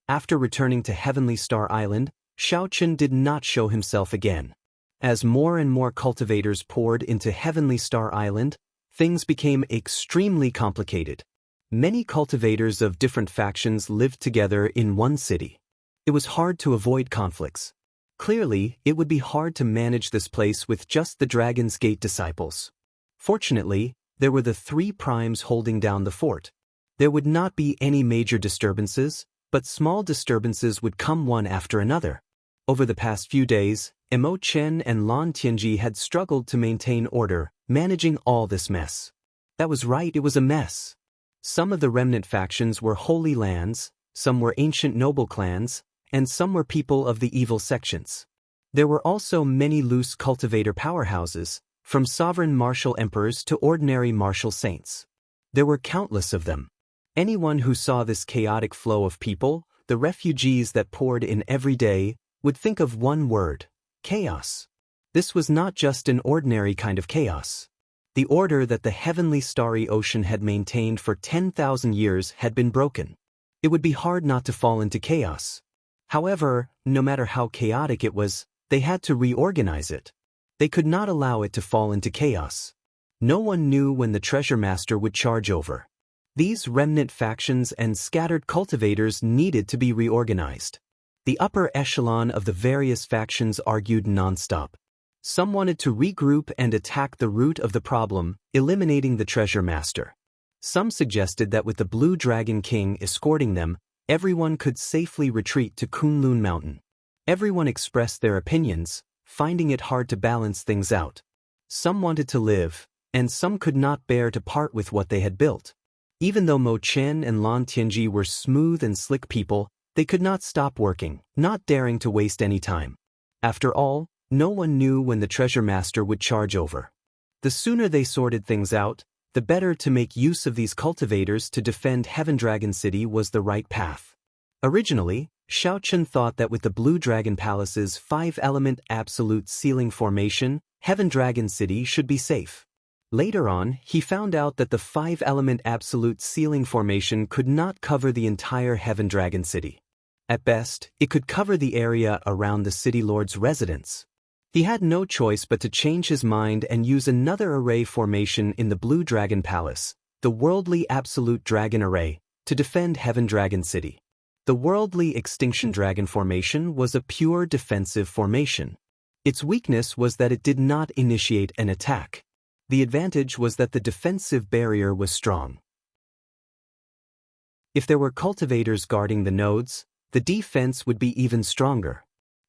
After returning to Heavenly Star Island, Shaochen did not show himself again. As more and more cultivators poured into Heavenly Star Island, things became extremely complicated. Many cultivators of different factions lived together in one city. It was hard to avoid conflicts. Clearly, it would be hard to manage this place with just the Dragon's Gate disciples. Fortunately, there were the 3 primes holding down the fort. There would not be any major disturbances, but small disturbances would come one after another. Over the past few days, Mo Chen and Lan Tianji had struggled to maintain order, managing all this mess. That was right, it was a mess. Some of the remnant factions were holy lands, some were ancient noble clans, and some were people of the evil sections. There were also many loose cultivator powerhouses, from sovereign martial emperors to ordinary martial saints. There were countless of them. Anyone who saw this chaotic flow of people, the refugees that poured in every day, would think of one word: chaos. This was not just an ordinary kind of chaos. The order that the heavenly starry ocean had maintained for 10,000 years had been broken. It would be hard not to fall into chaos. However, no matter how chaotic it was, they had to reorganize it. They could not allow it to fall into chaos. No one knew when the Treasure Master would charge over. These remnant factions and scattered cultivators needed to be reorganized. The upper echelon of the various factions argued nonstop. Some wanted to regroup and attack the root of the problem, eliminating the Treasure Master. Some suggested that with the Blue Dragon King escorting them, everyone could safely retreat to Kunlun Mountain. Everyone expressed their opinions, finding it hard to balance things out. Some wanted to live, and some could not bear to part with what they had built. Even though Mo Chen and Lan Tianji were smooth and slick people, they could not stop working, not daring to waste any time. After all, no one knew when the Treasure Master would charge over. The sooner they sorted things out, the better. To make use of these cultivators to defend Heaven Dragon City was the right path. Originally, Shaochen thought that with the Blue Dragon Palace's 5-element absolute ceiling formation, Heaven Dragon City should be safe. Later on, he found out that the 5-element absolute ceiling formation could not cover the entire Heaven Dragon City. At best, it could cover the area around the City Lord's residence. He had no choice but to change his mind and use another array formation in the Blue Dragon Palace, the worldly Absolute Dragon Array, to defend Heaven Dragon City. The worldly Extinction Dragon formation was a pure defensive formation. Its weakness was that it did not initiate an attack. The advantage was that the defensive barrier was strong. If there were cultivators guarding the nodes, the defense would be even stronger.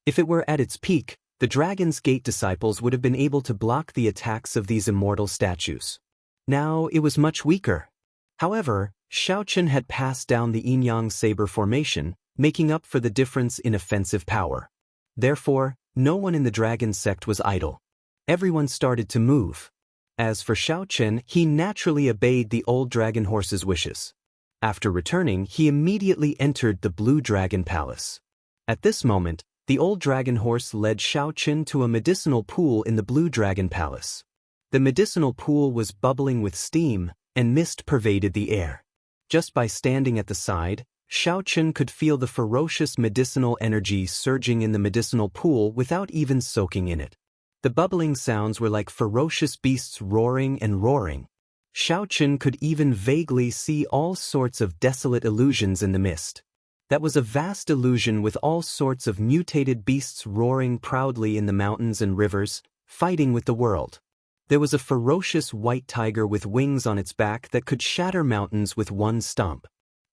If it were at its peak, the Dragon's Gate disciples would have been able to block the attacks of these immortal statues. Now it was much weaker. However, Xiaochen had passed down the Yin-Yang Saber formation, making up for the difference in offensive power. Therefore, no one in the dragon sect was idle. Everyone started to move. As for Xiaochen, he naturally obeyed the old dragon horse's wishes. After returning, he immediately entered the Blue Dragon Palace. At this moment, the old dragon horse led Xiaochen to a medicinal pool in the Blue Dragon Palace. The medicinal pool was bubbling with steam, and mist pervaded the air. Just by standing at the side, Xiaochen could feel the ferocious medicinal energy surging in the medicinal pool without even soaking in it. The bubbling sounds were like ferocious beasts roaring and roaring. Xiaochen could even vaguely see all sorts of desolate illusions in the mist. That was a vast illusion with all sorts of mutated beasts roaring proudly in the mountains and rivers, fighting with the world. There was a ferocious white tiger with wings on its back that could shatter mountains with one stomp.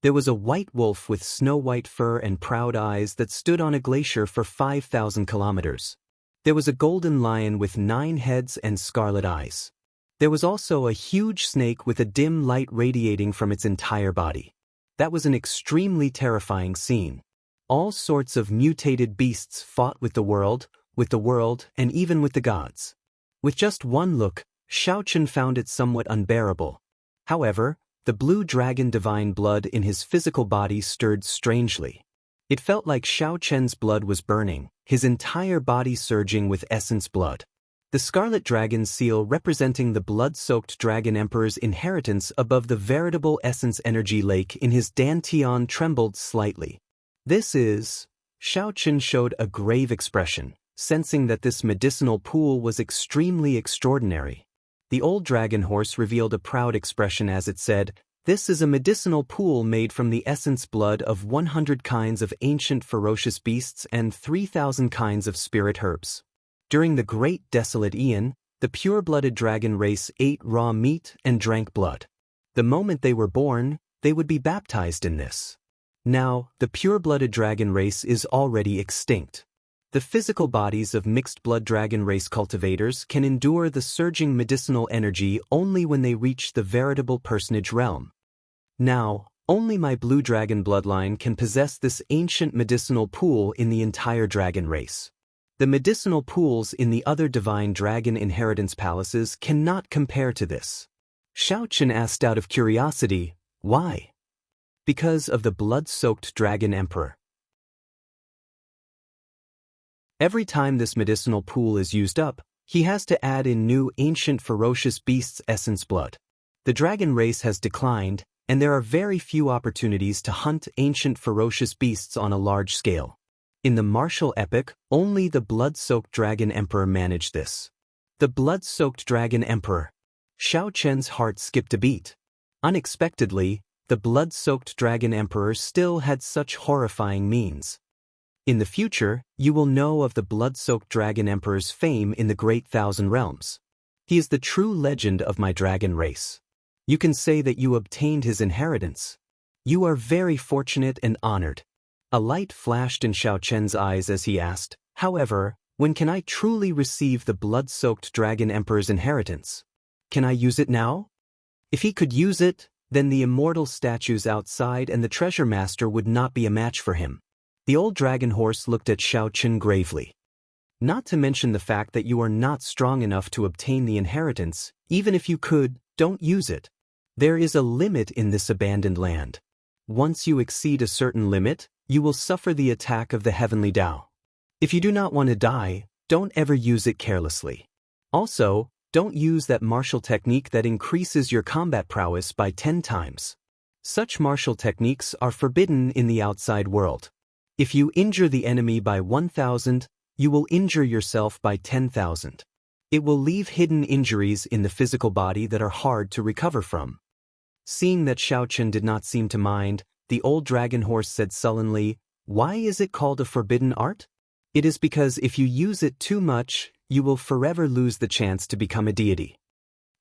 There was a white wolf with snow-white fur and proud eyes that stood on a glacier for 5,000 kilometers. There was a golden lion with 9 heads and scarlet eyes. There was also a huge snake with a dim light radiating from its entire body. That was an extremely terrifying scene. All sorts of mutated beasts fought with the world, and even with the gods. With just one look, Xiaochen found it somewhat unbearable. However, the blue dragon divine blood in his physical body stirred strangely. It felt like Xiaochen's blood was burning, his entire body surging with essence blood. The scarlet dragon seal representing the blood-soaked dragon emperor's inheritance above the veritable essence energy lake in his dantian trembled slightly. Xiaochen showed a grave expression, sensing that this medicinal pool was extremely extraordinary. The old dragon horse revealed a proud expression as it said, "This is a medicinal pool made from the essence blood of 100 kinds of ancient ferocious beasts and 3,000 kinds of spirit herbs." During the Great Desolate Aeon, the pure-blooded dragon race ate raw meat and drank blood. The moment they were born, they would be baptized in this. Now, the pure-blooded dragon race is already extinct. The physical bodies of mixed-blood dragon race cultivators can endure the surging medicinal energy only when they reach the veritable personage realm. Now, only my blue dragon bloodline can possess this ancient medicinal pool in the entire dragon race. The medicinal pools in the other divine dragon inheritance palaces cannot compare to this. Xiaochen asked out of curiosity, why? Because of the blood-soaked dragon emperor. Every time this medicinal pool is used up, he has to add in new ancient ferocious beasts' essence blood. The dragon race has declined, and there are very few opportunities to hunt ancient ferocious beasts on a large scale. In the martial epic, only the blood-soaked dragon emperor managed this. The blood-soaked dragon emperor. Xiaochen's heart skipped a beat. Unexpectedly, the blood-soaked dragon emperor still had such horrifying means. In the future, you will know of the blood-soaked dragon emperor's fame in the Great Thousand Realms. He is the true legend of my dragon race. You can say that you obtained his inheritance. You are very fortunate and honored. A light flashed in Xiaochen's eyes as he asked, "However, when can I truly receive the blood-soaked dragon emperor's inheritance? Can I use it now?" If he could use it, then the immortal statues outside and the treasure master would not be a match for him. The old dragon horse looked at Xiaochen gravely. "Not to mention the fact that you are not strong enough to obtain the inheritance, even if you could, don't use it. There is a limit in this abandoned land. Once you exceed a certain limit, you will suffer the attack of the heavenly Tao. If you do not want to die, don't ever use it carelessly. Also, don't use that martial technique that increases your combat prowess by 10 times. Such martial techniques are forbidden in the outside world. If you injure the enemy by 1,000, you will injure yourself by 10,000. It will leave hidden injuries in the physical body that are hard to recover from. Seeing that Xiaochen did not seem to mind, the old dragon horse said sullenly, "Why is it called a forbidden art? It is because if you use it too much, you will forever lose the chance to become a deity."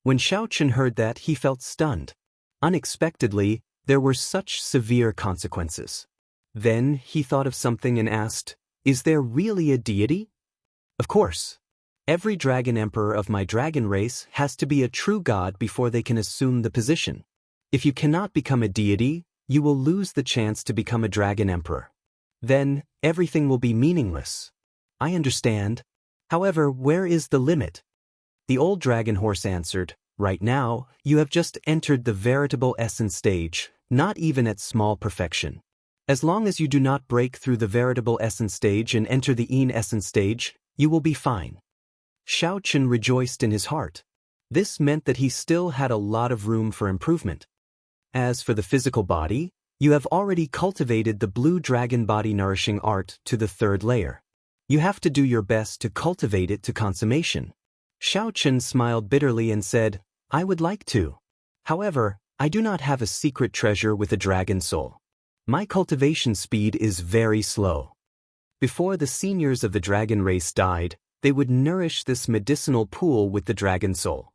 When Xiaochen heard that, he felt stunned. Unexpectedly, there were such severe consequences. Then he thought of something and asked, "Is there really a deity?" "Of course. Every dragon emperor of my dragon race has to be a true god before they can assume the position. If you cannot become a deity, you will lose the chance to become a dragon emperor. Then, everything will be meaningless." "I understand. However, where is the limit?" The old dragon horse answered, "Right now, you have just entered the veritable essence stage, not even at small perfection. As long as you do not break through the veritable essence stage and enter the Yin essence stage, you will be fine." Xiaochen rejoiced in his heart. This meant that he still had a lot of room for improvement. As for the physical body, you have already cultivated the blue dragon body nourishing art to the 3rd layer. You have to do your best to cultivate it to consummation. Xiaochen smiled bitterly and said, "I would like to. However, I do not have a secret treasure with a dragon soul. My cultivation speed is very slow." Before the seniors of the dragon race died, they would nourish this medicinal pool with the dragon soul.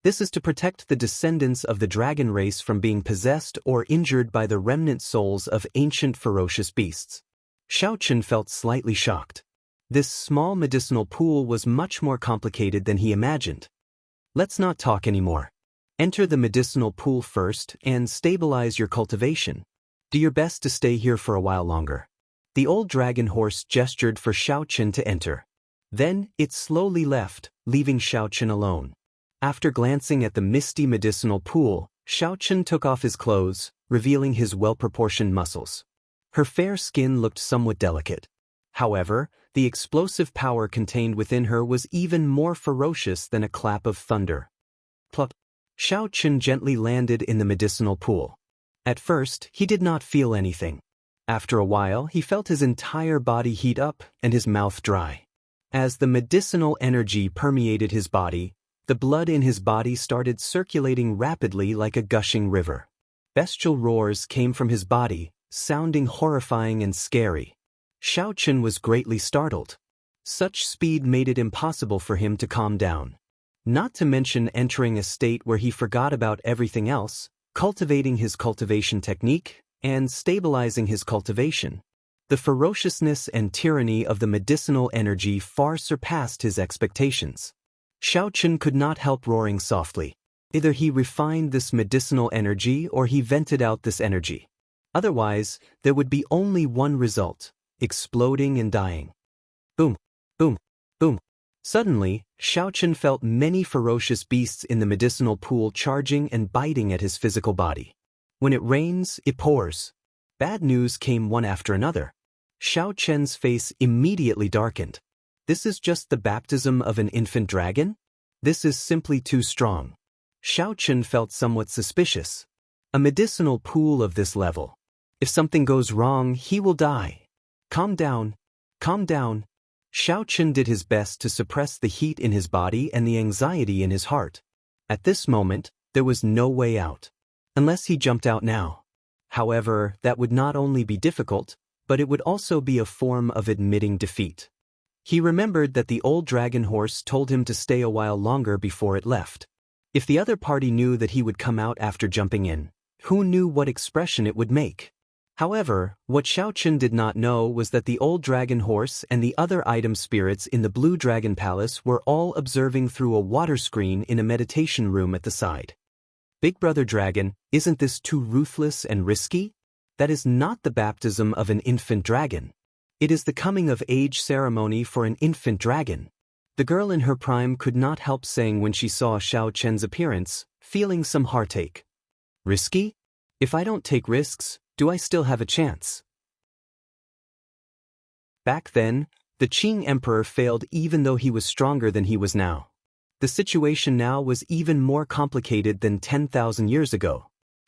This is to protect the descendants of the dragon race from being possessed or injured by the remnant souls of ancient ferocious beasts. Xiaochen felt slightly shocked. This small medicinal pool was much more complicated than he imagined. "Let's not talk anymore. Enter the medicinal pool first and stabilize your cultivation. Do your best to stay here for a while longer." The old dragon horse gestured for Xiaochen to enter. Then it slowly left, leaving Xiaochen alone. After glancing at the misty medicinal pool, Xiaochen took off his clothes, revealing his well-proportioned muscles. Her fair skin looked somewhat delicate. However, the explosive power contained within her was even more ferocious than a clap of thunder. Plop! Xiaochen gently landed in the medicinal pool. At first, he did not feel anything. After a while, he felt his entire body heat up and his mouth dry. As the medicinal energy permeated his body, the blood in his body started circulating rapidly like a gushing river. Bestial roars came from his body, sounding horrifying and scary. Xiaochen was greatly startled. Such speed made it impossible for him to calm down. Not to mention entering a state where he forgot about everything else, cultivating his cultivation technique, and stabilizing his cultivation. The ferociousness and tyranny of the medicinal energy far surpassed his expectations. Xiaochen could not help roaring softly. Either he refined this medicinal energy or he vented out this energy. Otherwise, there would be only one result: exploding and dying. Boom, boom, boom. Suddenly, Xiaochen felt many ferocious beasts in the medicinal pool charging and biting at his physical body. When it rains, it pours. Bad news came one after another. Xiaochen's face immediately darkened. This is just the baptism of an infant dragon? This is simply too strong. Xiaochen felt somewhat suspicious. A medicinal pool of this level. If something goes wrong, he will die. Calm down. Calm down. Xiaochen did his best to suppress the heat in his body and the anxiety in his heart. At this moment, there was no way out. Unless he jumped out now. However, that would not only be difficult, but it would also be a form of admitting defeat. He remembered that the old dragon horse told him to stay a while longer before it left. If the other party knew that he would come out after jumping in, who knew what expression it would make? However, what Xiaochen did not know was that the old dragon horse and the other item spirits in the Blue Dragon Palace were all observing through a water screen in a meditation room at the side. Big Brother Dragon, isn't this too ruthless and risky? That is not the baptism of an infant dragon. It is the coming-of-age ceremony for an infant dragon. The girl in her prime could not help saying when she saw Xiaochen's appearance, feeling some heartache. Risky? If I don't take risks, do I still have a chance? Back then, the Qing Emperor failed even though he was stronger than he was now. The situation now was even more complicated than 10,000 years ago.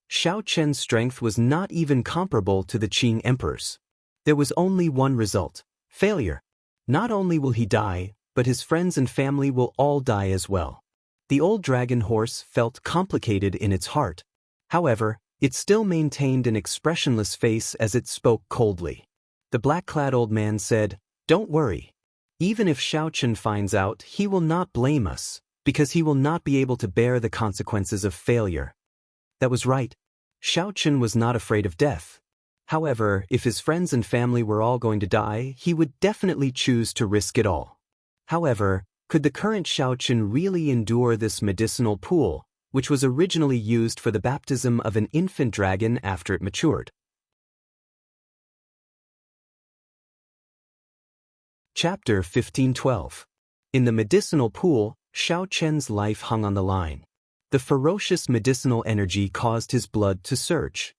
Xiaochen's strength was not even comparable to the Qing Emperor's. There was only one result: failure. Not only will he die, but his friends and family will all die as well. The old dragon horse felt complicated in its heart. However, it still maintained an expressionless face as it spoke coldly. The black-clad old man said, "Don't worry. Even if Xiao Chen finds out, he will not blame us, because he will not be able to bear the consequences of failure." That was right. Xiao Chen was not afraid of death. However, if his friends and family were all going to die, he would definitely choose to risk it all. However, could the current Xiao Chen really endure this medicinal pool, which was originally used for the baptism of an infant dragon after it matured? Chapter 15:12. In the medicinal pool, Xiao Chen's life hung on the line. The ferocious medicinal energy caused his blood to surge.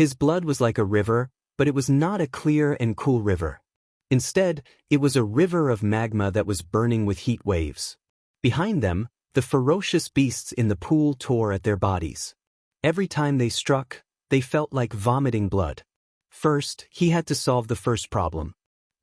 His blood was like a river, but it was not a clear and cool river. Instead, it was a river of magma that was burning with heat waves. Behind them, the ferocious beasts in the pool tore at their bodies. Every time they struck, they felt like vomiting blood. First, he had to solve the first problem.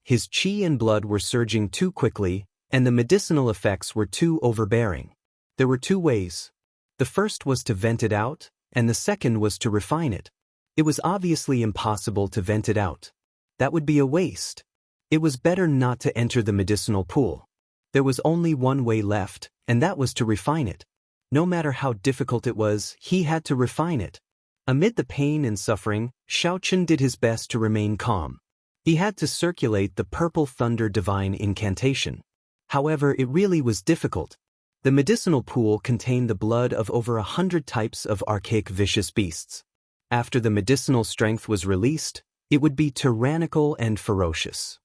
His qi and blood were surging too quickly, and the medicinal effects were too overbearing. There were two ways. The first was to vent it out, and the second was to refine it. It was obviously impossible to vent it out. That would be a waste. It was better not to enter the medicinal pool. There was only one way left, and that was to refine it. No matter how difficult it was, he had to refine it. Amid the pain and suffering, Xiao Chen did his best to remain calm. He had to circulate the purple thunder divine incantation. However, it really was difficult. The medicinal pool contained the blood of over 100 types of archaic vicious beasts. After the medicinal strength was released, it would be tyrannical and ferocious.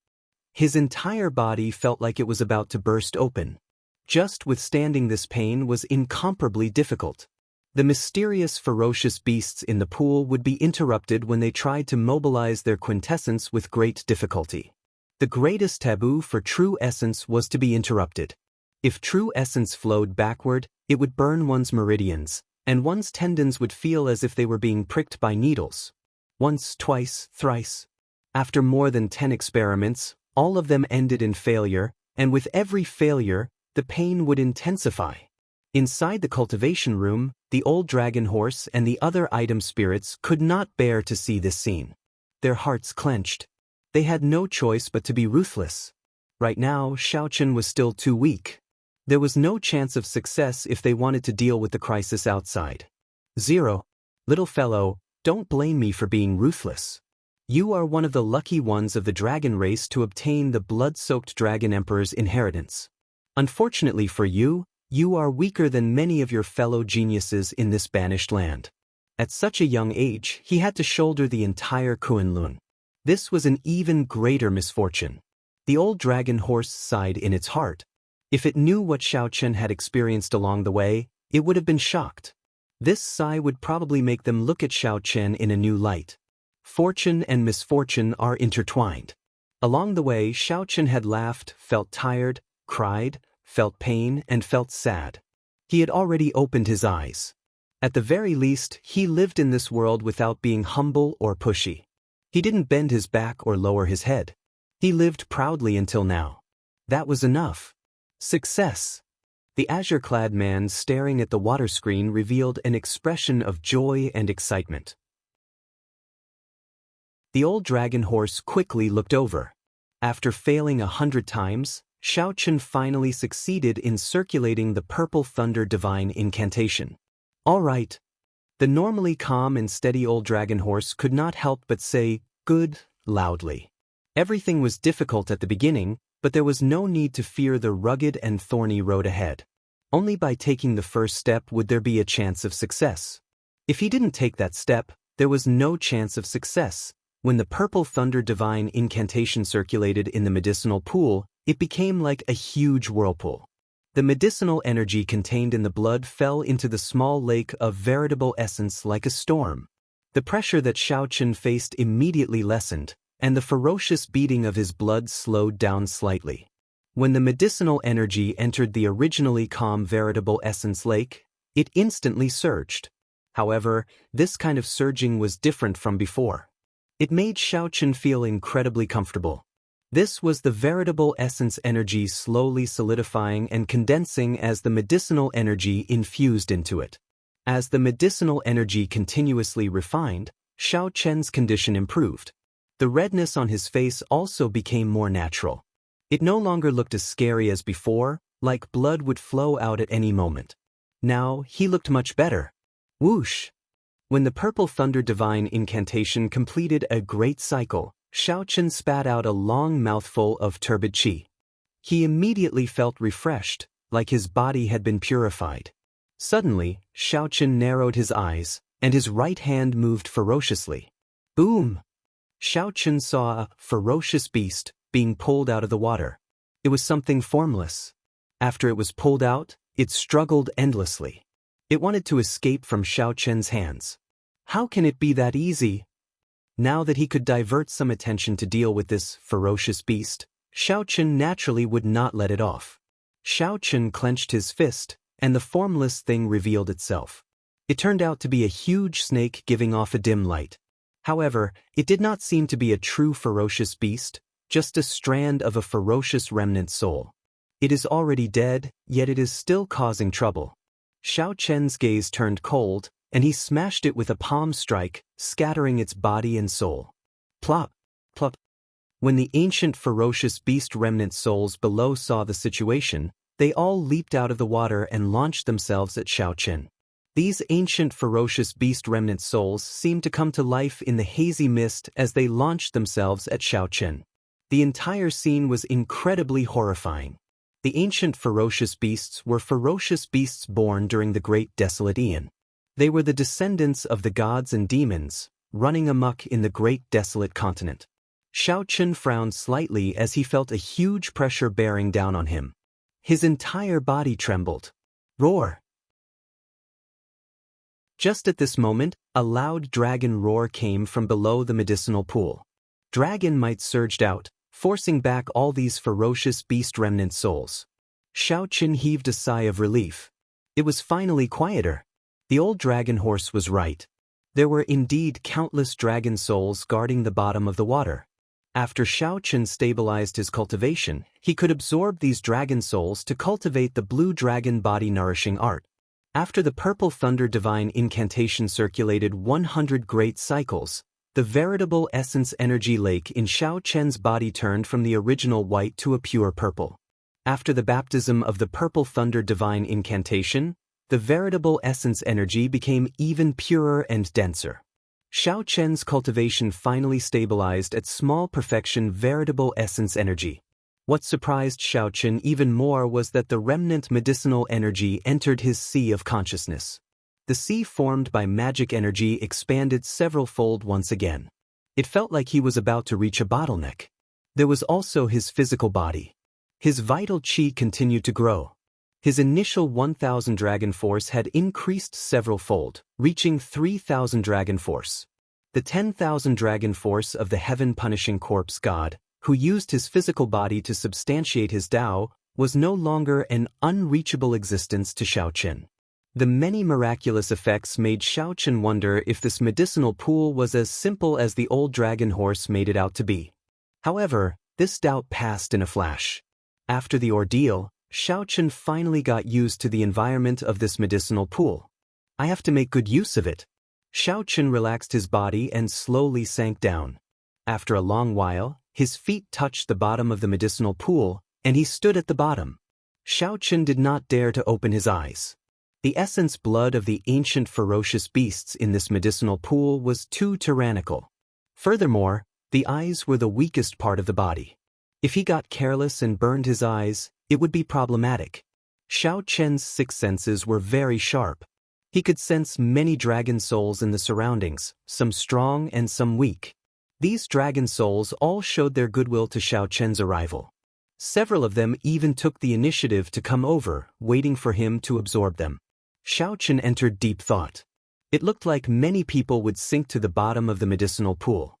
His entire body felt like it was about to burst open. Just withstanding this pain was incomparably difficult. The mysterious ferocious beasts in the pool would be interrupted when they tried to mobilize their quintessence with great difficulty. The greatest taboo for true essence was to be interrupted. If true essence flowed backward, it would burn one's meridians, and one's tendons would feel as if they were being pricked by needles. Once, twice, thrice. After more than 10 experiments, all of them ended in failure, and with every failure, the pain would intensify. Inside the cultivation room, the old dragon horse and the other item spirits could not bear to see this scene. Their hearts clenched. They had no choice but to be ruthless. Right now, Xiao Chen was still too weak. There was no chance of success if they wanted to deal with the crisis outside. 0. Little fellow, don't blame me for being ruthless. You are one of the lucky ones of the dragon race to obtain the blood-soaked dragon emperor's inheritance. Unfortunately for you, you are weaker than many of your fellow geniuses in this banished land. At such a young age, he had to shoulder the entire Kunlun. This was an even greater misfortune. The old dragon horse sighed in its heart. If it knew what Xiao Chen had experienced along the way, it would have been shocked. This sigh would probably make them look at Xiao Chen in a new light. Fortune and misfortune are intertwined. Along the way, Xiao Chen had laughed, felt tired, cried, felt pain, and felt sad. He had already opened his eyes. At the very least, he lived in this world without being humble or pushy. He didn't bend his back or lower his head. He lived proudly until now. That was enough. Success. The azure-clad man staring at the water screen revealed an expression of joy and excitement. The old dragon horse quickly looked over. After failing 100 times, Xiao Chen finally succeeded in circulating the purple thunder divine incantation. All right. The normally calm and steady old dragon horse could not help but say, "Good," loudly. Everything was difficult at the beginning, but there was no need to fear the rugged and thorny road ahead. Only by taking the first step would there be a chance of success. If he didn't take that step, there was no chance of success. When the purple thunder divine incantation circulated in the medicinal pool, it became like a huge whirlpool. The medicinal energy contained in the blood fell into the small lake of veritable essence like a storm. The pressure that Xiao Chen faced immediately lessened, and the ferocious beating of his blood slowed down slightly. When the medicinal energy entered the originally calm veritable essence lake, it instantly surged. However, this kind of surging was different from before. It made Xiaochen feel incredibly comfortable. This was the veritable essence energy slowly solidifying and condensing as the medicinal energy infused into it. As the medicinal energy continuously refined, Xiaochen's condition improved. The redness on his face also became more natural. It no longer looked as scary as before, like blood would flow out at any moment. Now, he looked much better. Whoosh! When the Purple Thunder Divine Incantation completed a great cycle, Xiaochen spat out a long mouthful of turbid qi. He immediately felt refreshed, like his body had been purified. Suddenly, Xiaochen narrowed his eyes, and his right hand moved ferociously. Boom! Xiaochen saw a ferocious beast being pulled out of the water. It was something formless. After it was pulled out, it struggled endlessly. It wanted to escape from Xiaochen's hands. How can it be that easy? Now that he could divert some attention to deal with this ferocious beast, Xiaochen naturally would not let it off. Xiaochen clenched his fist, and the formless thing revealed itself. It turned out to be a huge snake giving off a dim light. However, it did not seem to be a true ferocious beast, just a strand of a ferocious remnant soul. It is already dead, yet it is still causing trouble. Xiaochen's gaze turned cold, and he smashed it with a palm strike, scattering its body and soul. Plop! Plop! When the ancient ferocious beast remnant souls below saw the situation, they all leaped out of the water and launched themselves at Xiaochen. These ancient ferocious beast remnant souls seemed to come to life in the hazy mist as they launched themselves at Xiaochen. The entire scene was incredibly horrifying. The ancient ferocious beasts were ferocious beasts born during the Great Desolate Aeon. They were the descendants of the gods and demons, running amok in the Great Desolate Continent. Xiaochen frowned slightly as he felt a huge pressure bearing down on him. His entire body trembled. Roar! Just at this moment, a loud dragon roar came from below the medicinal pool. Dragon might surged out, forcing back all these ferocious beast remnant souls. Xiaochen heaved a sigh of relief. It was finally quieter. The old dragon horse was right. There were indeed countless dragon souls guarding the bottom of the water. After Xiaochen stabilized his cultivation, he could absorb these dragon souls to cultivate the blue dragon body nourishing art. After the Purple Thunder Divine Incantation circulated 100 great cycles, the veritable essence energy lake in Xiaochen's body turned from the original white to a pure purple. After the baptism of the Purple Thunder Divine Incantation, the veritable essence energy became even purer and denser. Xiaochen's cultivation finally stabilized at small perfection veritable essence energy. What surprised Xiaochen even more was that the remnant medicinal energy entered his sea of consciousness. The sea formed by magic energy expanded several-fold once again. It felt like he was about to reach a bottleneck. There was also his physical body. His vital qi continued to grow. His initial 1,000 dragon force had increased several-fold, reaching 3,000 dragon force. The 10,000 dragon force of the heaven-punishing corpse god, who used his physical body to substantiate his Tao, was no longer an unreachable existence to Xiaochen. The many miraculous effects made Xiaochen wonder if this medicinal pool was as simple as the old dragon horse made it out to be. However, this doubt passed in a flash. After the ordeal, Xiaochen finally got used to the environment of this medicinal pool. I have to make good use of it. Xiaochen relaxed his body and slowly sank down. After a long while, his feet touched the bottom of the medicinal pool, and he stood at the bottom. Xiaochen did not dare to open his eyes. The essence blood of the ancient ferocious beasts in this medicinal pool was too tyrannical. Furthermore, the eyes were the weakest part of the body. If he got careless and burned his eyes, it would be problematic. Xiaochen's six senses were very sharp. He could sense many dragon souls in the surroundings, some strong and some weak. These dragon souls all showed their goodwill to Xiaochen's arrival. Several of them even took the initiative to come over, waiting for him to absorb them. Xiaochen entered deep thought. It looked like many people would sink to the bottom of the medicinal pool.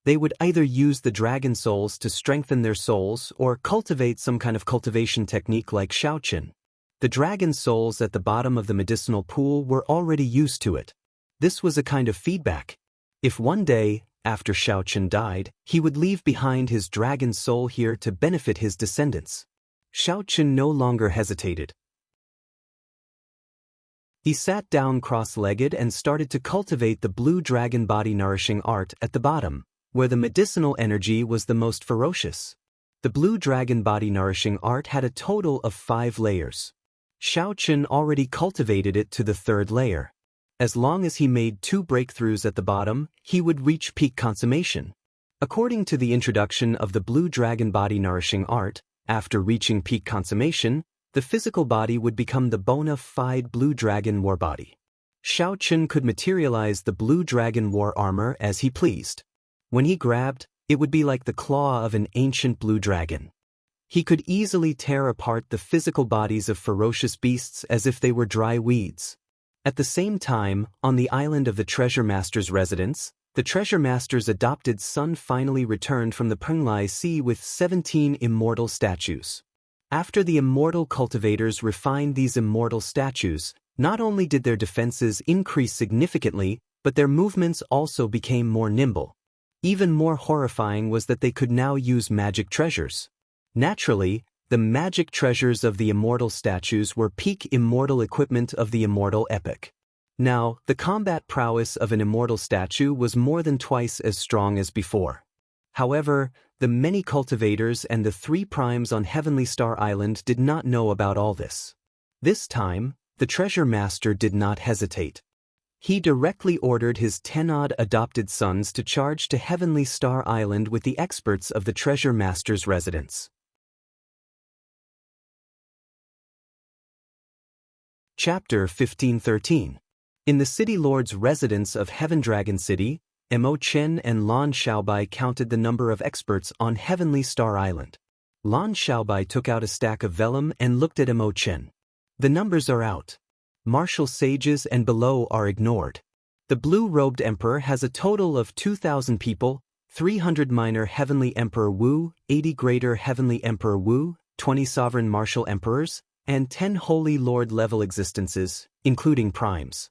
They would either use the dragon souls to strengthen their souls or cultivate some kind of cultivation technique like Xiaochen. The dragon souls at the bottom of the medicinal pool were already used to it. This was a kind of feedback. If one day, After Shao Chen died, he would leave behind his dragon soul here to benefit his descendants. Shao Chen no longer hesitated. He sat down cross-legged and started to cultivate the blue dragon body nourishing art at the bottom, where the medicinal energy was the most ferocious. The blue dragon body nourishing art had a total of 5 layers. Shao Chen already cultivated it to the 3rd layer. As long as he made 2 breakthroughs at the bottom, he would reach peak consummation. According to the introduction of the blue dragon body nourishing art, after reaching peak consummation, the physical body would become the bona fide blue dragon war body. Shao Chen could materialize the blue dragon war armor as he pleased. When he grabbed, it would be like the claw of an ancient blue dragon. He could easily tear apart the physical bodies of ferocious beasts as if they were dry weeds. At the same time, on the island of the Treasure Master's residence, the Treasure Master's adopted son finally returned from the Penglai Sea with 17 immortal statues. After the immortal cultivators refined these immortal statues, not only did their defenses increase significantly, but their movements also became more nimble. Even more horrifying was that they could now use magic treasures. Naturally, the magic treasures of the immortal statues were peak immortal equipment of the immortal epic. Now, the combat prowess of an immortal statue was more than twice as strong as before. However, the many cultivators and the 3 primes on Heavenly Star Island did not know about all this. This time, the Treasure Master did not hesitate. He directly ordered his 10-odd adopted sons to charge to Heavenly Star Island with the experts of the Treasure Master's residence. Chapter 1513. In the City Lord's residence of Heaven Dragon City, Mo Chen and Lan Xiaobai counted the number of experts on Heavenly Star Island. Lan Xiaobai took out a stack of vellum and looked at Mo Chen. The numbers are out. Martial sages and below are ignored. The blue-robed emperor has a total of 2,000 people, 300 minor Heavenly Emperor Wu, 80 greater Heavenly Emperor Wu, 20 sovereign martial emperors, and 10 Holy Lord-level existences, including primes.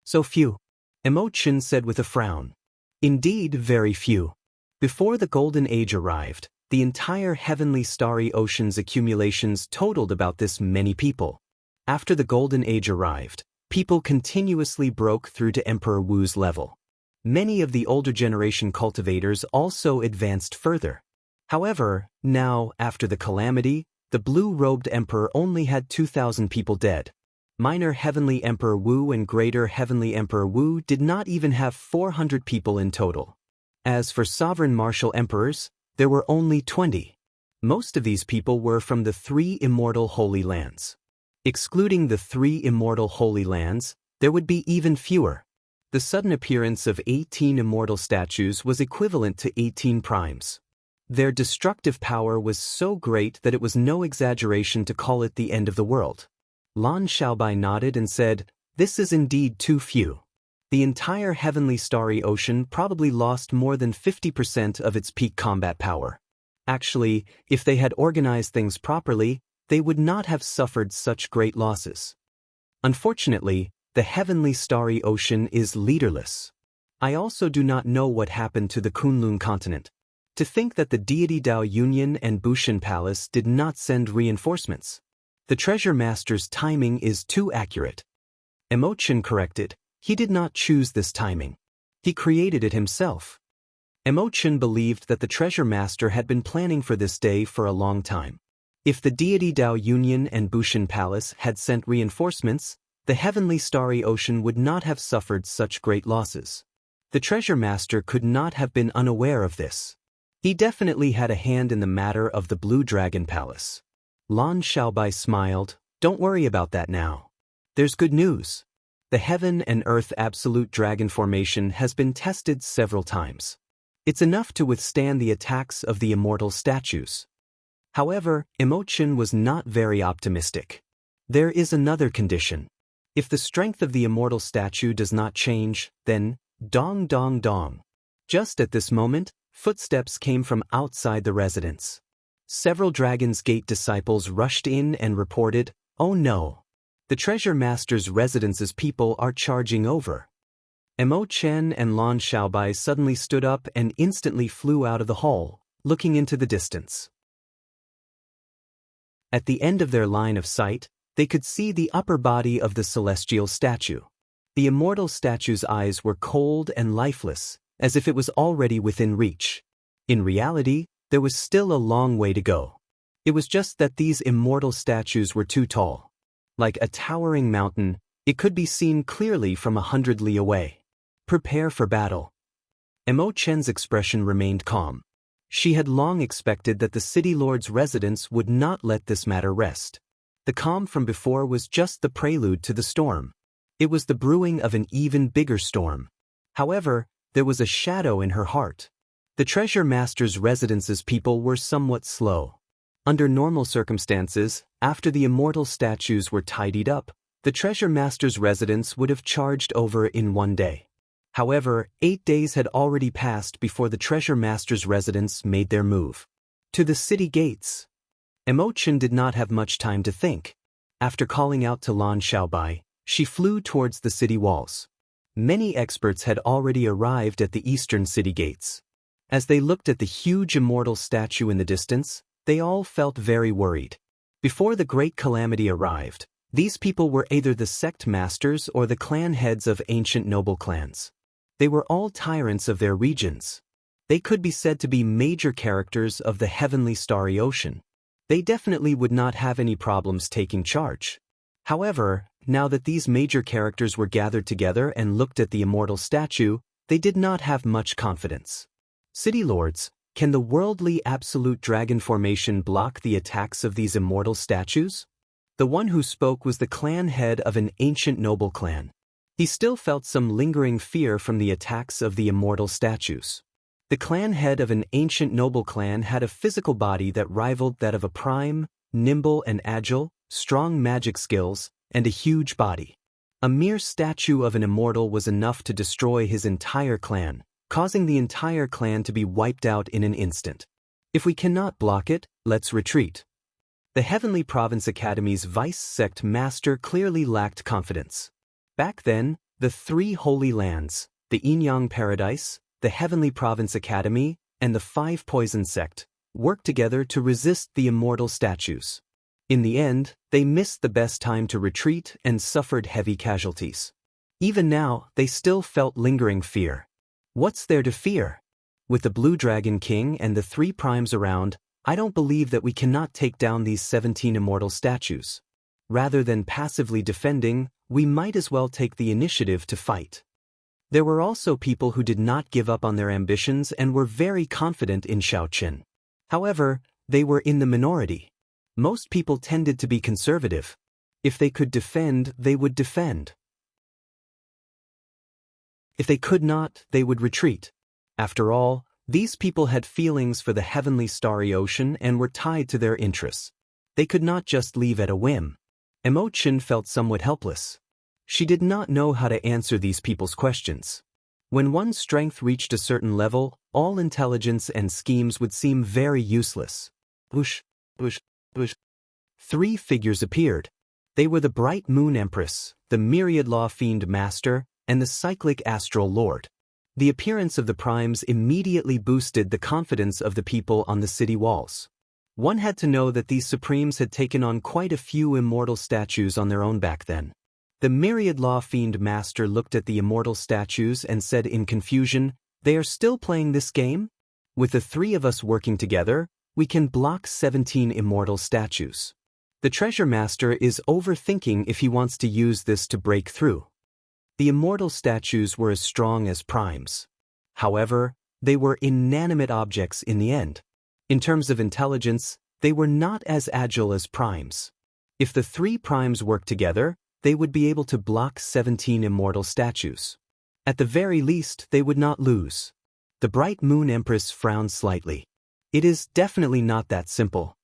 So few. Mo Chen said with a frown. Indeed, very few. Before the Golden Age arrived, the entire Heavenly Starry Ocean's accumulations totaled about this many people. After the Golden Age arrived, people continuously broke through to Emperor Wu's level. Many of the older generation cultivators also advanced further. However, now, after the calamity, the blue-robed emperor only had 2,000 people dead. Minor Heavenly Emperor Wu and Greater Heavenly Emperor Wu did not even have 400 people in total. As for sovereign martial emperors, there were only 20. Most of these people were from the 3 immortal Holy Lands. Excluding the 3 immortal Holy Lands, there would be even fewer. The sudden appearance of 18 immortal statues was equivalent to 18 primes. Their destructive power was so great that it was no exaggeration to call it the end of the world. Lan Xiaobai nodded and said, "This is indeed too few." The entire Heavenly Starry Ocean probably lost more than 50% of its peak combat power. Actually, if they had organized things properly, they would not have suffered such great losses. Unfortunately, the Heavenly Starry Ocean is leaderless. I also do not know what happened to the Kunlun continent. To think that the deity Dao Union and Bushin Palace did not send reinforcements. The Treasure Master's timing is too accurate. Mo Chen corrected, he did not choose this timing. He created it himself. Mo Chen believed that the Treasure Master had been planning for this day for a long time. If the deity Dao Union and Bushin Palace had sent reinforcements, the Heavenly Starry Ocean would not have suffered such great losses. The Treasure Master could not have been unaware of this. He definitely had a hand in the matter of the Blue Dragon Palace. Lan Xiaobai smiled, "Don't worry about that now. There's good news. The Heaven and Earth Absolute Dragon Formation has been tested several times. It's enough to withstand the attacks of the immortal statues." However, Mo Chen was not very optimistic. There is another condition. If the strength of the immortal statue does not change, then, dong dong dong. Just at this moment, footsteps came from outside the residence. Several Dragon's Gate disciples rushed in and reported, "Oh no! The Treasure Master's residence's people are charging over." Mo Chen and Lan Xiaobai suddenly stood up and instantly flew out of the hall, looking into the distance. At the end of their line of sight, they could see the upper body of the celestial statue. The immortal statue's eyes were cold and lifeless, as if it was already within reach. In reality, there was still a long way to go. It was just that these immortal statues were too tall. Like a towering mountain, it could be seen clearly from 100 li away. Prepare for battle. Mo Chen's expression remained calm. She had long expected that the city lord's residence would not let this matter rest. The calm from before was just the prelude to the storm. It was the brewing of an even bigger storm. However, there was a shadow in her heart. The treasure master's residence's people were somewhat slow. Under normal circumstances, after the immortal statues were tidied up, the treasure master's residence would have charged over in one day. However, 8 days had already passed before the treasure master's residence made their move. To the city gates. Mo Chen did not have much time to think. After calling out to Lan Xiaobai, she flew towards the city walls. Many experts had already arrived at the eastern city gates. As they looked at the huge immortal statue in the distance, they all felt very worried. Before the great calamity arrived, these people were either the sect masters or the clan heads of ancient noble clans. They were all tyrants of their regions. They could be said to be major characters of the heavenly starry ocean. They definitely would not have any problems taking charge. However, now that these major characters were gathered together and looked at the immortal statue, they did not have much confidence. City lords, can the worldly absolute dragon formation block the attacks of these immortal statues? The one who spoke was the clan head of an ancient noble clan. He still felt some lingering fear from the attacks of the immortal statues. The clan head of an ancient noble clan had a physical body that rivaled that of a prime, nimble and agile, strong magic skills, and a huge body. A mere statue of an immortal was enough to destroy his entire clan, causing the entire clan to be wiped out in an instant. If we cannot block it, let's retreat. The Heavenly Province Academy's vice-sect master clearly lacked confidence. Back then, the 3 holy lands, the Yin-Yang Paradise, the Heavenly Province Academy, and the 5 Poison Sect, worked together to resist the immortal statues. In the end, they missed the best time to retreat and suffered heavy casualties. Even now, they still felt lingering fear. What's there to fear? With the Blue Dragon King and the 3 primes around, I don't believe that we cannot take down these 17 immortal statues. Rather than passively defending, we might as well take the initiative to fight. There were also people who did not give up on their ambitions and were very confident in Xiao Qin. However, they were in the minority. Most people tended to be conservative. If they could defend, they would defend. If they could not, they would retreat. After all, these people had feelings for the heavenly starry ocean and were tied to their interests. They could not just leave at a whim. Mo Chen felt somewhat helpless. She did not know how to answer these people's questions. When one's strength reached a certain level, all intelligence and schemes would seem very useless. Whoosh, whoosh, whoosh. 3 figures appeared. They were the Bright Moon Empress, the Myriad Law Fiend Master, and the Cyclic Astral Lord. The appearance of the primes immediately boosted the confidence of the people on the city walls. One had to know that these supremes had taken on quite a few immortal statues on their own back then. The Myriad Law Fiend Master looked at the immortal statues and said in confusion, "They are still playing this game? With the 3 of us working together, we can block 17 immortal statues. The Treasure Master is overthinking if he wants to use this to break through." The immortal statues were as strong as primes. However, they were inanimate objects in the end. In terms of intelligence, they were not as agile as primes. If the 3 primes worked together, they would be able to block 17 immortal statues. At the very least, they would not lose. The Bright Moon Empress frowned slightly. It is definitely not that simple.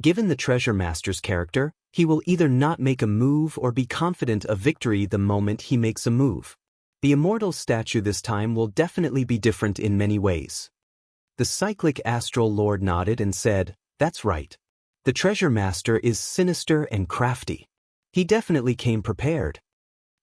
Given the Treasure Master's character, he will either not make a move or be confident of victory the moment he makes a move. The immortal statue this time will definitely be different in many ways. The Cyclic Astral Lord nodded and said, "That's right. The Treasure Master is sinister and crafty. He definitely came prepared."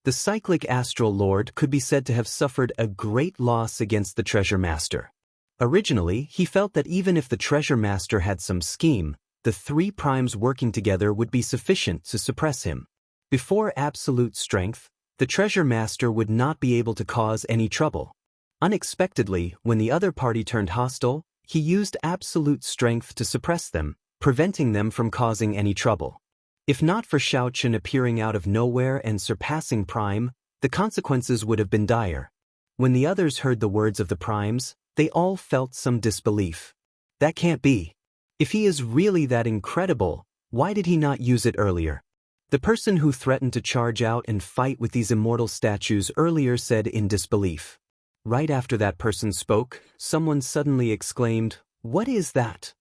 The cyclic astral lord could be said to have suffered a great loss against the treasure master. Originally, he felt that even if the treasure master had some scheme, the three primes working together would be sufficient to suppress him. Before absolute strength, the treasure master would not be able to cause any trouble. Unexpectedly, when the other party turned hostile, he used absolute strength to suppress them, preventing them from causing any trouble. If not for Shao Chen appearing out of nowhere and surpassing Prime, the consequences would have been dire. When the others heard the words of the primes, they all felt some disbelief. That can't be. If he is really that incredible, why did he not use it earlier? The person who threatened to charge out and fight with these immortal statues earlier said in disbelief. Right after that person spoke, someone suddenly exclaimed, "What is that?"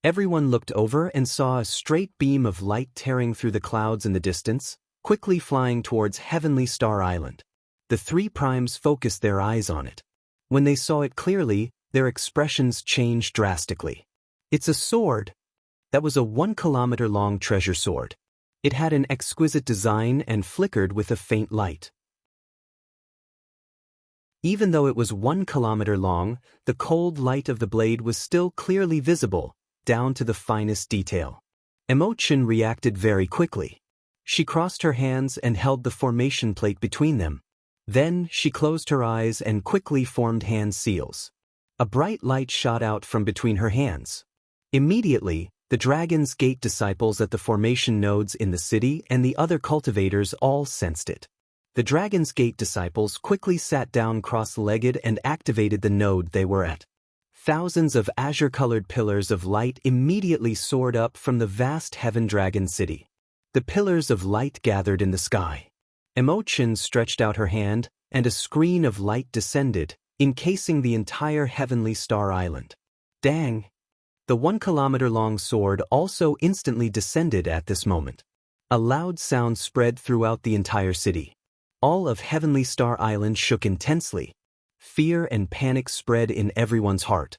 Everyone looked over and saw a straight beam of light tearing through the clouds in the distance, quickly flying towards Heavenly Star Island. The three primes focused their eyes on it. When they saw it clearly, their expressions changed drastically. It's a sword. That was a 1-kilometer-long treasure sword. It had an exquisite design and flickered with a faint light. Even though it was 1 kilometer long, the cold light of the blade was still clearly visible, down to the finest detail. Imogen reacted very quickly. She crossed her hands and held the formation plate between them. Then she closed her eyes and quickly formed hand seals. A bright light shot out from between her hands. Immediately, the Dragon's Gate disciples at the formation nodes in the city and the other cultivators all sensed it. The Dragon's Gate disciples quickly sat down cross-legged and activated the node they were at. Thousands of azure-colored pillars of light immediately soared up from the vast Heaven Dragon City. The pillars of light gathered in the sky. Imogen stretched out her hand, and a screen of light descended, encasing the entire Heavenly Star Island. Dang! The 1-kilometer-long sword also instantly descended at this moment. A loud sound spread throughout the entire city. All of Heavenly Star Island shook intensely. Fear and panic spread in everyone's heart.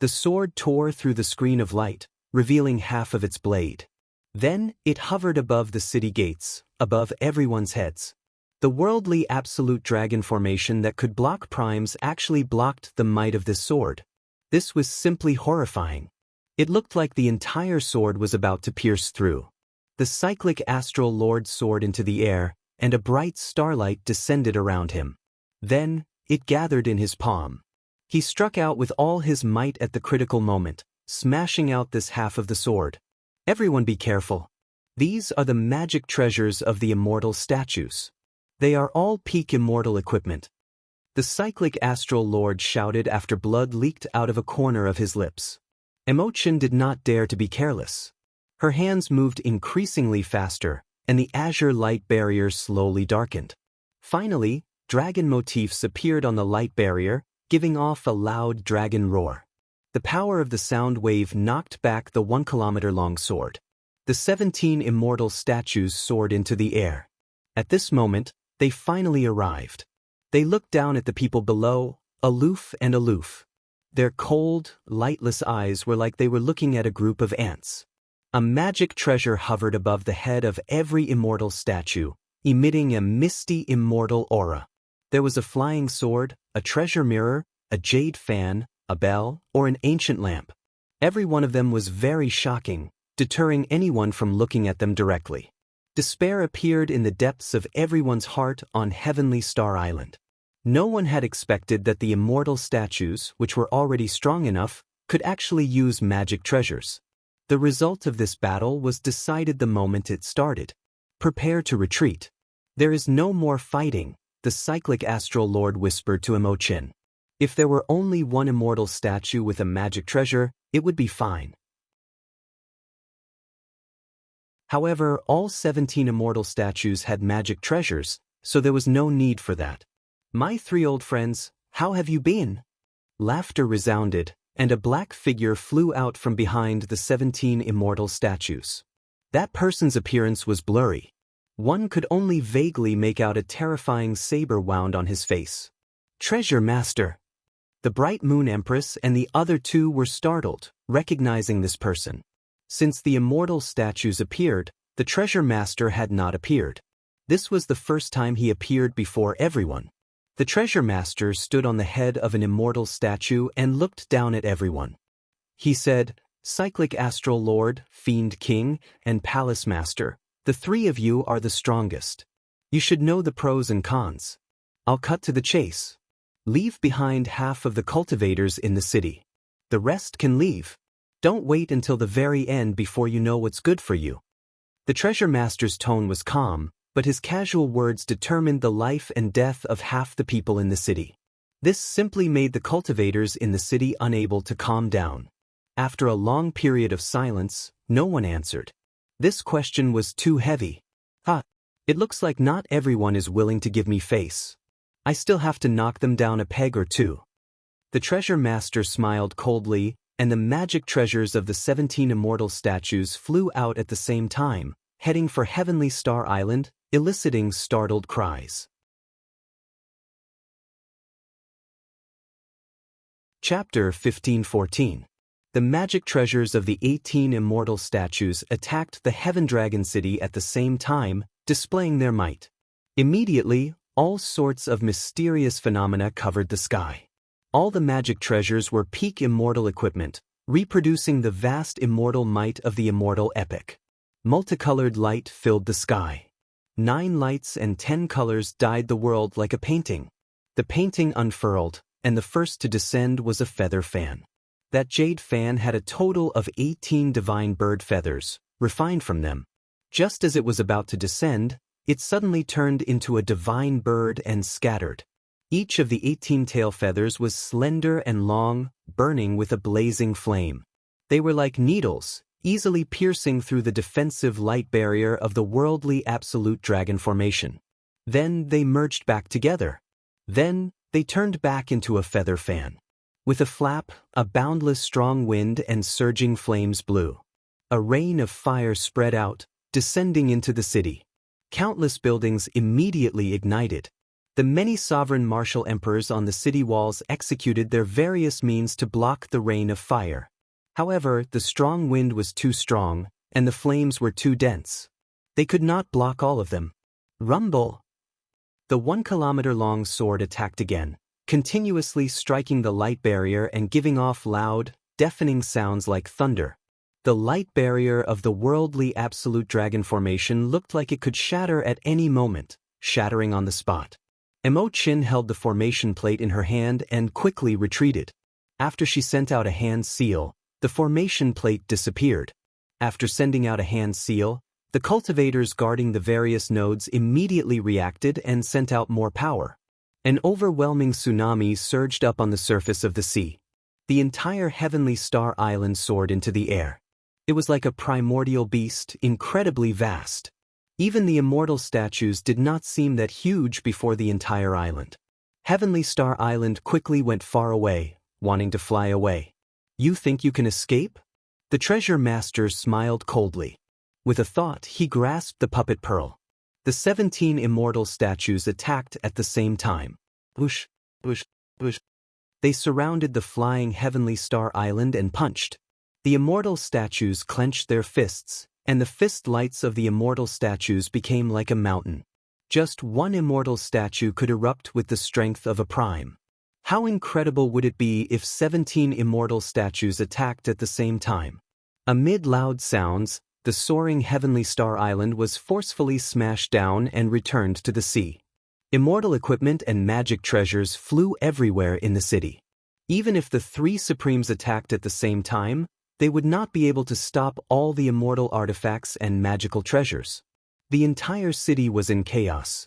The sword tore through the screen of light, revealing half of its blade. Then, it hovered above the city gates, above everyone's heads. The worldly absolute dragon formation that could block primes actually blocked the might of this sword. This was simply horrifying. It looked like the entire sword was about to pierce through. The cyclic astral lord soared into the air, and a bright starlight descended around him. Then, it gathered in his palm. He struck out with all his might at the critical moment, smashing out this half of the sword. Everyone be careful. These are the magic treasures of the immortal statues. They are all peak immortal equipment. The cyclic astral lord shouted after blood leaked out of a corner of his lips. Imogen did not dare to be careless. Her hands moved increasingly faster, and the azure light barrier slowly darkened. Finally, dragon motifs appeared on the light barrier, giving off a loud dragon roar. The power of the sound wave knocked back the 1-kilometer-long sword. The 17 immortal statues soared into the air. At this moment, they finally arrived. They looked down at the people below, aloof and aloof. Their cold, lightless eyes were like they were looking at a group of ants. A magic treasure hovered above the head of every immortal statue, emitting a misty immortal aura. There was a flying sword, a treasure mirror, a jade fan, a bell, or an ancient lamp. Every one of them was very shocking, deterring anyone from looking at them directly. Despair appeared in the depths of everyone's heart on Heavenly Star Island. No one had expected that the immortal statues, which were already strong enough, could actually use magic treasures. The result of this battle was decided the moment it started. Prepare to retreat. There is no more fighting, the cyclic astral lord whispered to Imogen. If there were only one immortal statue with a magic treasure, it would be fine. However, all 17 immortal statues had magic treasures, so there was no need for that. My 3 old friends, how have you been? Laughter resounded, and a black figure flew out from behind the 17 immortal statues. That person's appearance was blurry. One could only vaguely make out a terrifying saber wound on his face. Treasure Master! The Bright Moon Empress and the other 2 were startled, recognizing this person. Since the immortal statues appeared, the Treasure Master had not appeared. This was the first time he appeared before everyone. The treasure master stood on the head of an immortal statue and looked down at everyone. He said, "Cyclic Astral Lord, Fiend King, and Palace Master, the three of you are the strongest. You should know the pros and cons. I'll cut to the chase. Leave behind half of the cultivators in the city. The rest can leave. Don't wait until the very end before you know what's good for you." The treasure master's tone was calm, but his casual words determined the life and death of half the people in the city. This simply made the cultivators in the city unable to calm down. After a long period of silence, no one answered. This question was too heavy. It looks like not everyone is willing to give me face. I still have to knock them down a peg or two. The treasure master smiled coldly, and the magic treasures of the 17 immortal statues flew out at the same time, heading for Heavenly Star Island, eliciting startled cries. Chapter 15-14. The magic treasures of the 18 immortal statues attacked the Heaven Dragon City at the same time, displaying their might. Immediately, all sorts of mysterious phenomena covered the sky. All the magic treasures were peak immortal equipment, reproducing the vast immortal might of the immortal epic. Multicolored light filled the sky. 9 lights and 10 colors dyed the world like a painting. The painting unfurled, and the first to descend was a feather fan. That jade fan had a total of 18 divine bird feathers, refined from them. Just as it was about to descend, it suddenly turned into a divine bird and scattered. Each of the 18 tail feathers was slender and long, burning with a blazing flame. They were like needles, easily piercing through the defensive light barrier of the worldly absolute dragon formation. Then they merged back together. Then they turned back into a feather fan. With a flap, a boundless strong wind and surging flames blew. A rain of fire spread out, descending into the city. Countless buildings immediately ignited. The many sovereign martial emperors on the city walls executed their various means to block the rain of fire. However, the strong wind was too strong, and the flames were too dense. They could not block all of them. Rumble! The 1-kilometer-long sword attacked again, continuously striking the light barrier and giving off loud, deafening sounds like thunder. The light barrier of the worldly absolute dragon formation looked like it could shatter at any moment, shattering on the spot. Emo Chin held the formation plate in her hand and quickly retreated. After she sent out a hand seal, the formation plate disappeared. After sending out a hand seal, the cultivators guarding the various nodes immediately reacted and sent out more power. An overwhelming tsunami surged up on the surface of the sea. The entire Heavenly Star Island soared into the air. It was like a primordial beast, incredibly vast. Even the immortal statues did not seem that huge before the entire island. Heavenly Star Island quickly went far away, wanting to fly away. "You think you can escape?" The treasure master smiled coldly. With a thought, he grasped the puppet pearl. The 17 immortal statues attacked at the same time. Whoosh, whoosh, whoosh. They surrounded the flying Heavenly Star Island and punched. The immortal statues clenched their fists, and the fist lights of the immortal statues became like a mountain. Just one immortal statue could erupt with the strength of a prime. How incredible would it be if 17 immortal statues attacked at the same time? Amid loud sounds, the soaring Heavenly Star Island was forcefully smashed down and returned to the sea. Immortal equipment and magic treasures flew everywhere in the city. Even if the 3 Supremes attacked at the same time, they would not be able to stop all the immortal artifacts and magical treasures. The entire city was in chaos.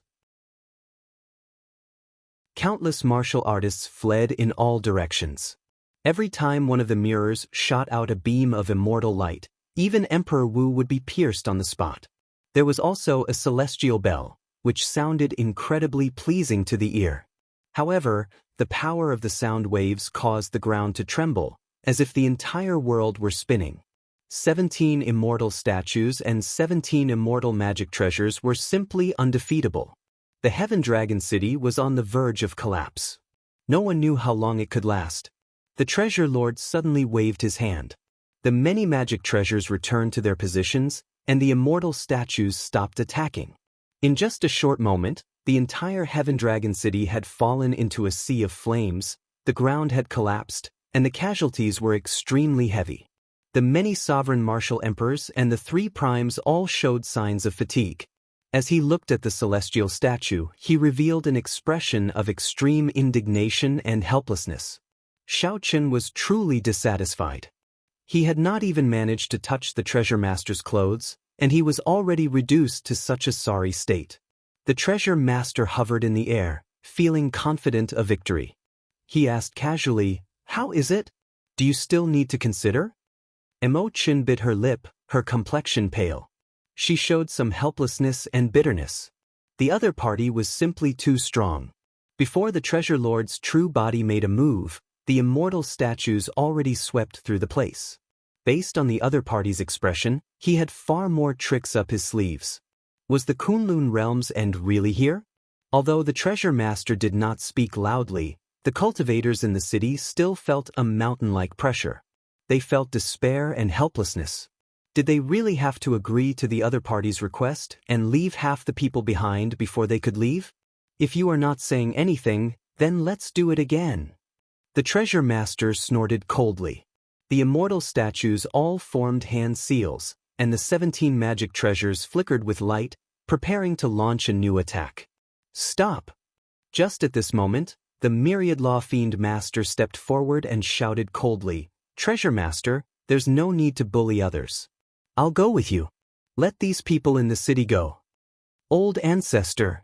Countless martial artists fled in all directions. Every time one of the mirrors shot out a beam of immortal light, even Emperor Wu would be pierced on the spot. There was also a celestial bell, which sounded incredibly pleasing to the ear. However, the power of the sound waves caused the ground to tremble, as if the entire world were spinning. 17 immortal statues and 17 immortal magic treasures were simply undefeatable. The Heaven Dragon City was on the verge of collapse. No one knew how long it could last. The Treasure Lord suddenly waved his hand. The many magic treasures returned to their positions, and the immortal statues stopped attacking. In just a short moment, the entire Heaven Dragon City had fallen into a sea of flames, the ground had collapsed, and the casualties were extremely heavy. The many sovereign martial emperors and the 3 primes all showed signs of fatigue. As he looked at the celestial statue, he revealed an expression of extreme indignation and helplessness. Xiao Qin was truly dissatisfied. He had not even managed to touch the treasure master's clothes, and he was already reduced to such a sorry state. The treasure master hovered in the air, feeling confident of victory. He asked casually, "How is it? Do you still need to consider?" Mo Qin bit her lip, her complexion pale. She showed some helplessness and bitterness. The other party was simply too strong. Before the treasure lord's true body made a move, the immortal statues already swept through the place. Based on the other party's expression, he had far more tricks up his sleeves. Was the Kunlun realm's end really here? Although the treasure master did not speak loudly, the cultivators in the city still felt a mountain-like pressure. They felt despair and helplessness. Did they really have to agree to the other party's request and leave half the people behind before they could leave? If you are not saying anything, then let's do it again. The treasure master snorted coldly. The immortal statues all formed hand seals, and the 17 magic treasures flickered with light, preparing to launch a new attack. Stop! Just at this moment, the myriad law fiend master stepped forward and shouted coldly, "Treasure master, there's no need to bully others. I'll go with you. Let these people in the city go." Old ancestor.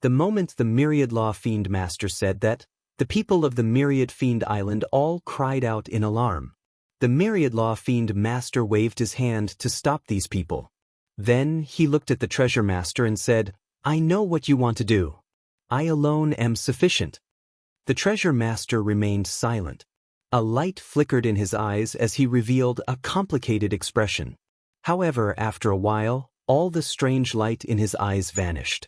The moment the myriad law fiend master said that, the people of the myriad fiend island all cried out in alarm. The myriad law fiend master waved his hand to stop these people. Then he looked at the treasure master and said, "I know what you want to do. I alone am sufficient." The treasure master remained silent. A light flickered in his eyes as he revealed a complicated expression. However, after a while, all the strange light in his eyes vanished.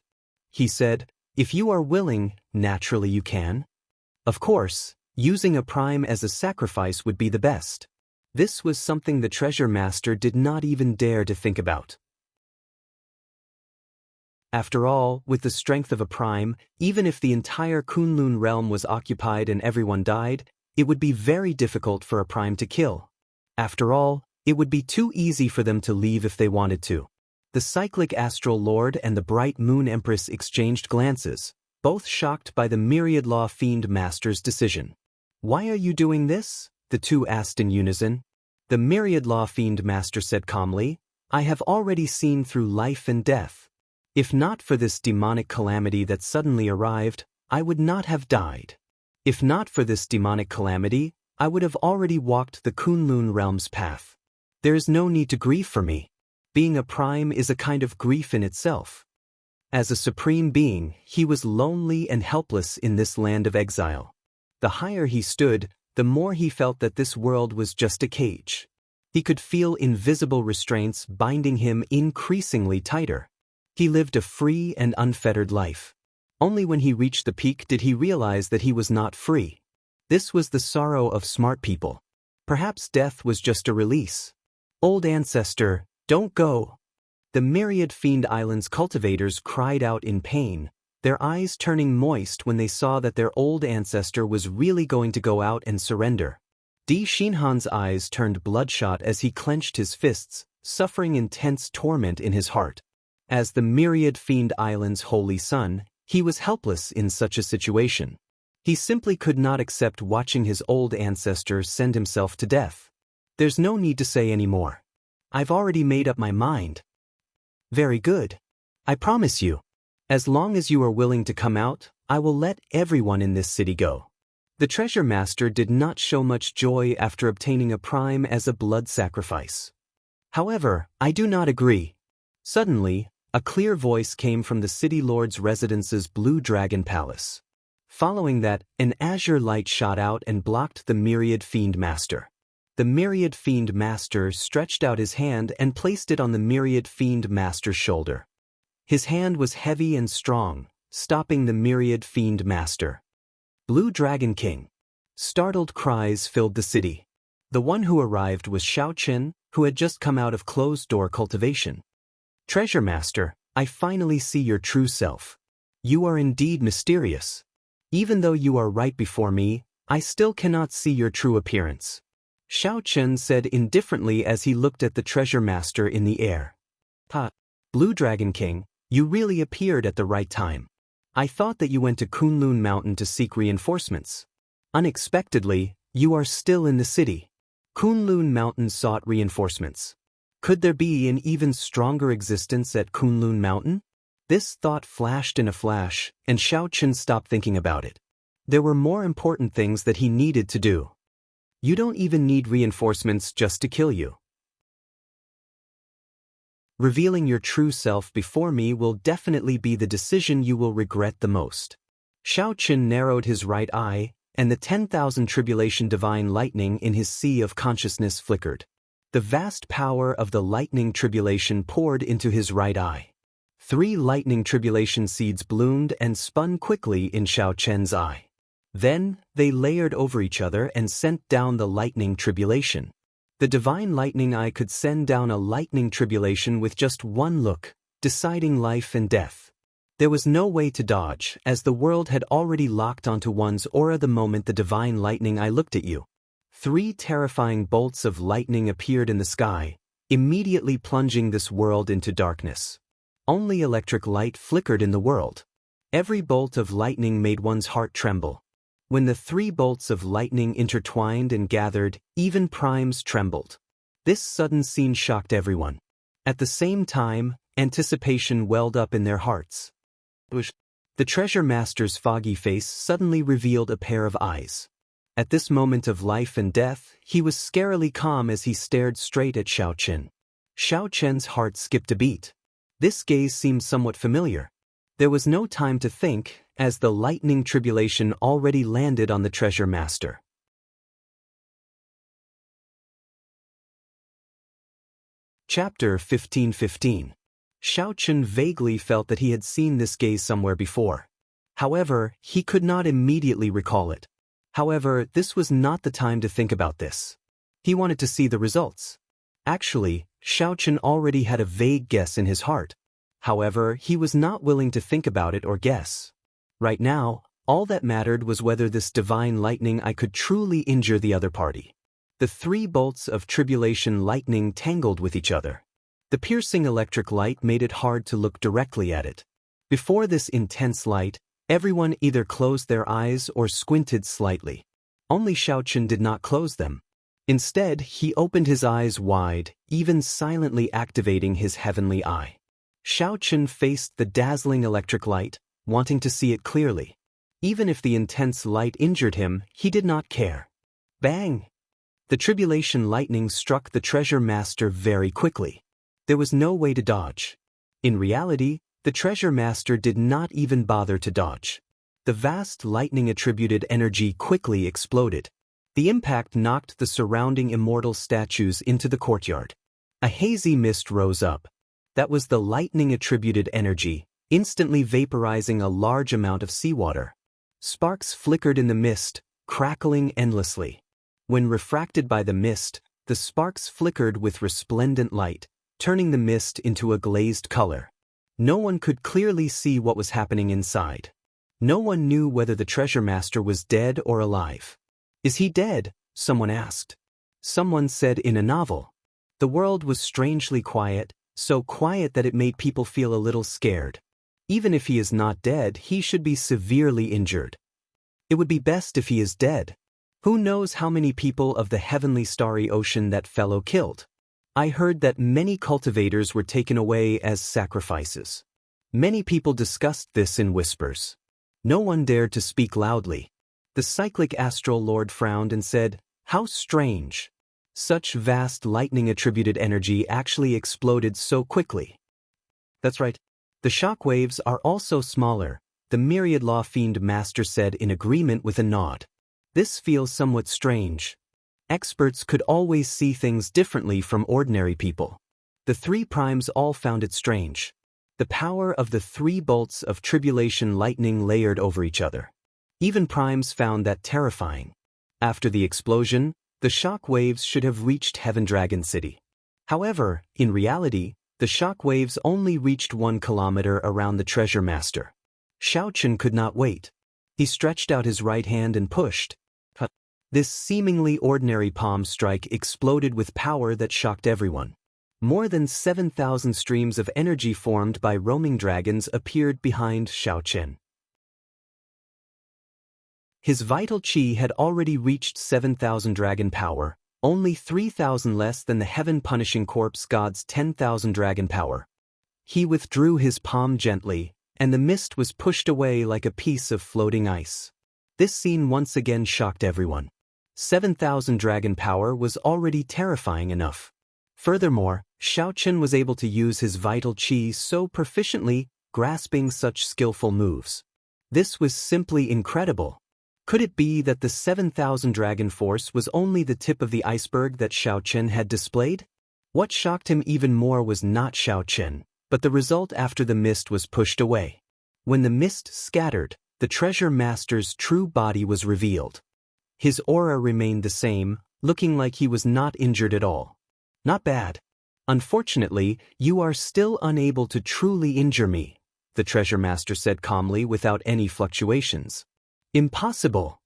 He said, "If you are willing, naturally you can. Of course, using a prime as a sacrifice would be the best." This was something the treasure master did not even dare to think about. After all, with the strength of a prime, even if the entire Kunlun realm was occupied and everyone died, it would be very difficult for a prime to kill. After all, it would be too easy for them to leave if they wanted to. The cyclic astral lord and the bright moon empress exchanged glances, both shocked by the myriad law fiend master's decision. "Why are you doing this?" the two asked in unison. The myriad law fiend master said calmly, "I have already seen through life and death. If not for this demonic calamity that suddenly arrived, I would not have died. If not for this demonic calamity, I would have already walked the Kunlun realm's path. There is no need to grieve for me. Being a prime is a kind of grief in itself." As a supreme being, he was lonely and helpless in this land of exile. The higher he stood, the more he felt that this world was just a cage. He could feel invisible restraints binding him increasingly tighter. He lived a free and unfettered life. Only when he reached the peak did he realize that he was not free. This was the sorrow of smart people. Perhaps death was just a release. "Old ancestor, don't go." The myriad fiend island's cultivators cried out in pain, their eyes turning moist when they saw that their old ancestor was really going to go out and surrender. Di Xinhan's eyes turned bloodshot as he clenched his fists, suffering intense torment in his heart. As the myriad fiend island's holy son, he was helpless in such a situation. He simply could not accept watching his old ancestor send himself to death. "There's no need to say any more. I've already made up my mind." "Very good. I promise you. As long as you are willing to come out, I will let everyone in this city go." The treasure master did not show much joy after obtaining a prime as a blood sacrifice. "However, I do not agree." Suddenly, a clear voice came from the city lord's residence's blue dragon palace. Following that, an azure light shot out and blocked the myriad fiend master. The myriad fiend master stretched out his hand and placed it on the myriad fiend master's shoulder. His hand was heavy and strong, stopping the myriad fiend master. "Blue Dragon King." Startled cries filled the city. The one who arrived was Xiao Qin, who had just come out of closed-door cultivation. "Treasure Master, I finally see your true self. You are indeed mysterious. Even though you are right before me, I still cannot see your true appearance. Xiao Chen said indifferently as he looked at the treasure master in the air. Ha! Blue Dragon King, you really appeared at the right time. I thought that you went to Kunlun Mountain to seek reinforcements. Unexpectedly, you are still in the city. Kunlun Mountain sought reinforcements. Could there be an even stronger existence at Kunlun Mountain? This thought flashed in a flash, and Xiao Chen stopped thinking about it. There were more important things that he needed to do. You don't even need reinforcements just to kill you. Revealing your true self before me will definitely be the decision you will regret the most. Xiao Chen narrowed his right eye, and the 10,000 tribulation divine lightning in his sea of consciousness flickered. The vast power of the lightning tribulation poured into his right eye. 3 lightning tribulation seeds bloomed and spun quickly in Xiao Chen's eye. Then, they layered over each other and sent down the lightning tribulation. The divine lightning eye could send down a lightning tribulation with just one look, deciding life and death. There was no way to dodge, as the world had already locked onto one's aura the moment the divine lightning eye looked at you. 3 terrifying bolts of lightning appeared in the sky, immediately plunging this world into darkness. Only electric light flickered in the world. Every bolt of lightning made one's heart tremble. When the 3 bolts of lightning intertwined and gathered, even primes trembled. This sudden scene shocked everyone. At the same time, anticipation welled up in their hearts. The treasure master's foggy face suddenly revealed a pair of eyes. At this moment of life and death, he was scarily calm as he stared straight at Xiao Chen. Xiao Chen's heart skipped a beat. This gaze seemed somewhat familiar. There was no time to think, as the lightning tribulation already landed on the treasure master. Chapter 15:15. Xiao Chen vaguely felt that he had seen this gaze somewhere before. However, he could not immediately recall it. However, this was not the time to think about this. He wanted to see the results. Actually, Xiao Chen already had a vague guess in his heart. However, he was not willing to think about it or guess. Right now, all that mattered was whether this divine lightning eye could truly injure the other party. The 3 bolts of tribulation lightning tangled with each other. The piercing electric light made it hard to look directly at it. Before this intense light, everyone either closed their eyes or squinted slightly. Only Xiao Chen did not close them. Instead, he opened his eyes wide, even silently activating his heavenly eye. Xiao Chen faced the dazzling electric light, wanting to see it clearly. Even if the intense light injured him, he did not care. Bang! The tribulation lightning struck the treasure master very quickly. There was no way to dodge. In reality, the treasure master did not even bother to dodge. The vast lightning-attributed energy quickly exploded. The impact knocked the surrounding immortal statues into the courtyard. A hazy mist rose up. That was the lightning-attributed energy, instantly vaporizing a large amount of seawater. Sparks flickered in the mist, crackling endlessly. When refracted by the mist, the sparks flickered with resplendent light, turning the mist into a glazed color. No one could clearly see what was happening inside. No one knew whether the treasure master was dead or alive. "Is he dead?" someone asked. Someone said in a novel. The world was strangely quiet, so quiet that it made people feel a little scared. Even if he is not dead, he should be severely injured. It would be best if he is dead. Who knows how many people of the heavenly starry ocean that fellow killed? I heard that many cultivators were taken away as sacrifices. Many people discussed this in whispers. No one dared to speak loudly. The cyclic astral lord frowned and said, "How strange. Such vast lightning-attributed energy actually exploded so quickly." That's right. The shock waves are also smaller, the myriad law fiend master said in agreement with a nod. This feels somewhat strange. Experts could always see things differently from ordinary people. The 3 primes all found it strange. The power of the 3 bolts of tribulation lightning layered over each other. Even primes found that terrifying. After the explosion, the shock waves should have reached Heaven Dragon City. However, in reality, The shock waves only reached 1 kilometer around the treasure master. Xiaochen could not wait. He stretched out his right hand and pushed. This seemingly ordinary palm strike exploded with power that shocked everyone. More than 7,000 streams of energy formed by roaming dragons appeared behind Xiaochen. His vital qi had already reached 7,000 dragon power, only 3,000 less than the heaven-punishing corpse god's 10,000 dragon power. He withdrew his palm gently, and the mist was pushed away like a piece of floating ice. This scene once again shocked everyone. 7,000 dragon power was already terrifying enough. Furthermore, Xiaochen was able to use his vital qi so proficiently, grasping such skillful moves. This was simply incredible. Could it be that the 7,000 dragon force was only the tip of the iceberg that Xiaochen had displayed? What shocked him even more was not Xiaochen, but the result after the mist was pushed away. When the mist scattered, the treasure master's true body was revealed. His aura remained the same, looking like he was not injured at all. Not bad. Unfortunately, you are still unable to truly injure me, the treasure master said calmly without any fluctuations. Impossible.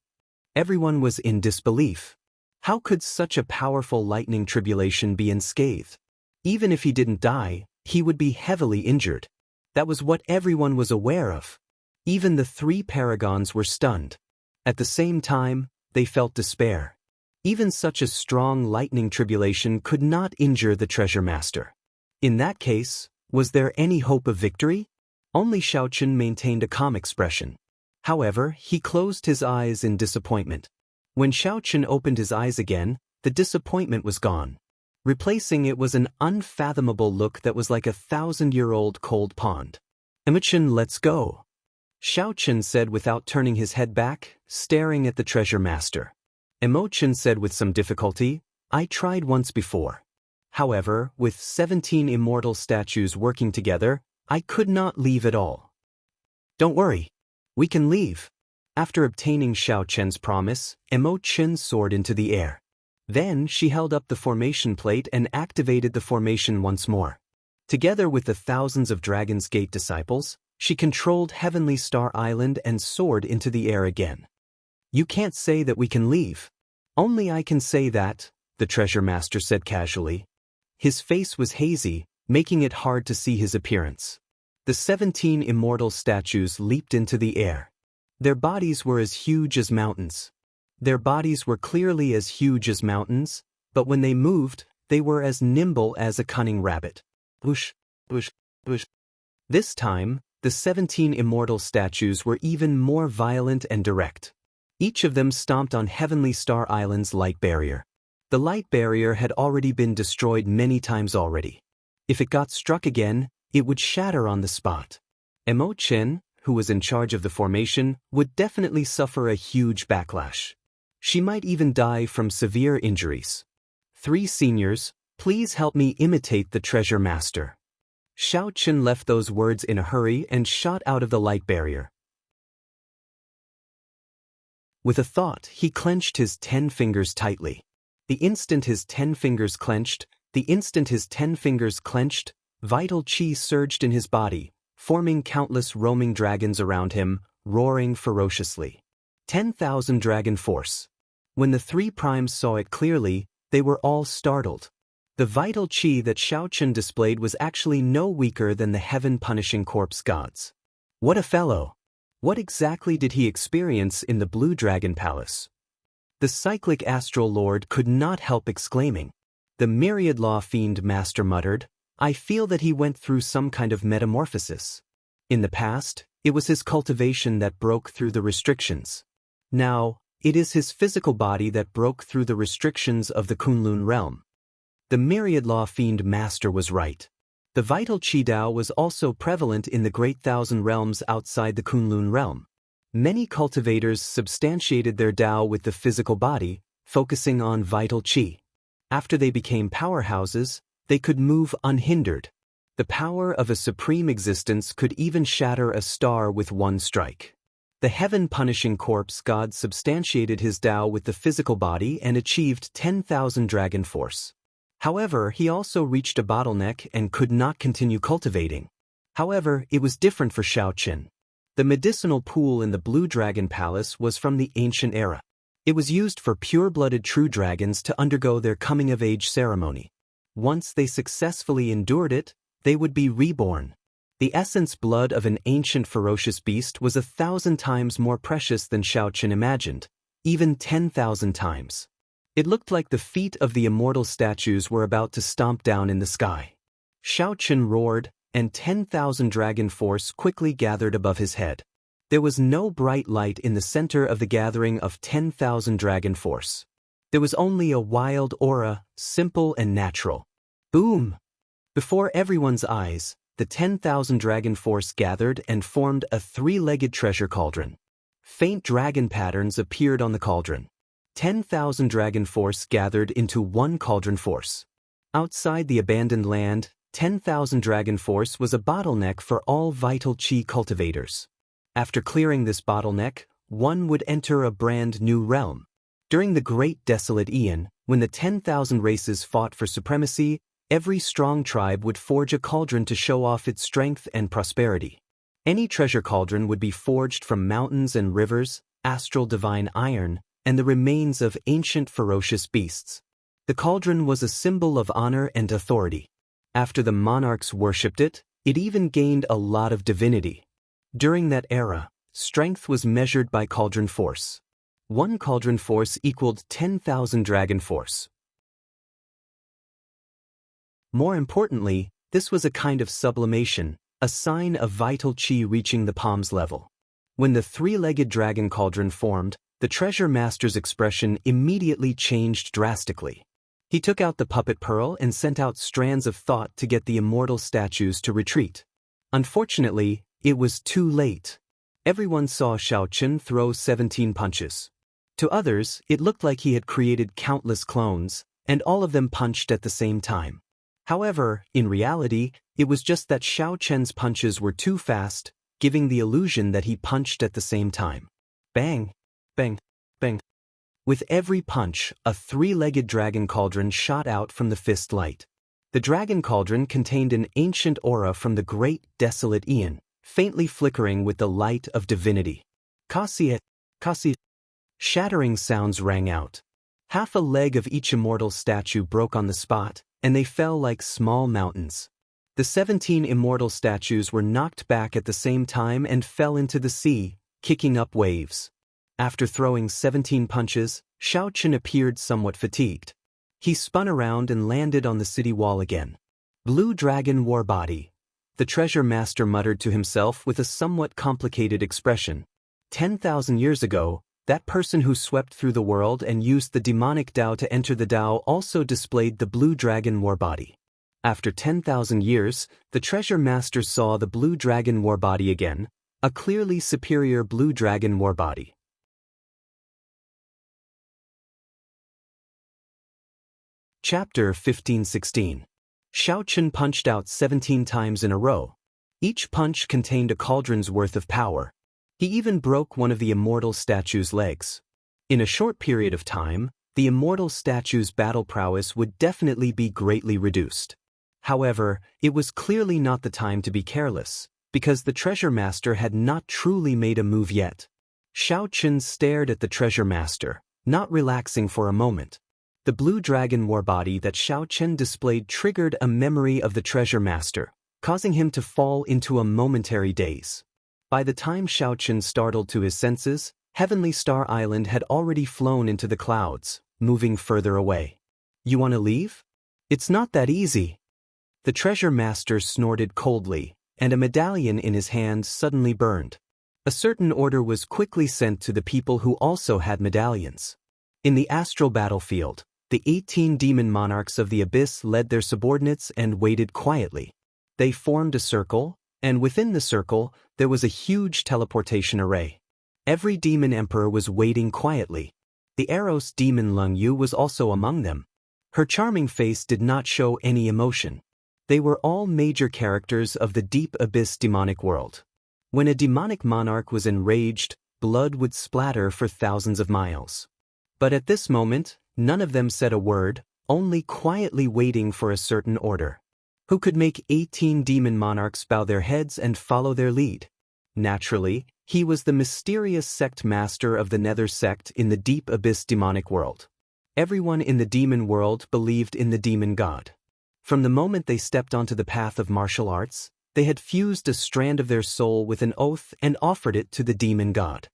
Everyone was in disbelief. How could such a powerful lightning tribulation be unscathed? Even if he didn't die, he would be heavily injured. That was what everyone was aware of. Even the 3 paragons were stunned. At the same time, they felt despair. Even such a strong lightning tribulation could not injure the treasure master. In that case, was there any hope of victory? Only Xiaochen maintained a calm expression. However, he closed his eyes in disappointment. When Xiaochen opened his eyes again, the disappointment was gone. Replacing it was an unfathomable look that was like a 1,000-year-old cold pond. Imochen, let's go, Xiaochen said without turning his head back, staring at the treasure master. Imochen said with some difficulty, I tried once before. However, with 17 immortal statues working together, I could not leave at all. Don't worry. We can leave. After obtaining Xiaochen's promise, Imochen soared into the air. Then she held up the formation plate and activated the formation once more. Together with the thousands of Dragon's Gate disciples, she controlled Heavenly Star Island and soared into the air again. You can't say that we can leave. Only I can say that, the treasure master said casually. His face was hazy, making it hard to see his appearance. The 17 immortal statues leaped into the air. Their bodies were as huge as mountains. Their bodies were clearly as huge as mountains, but when they moved, they were as nimble as a cunning rabbit. Whoosh, whoosh, whoosh. This time, the 17 immortal statues were even more violent and direct. Each of them stomped on Heavenly Star Island's light barrier. The light barrier had already been destroyed many times already. If it got struck again, it would shatter on the spot. Imochen, who was in charge of the formation, would definitely suffer a huge backlash. She might even die from severe injuries. 3 seniors, please help me imitate the treasure master. Xiaochen left those words in a hurry and shot out of the light barrier. With a thought, he clenched his 10 fingers tightly. The instant his 10 fingers clenched, vital qi surged in his body, forming countless roaming dragons around him, roaring ferociously. 10,000 dragon force. When the 3 primes saw it clearly, they were all startled. The vital qi that Xiaochen displayed was actually no weaker than the heaven-punishing corpse gods. What a fellow! What exactly did he experience in the Blue Dragon Palace? The cyclic astral lord could not help exclaiming. The myriad law fiend master muttered, I feel that he went through some kind of metamorphosis. In the past, it was his cultivation that broke through the restrictions. Now, it is his physical body that broke through the restrictions of the Kunlun realm. The myriad law fiend master was right. The vital Qi Dao was also prevalent in the Great Thousand Realms outside the Kunlun realm. Many cultivators substantiated their Dao with the physical body, focusing on vital Qi. After they became powerhouses, they could move unhindered. The power of a supreme existence could even shatter a star with one strike. The heaven-punishing corpse god substantiated his Dao with the physical body and achieved 10,000 dragon force. However, he also reached a bottleneck and could not continue cultivating. However, it was different for Xiaoqin. The medicinal pool in the Blue Dragon Palace was from the ancient era. It was used for pure-blooded true dragons to undergo their coming-of-age ceremony. Once they successfully endured it, they would be reborn. The essence blood of an ancient ferocious beast was 1,000 times more precious than Xiaoqin imagined, even 10,000 times. It looked like the feet of the immortal statues were about to stomp down in the sky. Xiaoqin roared, and 10,000 dragon force quickly gathered above his head. There was no bright light in the center of the gathering of 10,000 dragon force. There was only a wild aura, simple and natural. Boom! Before everyone's eyes, the 10,000 dragon force gathered and formed a three-legged treasure cauldron. Faint dragon patterns appeared on the cauldron. 10,000 dragon force gathered into one cauldron force. Outside the abandoned land, 10,000 dragon force was a bottleneck for all vital chi cultivators. After clearing this bottleneck, one would enter a brand new realm. During the Great Desolate Aeon, when the 10,000 races fought for supremacy, every strong tribe would forge a cauldron to show off its strength and prosperity. Any treasure cauldron would be forged from mountains and rivers, astral divine iron, and the remains of ancient ferocious beasts. The cauldron was a symbol of honor and authority. After the monarchs worshipped it, it even gained a lot of divinity. During that era, strength was measured by cauldron force. One cauldron force equaled 10,000 dragon force. More importantly, this was a kind of sublimation, a sign of vital chi reaching the palm's level. When the three-legged dragon cauldron formed, the treasure master's expression immediately changed drastically. He took out the puppet pearl and sent out strands of thought to get the immortal statues to retreat. Unfortunately, it was too late. Everyone saw Xiaoqin throw 17 punches. To others, it looked like he had created countless clones, and all of them punched at the same time. However, in reality, it was just that Xiaoqin's punches were too fast, giving the illusion that he punched at the same time. Bang! Bang! Bang! With every punch, a three-legged dragon cauldron shot out from the fist light. The dragon cauldron contained an ancient aura from the Great Desolate Aeon, faintly flickering with the light of divinity. Kasi. Shattering sounds rang out. Half a leg of each immortal statue broke on the spot, and they fell like small mountains. The 17 immortal statues were knocked back at the same time and fell into the sea, kicking up waves. After throwing 17 punches, Xiaoqin appeared somewhat fatigued. He spun around and landed on the city wall again. Blue Dragon War Body. The treasure master muttered to himself with a somewhat complicated expression. 10,000 years ago, that person who swept through the world and used the demonic Tao to enter the Tao also displayed the Blue Dragon War Body. After 10,000 years, the treasure master saw the Blue Dragon War Body again, a clearly superior Blue Dragon War Body. Chapter 1516. Xiaoqin punched out 17 times in a row. Each punch contained a cauldron's worth of power. He even broke one of the immortal statue's legs. In a short period of time, the immortal statue's battle prowess would definitely be greatly reduced. However, it was clearly not the time to be careless, because the treasure master had not truly made a move yet. Xiaoqin stared at the treasure master, not relaxing for a moment. The Blue Dragon War Body that Xiaoqin displayed triggered a memory of the treasure master, causing him to fall into a momentary daze. By the time Xiaoqin startled to his senses, Heavenly Star Island had already flown into the clouds, moving further away. You want to leave? It's not that easy. The treasure master snorted coldly, and a medallion in his hand suddenly burned. A certain order was quickly sent to the people who also had medallions. In the astral battlefield, the 18 demon monarchs of the abyss led their subordinates and waited quietly. They formed a circle, and within the circle, there was a huge teleportation array. Every demon emperor was waiting quietly. The Eros demon Lung Yu was also among them. Her charming face did not show any emotion. They were all major characters of the deep abyss demonic world. When a demonic monarch was enraged, blood would splatter for thousands of miles. But at this moment, none of them said a word, only quietly waiting for a certain order. Who could make 18 demon monarchs bow their heads and follow their lead? Naturally, he was the mysterious sect master of the Nether sect in the deep abyss demonic world. Everyone in the demon world believed in the demon god. From the moment they stepped onto the path of martial arts, they had fused a strand of their soul with an oath and offered it to the demon god.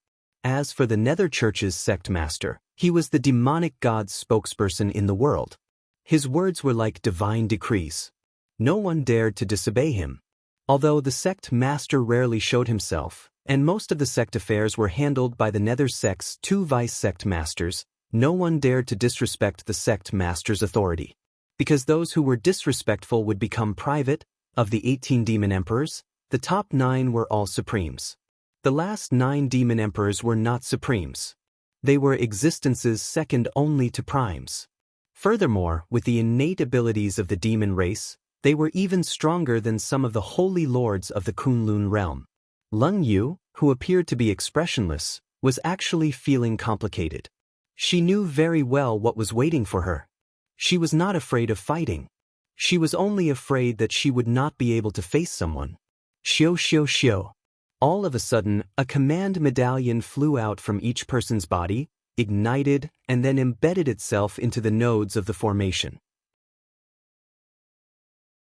As for the Nether Church's sect master, he was the demonic god's spokesperson in the world. His words were like divine decrees. No one dared to disobey him. Although the sect master rarely showed himself, and most of the sect affairs were handled by the Nether sect's 2 vice sect masters, no one dared to disrespect the sect master's authority. Because those who were disrespectful would become private. Of the 18 demon emperors, the top 9 were all supremes. The last 9 demon emperors were not supremes. They were existences second only to primes. Furthermore, with the innate abilities of the demon race, they were even stronger than some of the holy lords of the Kunlun realm. Lung Yu, who appeared to be expressionless, was actually feeling complicated. She knew very well what was waiting for her. She was not afraid of fighting. She was only afraid that she would not be able to face someone. Xiu xiu xiu. All of a sudden, a command medallion flew out from each person's body, ignited, and then embedded itself into the nodes of the formation.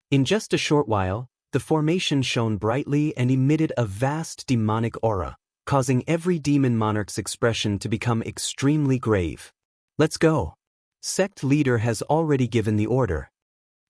In just a short while, the formation shone brightly and emitted a vast demonic aura, causing every demon monarch's expression to become extremely grave. Let's go. Sect leader has already given the order.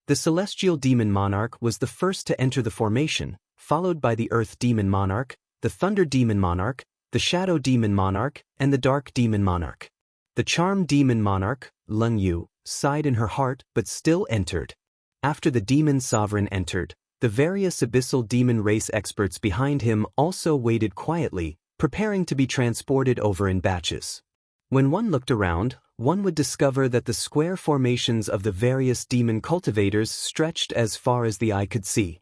The celestial demon monarch was the first to enter the formation, followed by the earth demon monarch, the thunder demon monarch, the shadow demon monarch, and the dark demon monarch. The charm demon monarch, Lung Yu, sighed in her heart but still entered. After the demon sovereign entered, the various abyssal demon race experts behind him also waited quietly, preparing to be transported over in batches. When one looked around, one would discover that the square formations of the various demon cultivators stretched as far as the eye could see.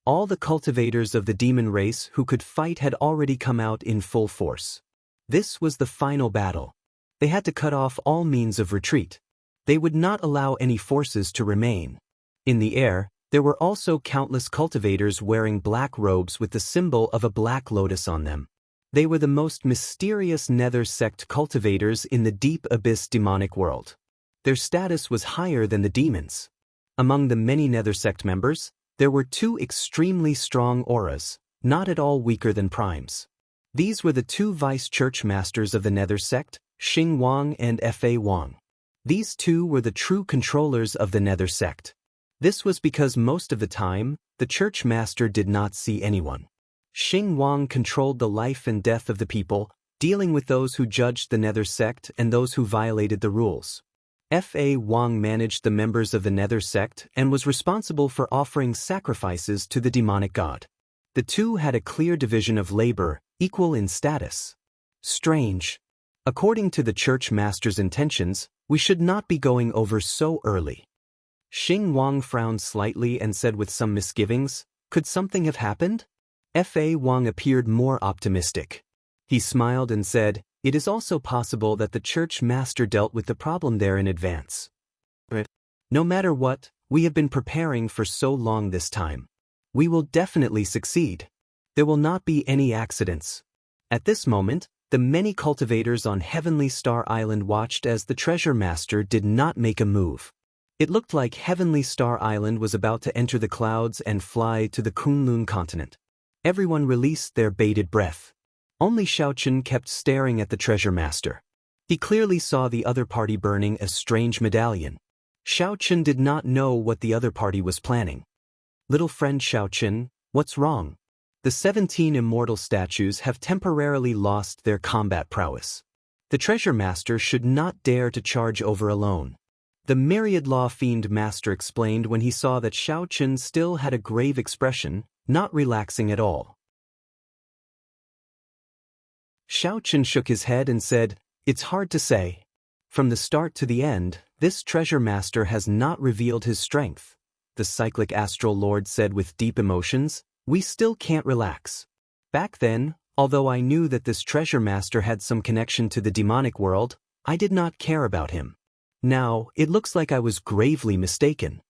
All the cultivators of the demon race who could fight had already come out in full force. This was the final battle. They had to cut off all means of retreat. They would not allow any forces to remain. In the air, there were also countless cultivators wearing black robes with the symbol of a black lotus on them. They were the most mysterious Nether sect cultivators in the deep abyss demonic world. Their status was higher than the demons. Among the many Nether sect members, there were 2 extremely strong auras, not at all weaker than primes. These were the 2 vice church masters of the Nether sect, Xing Wang and Fa Wang. These 2 were the true controllers of the Nether sect. This was because most of the time, the church master did not see anyone. Xing Wang controlled the life and death of the people, dealing with those who judged the Nether sect and those who violated the rules. Fa Wang managed the members of the Nether sect and was responsible for offering sacrifices to the demonic god. The 2 had a clear division of labor, equal in status. Strange. According to the church master's intentions, we should not be going over so early. Xing Wang frowned slightly and said with some misgivings, "Could something have happened?" Fa Wang appeared more optimistic. He smiled and said, "It is also possible that the church master dealt with the problem there in advance. But no matter what, we have been preparing for so long this time. We will definitely succeed. There will not be any accidents." At this moment, the many cultivators on Heavenly Star Island watched as the treasure master did not make a move. It looked like Heavenly Star Island was about to enter the clouds and fly to the Kunlun continent. Everyone released their bated breath. Only Xiaochen kept staring at the treasure master. He clearly saw the other party burning a strange medallion. Xiaochen did not know what the other party was planning. "Little friend Xiaochen, what's wrong?" The 17 immortal statues have temporarily lost their combat prowess. The treasure master should not dare to charge over alone. The myriad law fiend master explained when he saw that Xiaochen still had a grave expression, not relaxing at all. Xiaochen shook his head and said, "It's hard to say. From the start to the end, this treasure master has not revealed his strength." The cyclic astral lord said with deep emotions, "We still can't relax. Back then, although I knew that this treasure master had some connection to the demonic world, I did not care about him. Now, it looks like I was gravely mistaken.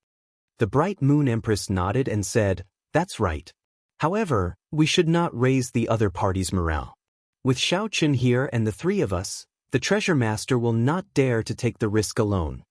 The bright moon empress nodded and said, "That's right. However, we should not raise the other party's morale. With Xiao Qin here and the three of us, the treasure master will not dare to take the risk alone."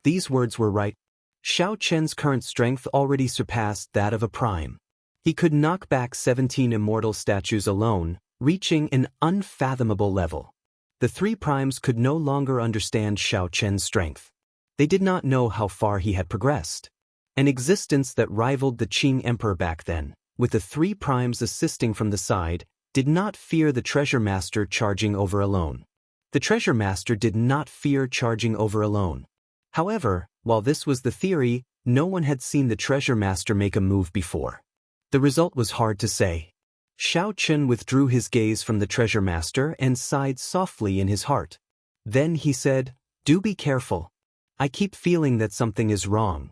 These words were right. Xiao Qian's current strength already surpassed that of a prime. He could knock back 17 immortal statues alone, reaching an unfathomable level. The three primes could no longer understand Xiao Qian's strength. They did not know how far he had progressed. An existence that rivaled the Qing Emperor back then, with the three primes assisting from the side, did not fear the treasure master charging over alone. The treasure master did not fear charging over alone. However, while this was the theory, no one had seen the treasure master make a move before. The result was hard to say. Xiao Qin withdrew his gaze from the treasure master and sighed softly in his heart. Then he said, "Do be careful. I keep feeling that something is wrong."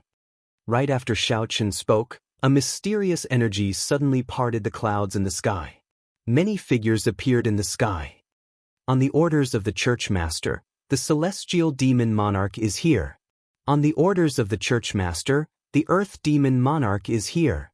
Right after Xiao Qin spoke, a mysterious energy suddenly parted the clouds in the sky. Many figures appeared in the sky. On the orders of the church master, the celestial demon monarch is here. On the orders of the church master, the earth demon monarch is here.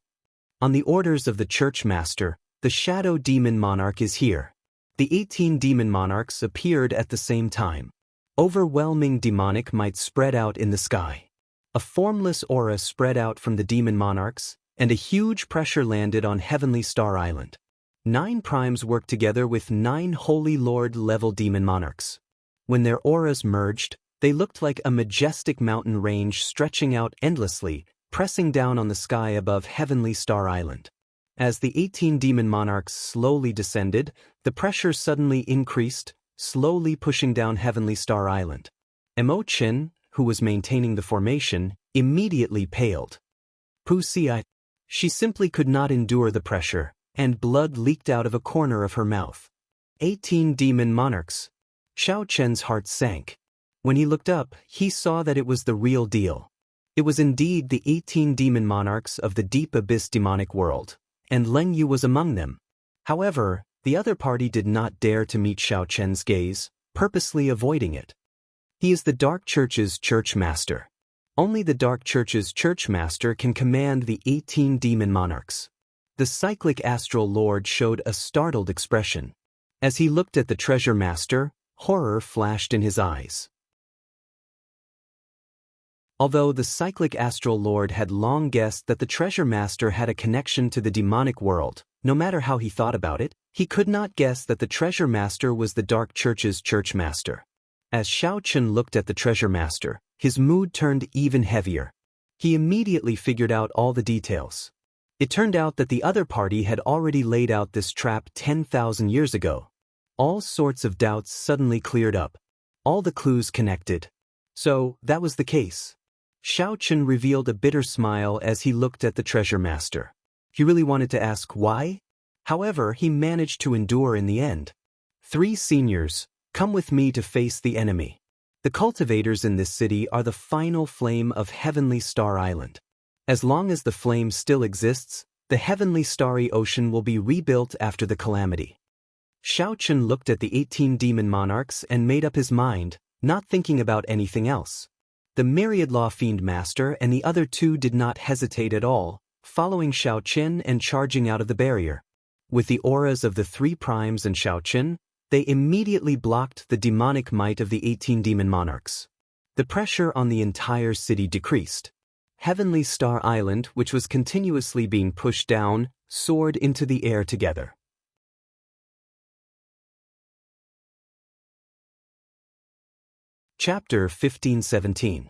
On the orders of the church master, the shadow demon monarch is here. The 18 demon monarchs appeared at the same time. Overwhelming demonic might spread out in the sky. A formless aura spread out from the demon monarchs, and a huge pressure landed on Heavenly Star Island. 9 primes worked together with 9 Holy Lord-level demon monarchs. When their auras merged, they looked like a majestic mountain range stretching out endlessly, pressing down on the sky above Heavenly Star Island. As the 18 demon monarchs slowly descended, the pressure suddenly increased, slowly pushing down Heavenly Star Island. Mo Qin, who was maintaining the formation, immediately paled. Pu Xi, she simply could not endure the pressure, and blood leaked out of a corner of her mouth. 18 demon monarchs. Xiao Qian's heart sank. When he looked up, he saw that it was the real deal. It was indeed the 18 demon monarchs of the deep abyss demonic world, and Leng Yu was among them. However, the other party did not dare to meet Xiao Qian's gaze, purposely avoiding it. He is the Dark Church's church master. Only the Dark Church's church master can command the 18 demon monarchs. The cyclic astral lord showed a startled expression. As he looked at the treasure master, horror flashed in his eyes. Although the cyclic astral lord had long guessed that the treasure master had a connection to the demonic world, no matter how he thought about it, he could not guess that the treasure master was the Dark Church's church master. As Xiao Qin looked at the treasure master, his mood turned even heavier. He immediately figured out all the details. It turned out that the other party had already laid out this trap 10,000 years ago. All sorts of doubts suddenly cleared up. All the clues connected. So, that was the case. Xiao Qin revealed a bitter smile as he looked at the treasure master. He really wanted to ask why? However, he managed to endure in the end. 3 seniors, come with me to face the enemy. The cultivators in this city are the final flame of Heavenly Star Island. As long as the flame still exists, the Heavenly Starry Ocean will be rebuilt after the calamity. Xiao Qin looked at the 18 demon monarchs and made up his mind, not thinking about anything else. The Myriad Law Fiend Master and the other 2 did not hesitate at all, following Xiao Qin and charging out of the barrier. With the auras of the 3 primes and Xiao Qin, they immediately blocked the demonic might of the 18 demon monarchs. The pressure on the entire city decreased. Heavenly Star Island, which was continuously being pushed down, soared into the air together. Chapter 15-17.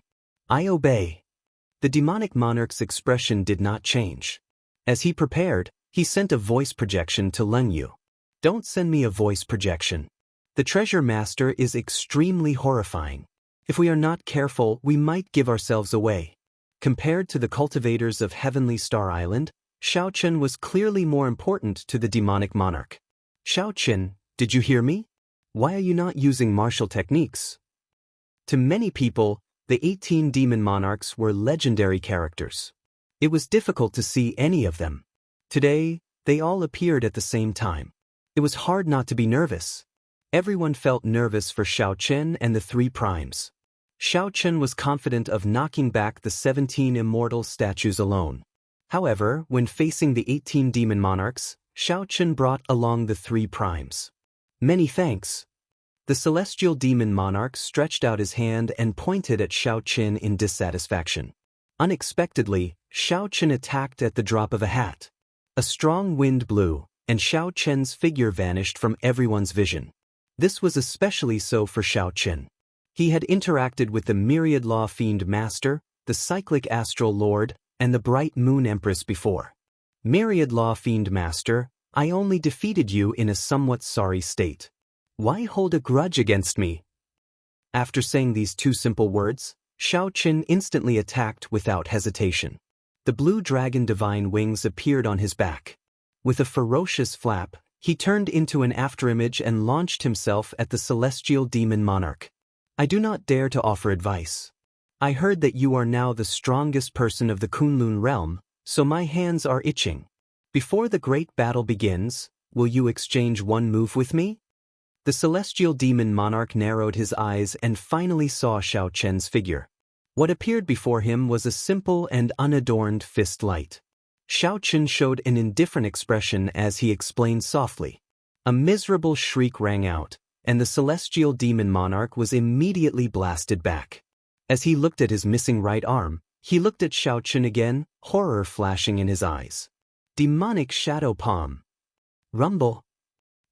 I obey. The demonic monarch's expression did not change. As he prepared, he sent a voice projection to Leng Yu. Don't send me a voice projection. The treasure master is extremely horrifying. If we are not careful, we might give ourselves away. Compared to the cultivators of Heavenly Star Island, Xiao Qin was clearly more important to the demonic monarch. Xiao Qin, did you hear me? Why are you not using martial techniques? To many people, the 18 demon monarchs were legendary characters. It was difficult to see any of them. Today, they all appeared at the same time. It was hard not to be nervous. Everyone felt nervous for Xiao Qin and the 3 primes. Xiao Chen was confident of knocking back the 17 immortal statues alone. However, when facing the 18 demon monarchs, Xiao Chen brought along the 3 primes. Many thanks. The celestial demon monarch stretched out his hand and pointed at Xiao Chen in dissatisfaction. Unexpectedly, Xiao Chen attacked at the drop of a hat. A strong wind blew, and Xiao Chen's figure vanished from everyone's vision. This was especially so for Xiao Chen. He had interacted with the Myriad Law Fiend Master, the Cyclic Astral Lord, and the Bright Moon Empress before. Myriad Law Fiend Master, I only defeated you in a somewhat sorry state. Why hold a grudge against me? After saying these 2 simple words, Xiao Chen instantly attacked without hesitation. The blue dragon divine wings appeared on his back. With a ferocious flap, he turned into an afterimage and launched himself at the celestial demon monarch. I do not dare to offer advice. I heard that you are now the strongest person of the Kunlun realm, so my hands are itching. Before the great battle begins, will you exchange one move with me? The celestial demon monarch narrowed his eyes and finally saw Xiao Chen's figure. What appeared before him was a simple and unadorned fist light. Xiao Chen showed an indifferent expression as he explained softly. A miserable shriek rang out, and the celestial demon monarch was immediately blasted back. As he looked at his missing right arm, he looked at Xiao Chen again, horror flashing in his eyes. Demonic shadow palm. Rumble.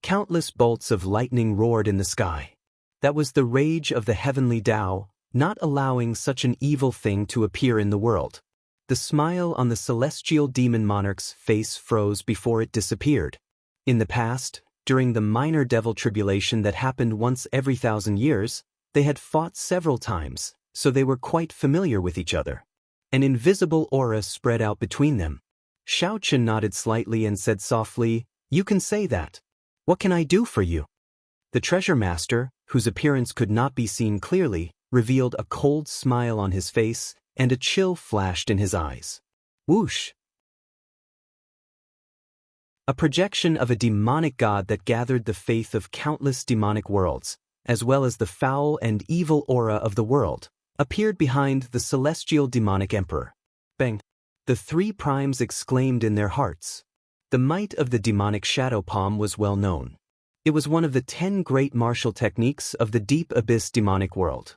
Countless bolts of lightning roared in the sky. That was the rage of the heavenly Tao, not allowing such an evil thing to appear in the world. The smile on the celestial demon monarch's face froze before it disappeared. In the past, during the minor devil tribulation that happened once every 1,000 years, they had fought several times, so they were quite familiar with each other. An invisible aura spread out between them. Xiao Chen nodded slightly and said softly, "You can say that. What can I do for you?" The treasure master, whose appearance could not be seen clearly, revealed a cold smile on his face, and a chill flashed in his eyes. Whoosh! A projection of a demonic god that gathered the faith of countless demonic worlds, as well as the foul and evil aura of the world, appeared behind the celestial demonic emperor. Bang! The 3 primes exclaimed in their hearts. The might of the demonic shadow palm was well known. It was one of the 10 great martial techniques of the deep abyss demonic world.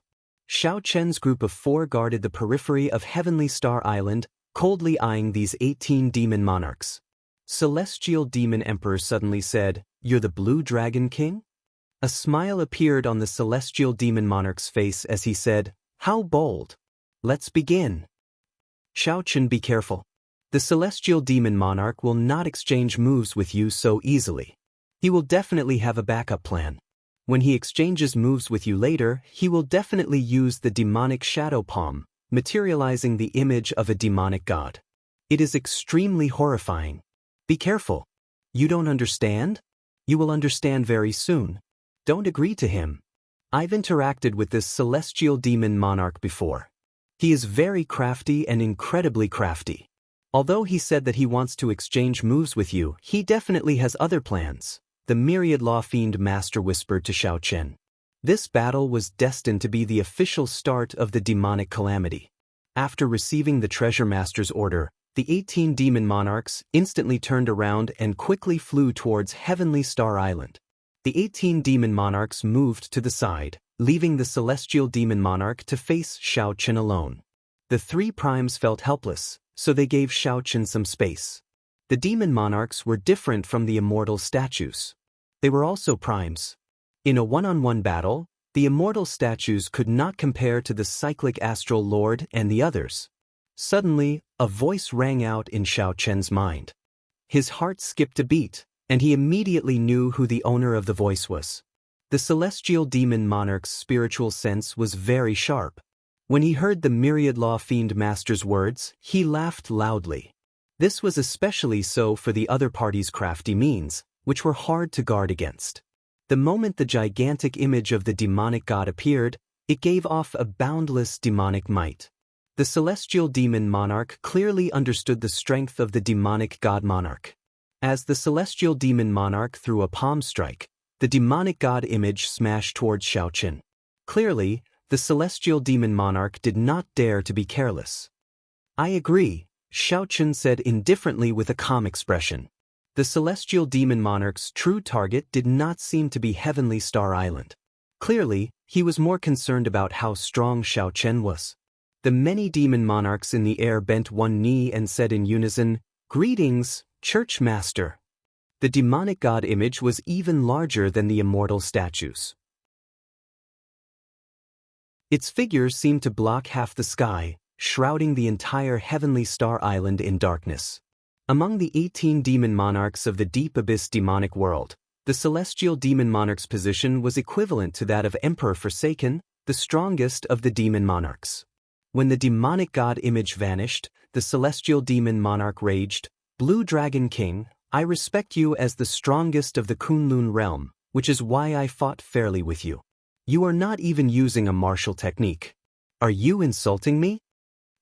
Xiao Chen's group of 4 guarded the periphery of Heavenly Star Island, coldly eyeing these 18 demon monarchs. Celestial Demon Emperor suddenly said, "You're the Blue Dragon King?" A smile appeared on the Celestial Demon Monarch's face as he said, "How bold! Let's begin." Xiao Chen, be careful. The Celestial Demon Monarch will not exchange moves with you so easily. He will definitely have a backup plan. When he exchanges moves with you later, he will definitely use the demonic shadow palm, materializing the image of a demonic god. It is extremely horrifying. Be careful. You don't understand? You will understand very soon. Don't agree to him. I've interacted with this celestial demon monarch before. He is very crafty and incredibly crafty. Although he said that he wants to exchange moves with you, he definitely has other plans, the Myriad Law Fiend Master whispered to Xiao Chen. This battle was destined to be the official start of the demonic calamity. After receiving the Treasure Master's order, the 18 demon monarchs instantly turned around and quickly flew towards Heavenly Star Island. The 18 demon monarchs moved to the side, leaving the celestial demon monarch to face Xiao Chen alone. The 3 primes felt helpless, so they gave Xiao Chen some space. The demon monarchs were different from the immortal statues. They were also primes. In a one-on-one battle, the immortal statues could not compare to the cyclic astral lord and the others. Suddenly, a voice rang out in Xiao Chen's mind. His heart skipped a beat, and he immediately knew who the owner of the voice was. The celestial demon monarch's spiritual sense was very sharp. When he heard the Myriad Law Fiend Master's words, he laughed loudly. This was especially so for the other party's crafty means, which were hard to guard against. The moment the gigantic image of the demonic god appeared, it gave off a boundless demonic might. The celestial demon monarch clearly understood the strength of the demonic god monarch. As the celestial demon monarch threw a palm strike, the demonic god image smashed towards Xiao Chen. Clearly, the celestial demon monarch did not dare to be careless. I agree, Xiaochen said indifferently with a calm expression. The celestial demon monarch's true target did not seem to be Heavenly Star Island. Clearly, he was more concerned about how strong Xiaochen was. The many demon monarchs in the air bent one knee and said in unison, "Greetings, Church Master." The demonic god image was even larger than the immortal statues. Its figures seemed to block half the sky, shrouding the entire Heavenly Star Island in darkness. Among the 18 demon monarchs of the deep abyss demonic world, the celestial demon monarch's position was equivalent to that of Emperor Forsaken, the strongest of the demon monarchs. When the demonic god image vanished, the celestial demon monarch raged, "Blue Dragon King, I respect you as the strongest of the Kunlun realm, which is why I fought fairly with you. You are not even using a martial technique. Are you insulting me?"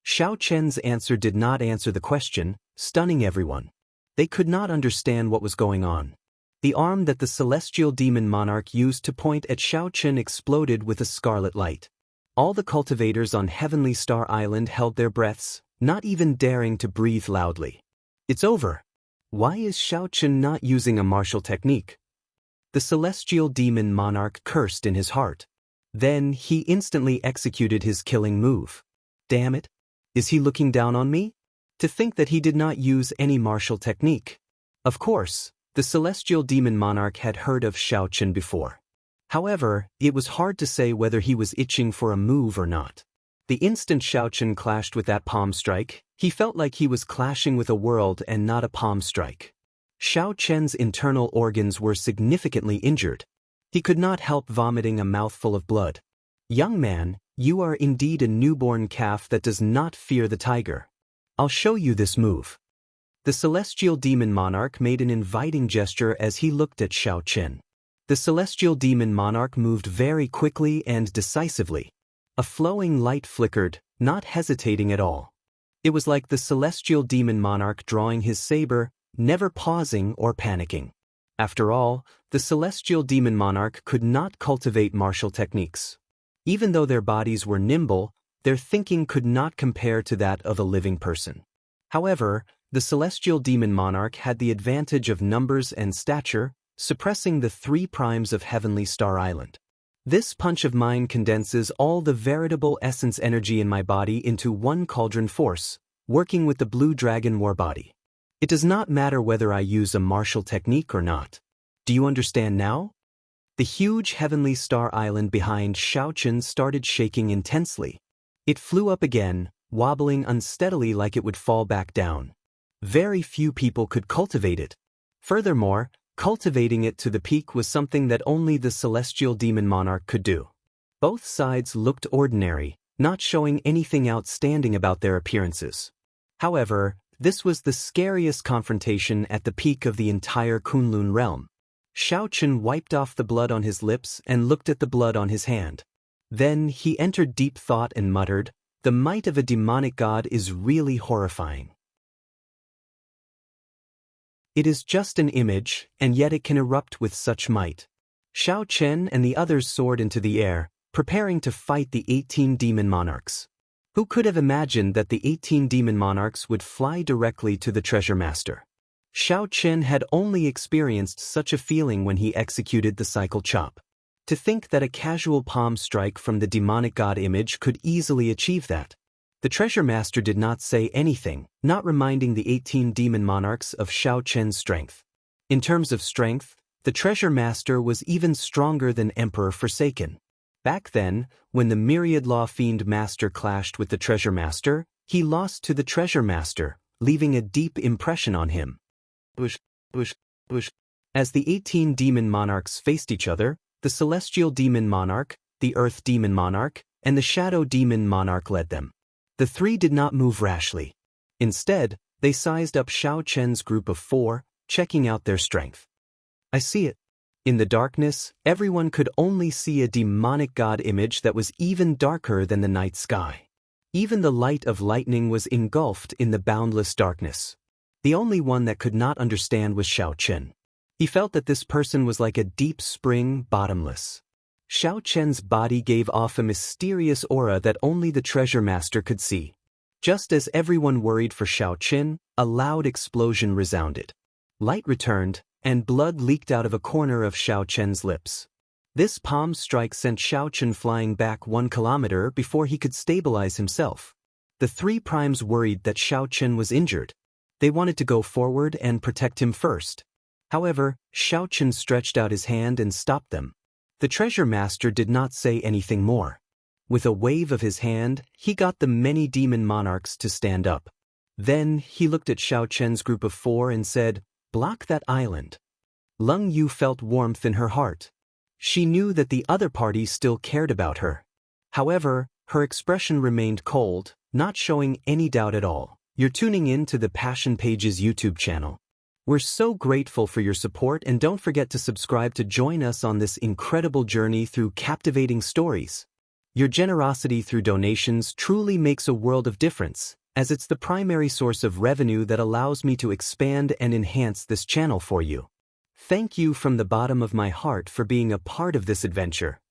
Xiaochen's answer did not answer the question, stunning everyone. They could not understand what was going on. The arm that the celestial demon monarch used to point at Xiaochen exploded with a scarlet light. All the cultivators on Heavenly Star Island held their breaths, not even daring to breathe loudly. It's over. Why is Xiaochen not using a martial technique? The celestial demon monarch cursed in his heart. Then he instantly executed his killing move. Damn it! Is he looking down on me? To think that he did not use any martial technique. Of course, the celestial demon monarch had heard of Xiaochen before. However, it was hard to say whether he was itching for a move or not. The instant Xiaochen clashed with that palm strike, he felt like he was clashing with a world and not a palm strike. Xiaochen's internal organs were significantly injured. He could not help vomiting a mouthful of blood. "Young man, you are indeed a newborn calf that does not fear the tiger. I'll show you this move." The celestial demon monarch made an inviting gesture as he looked at Xiaochen. The celestial demon monarch moved very quickly and decisively. A flowing light flickered, not hesitating at all. It was like the celestial demon monarch drawing his saber, never pausing or panicking. After all, the celestial demon monarch could not cultivate martial techniques. Even though their bodies were nimble, their thinking could not compare to that of a living person. However, the celestial demon monarch had the advantage of numbers and stature, suppressing the 3 primes of Heavenly Star Island. This punch of mine condenses all the veritable essence energy in my body into one cauldron force, working with the blue dragon war body. It does not matter whether I use a martial technique or not. Do you understand now? The huge Heavenly Star Island behind Xiaochen started shaking intensely. It flew up again, wobbling unsteadily like it would fall back down. Very few people could cultivate it. Furthermore, cultivating it to the peak was something that only the celestial demon monarch could do. Both sides looked ordinary, not showing anything outstanding about their appearances. However, this was the scariest confrontation at the peak of the entire Kunlun realm. Xiaochen wiped off the blood on his lips and looked at the blood on his hand. Then he entered deep thought and muttered, "The might of a demonic god is really horrifying. It is just an image, and yet it can erupt with such might." Xiaochen and the others soared into the air, preparing to fight the 18 demon monarchs. Who could have imagined that the 18 demon monarchs would fly directly to the treasure master? Xiaochen had only experienced such a feeling when he executed the cycle chop. To think that a casual palm strike from the demonic god image could easily achieve that. The treasure master did not say anything, not reminding the 18 demon monarchs of Xiaochen's strength. In terms of strength, the treasure master was even stronger than Emperor Forsaken. Back then, when the myriad law fiend master clashed with the treasure master, he lost to the treasure master, leaving a deep impression on him. Bush, bush, bush. As the 18 demon monarchs faced each other, the celestial demon monarch, the earth demon monarch, and the shadow demon monarch led them. The 3 did not move rashly. Instead, they sized up Xiaochen's group of 4, checking out their strength. "I see it." In the darkness, everyone could only see a demonic god image that was even darker than the night sky. Even the light of lightning was engulfed in the boundless darkness. The only one that could not understand was Xiaochen. He felt that this person was like a deep spring, bottomless. Xiao Chen's body gave off a mysterious aura that only the treasure master could see. Just as everyone worried for Xiao Chen, a loud explosion resounded. Light returned, and blood leaked out of a corner of Xiao Chen's lips. This palm strike sent Xiao Chen flying back 1 kilometer before he could stabilize himself. The three primes worried that Xiao Chen was injured. They wanted to go forward and protect him first. However, Xiao Chen stretched out his hand and stopped them. The treasure master did not say anything more. With a wave of his hand, he got the many demon monarchs to stand up. Then, he looked at Xiao Chen's group of 4 and said, "Block that island." Leng Yu felt warmth in her heart. She knew that the other party still cared about her. However, her expression remained cold, not showing any doubt at all. You're tuning in to the Passion Pages YouTube channel. We're so grateful for your support, and don't forget to subscribe to join us on this incredible journey through captivating stories. Your generosity through donations truly makes a world of difference, as it's the primary source of revenue that allows me to expand and enhance this channel for you. Thank you from the bottom of my heart for being a part of this adventure.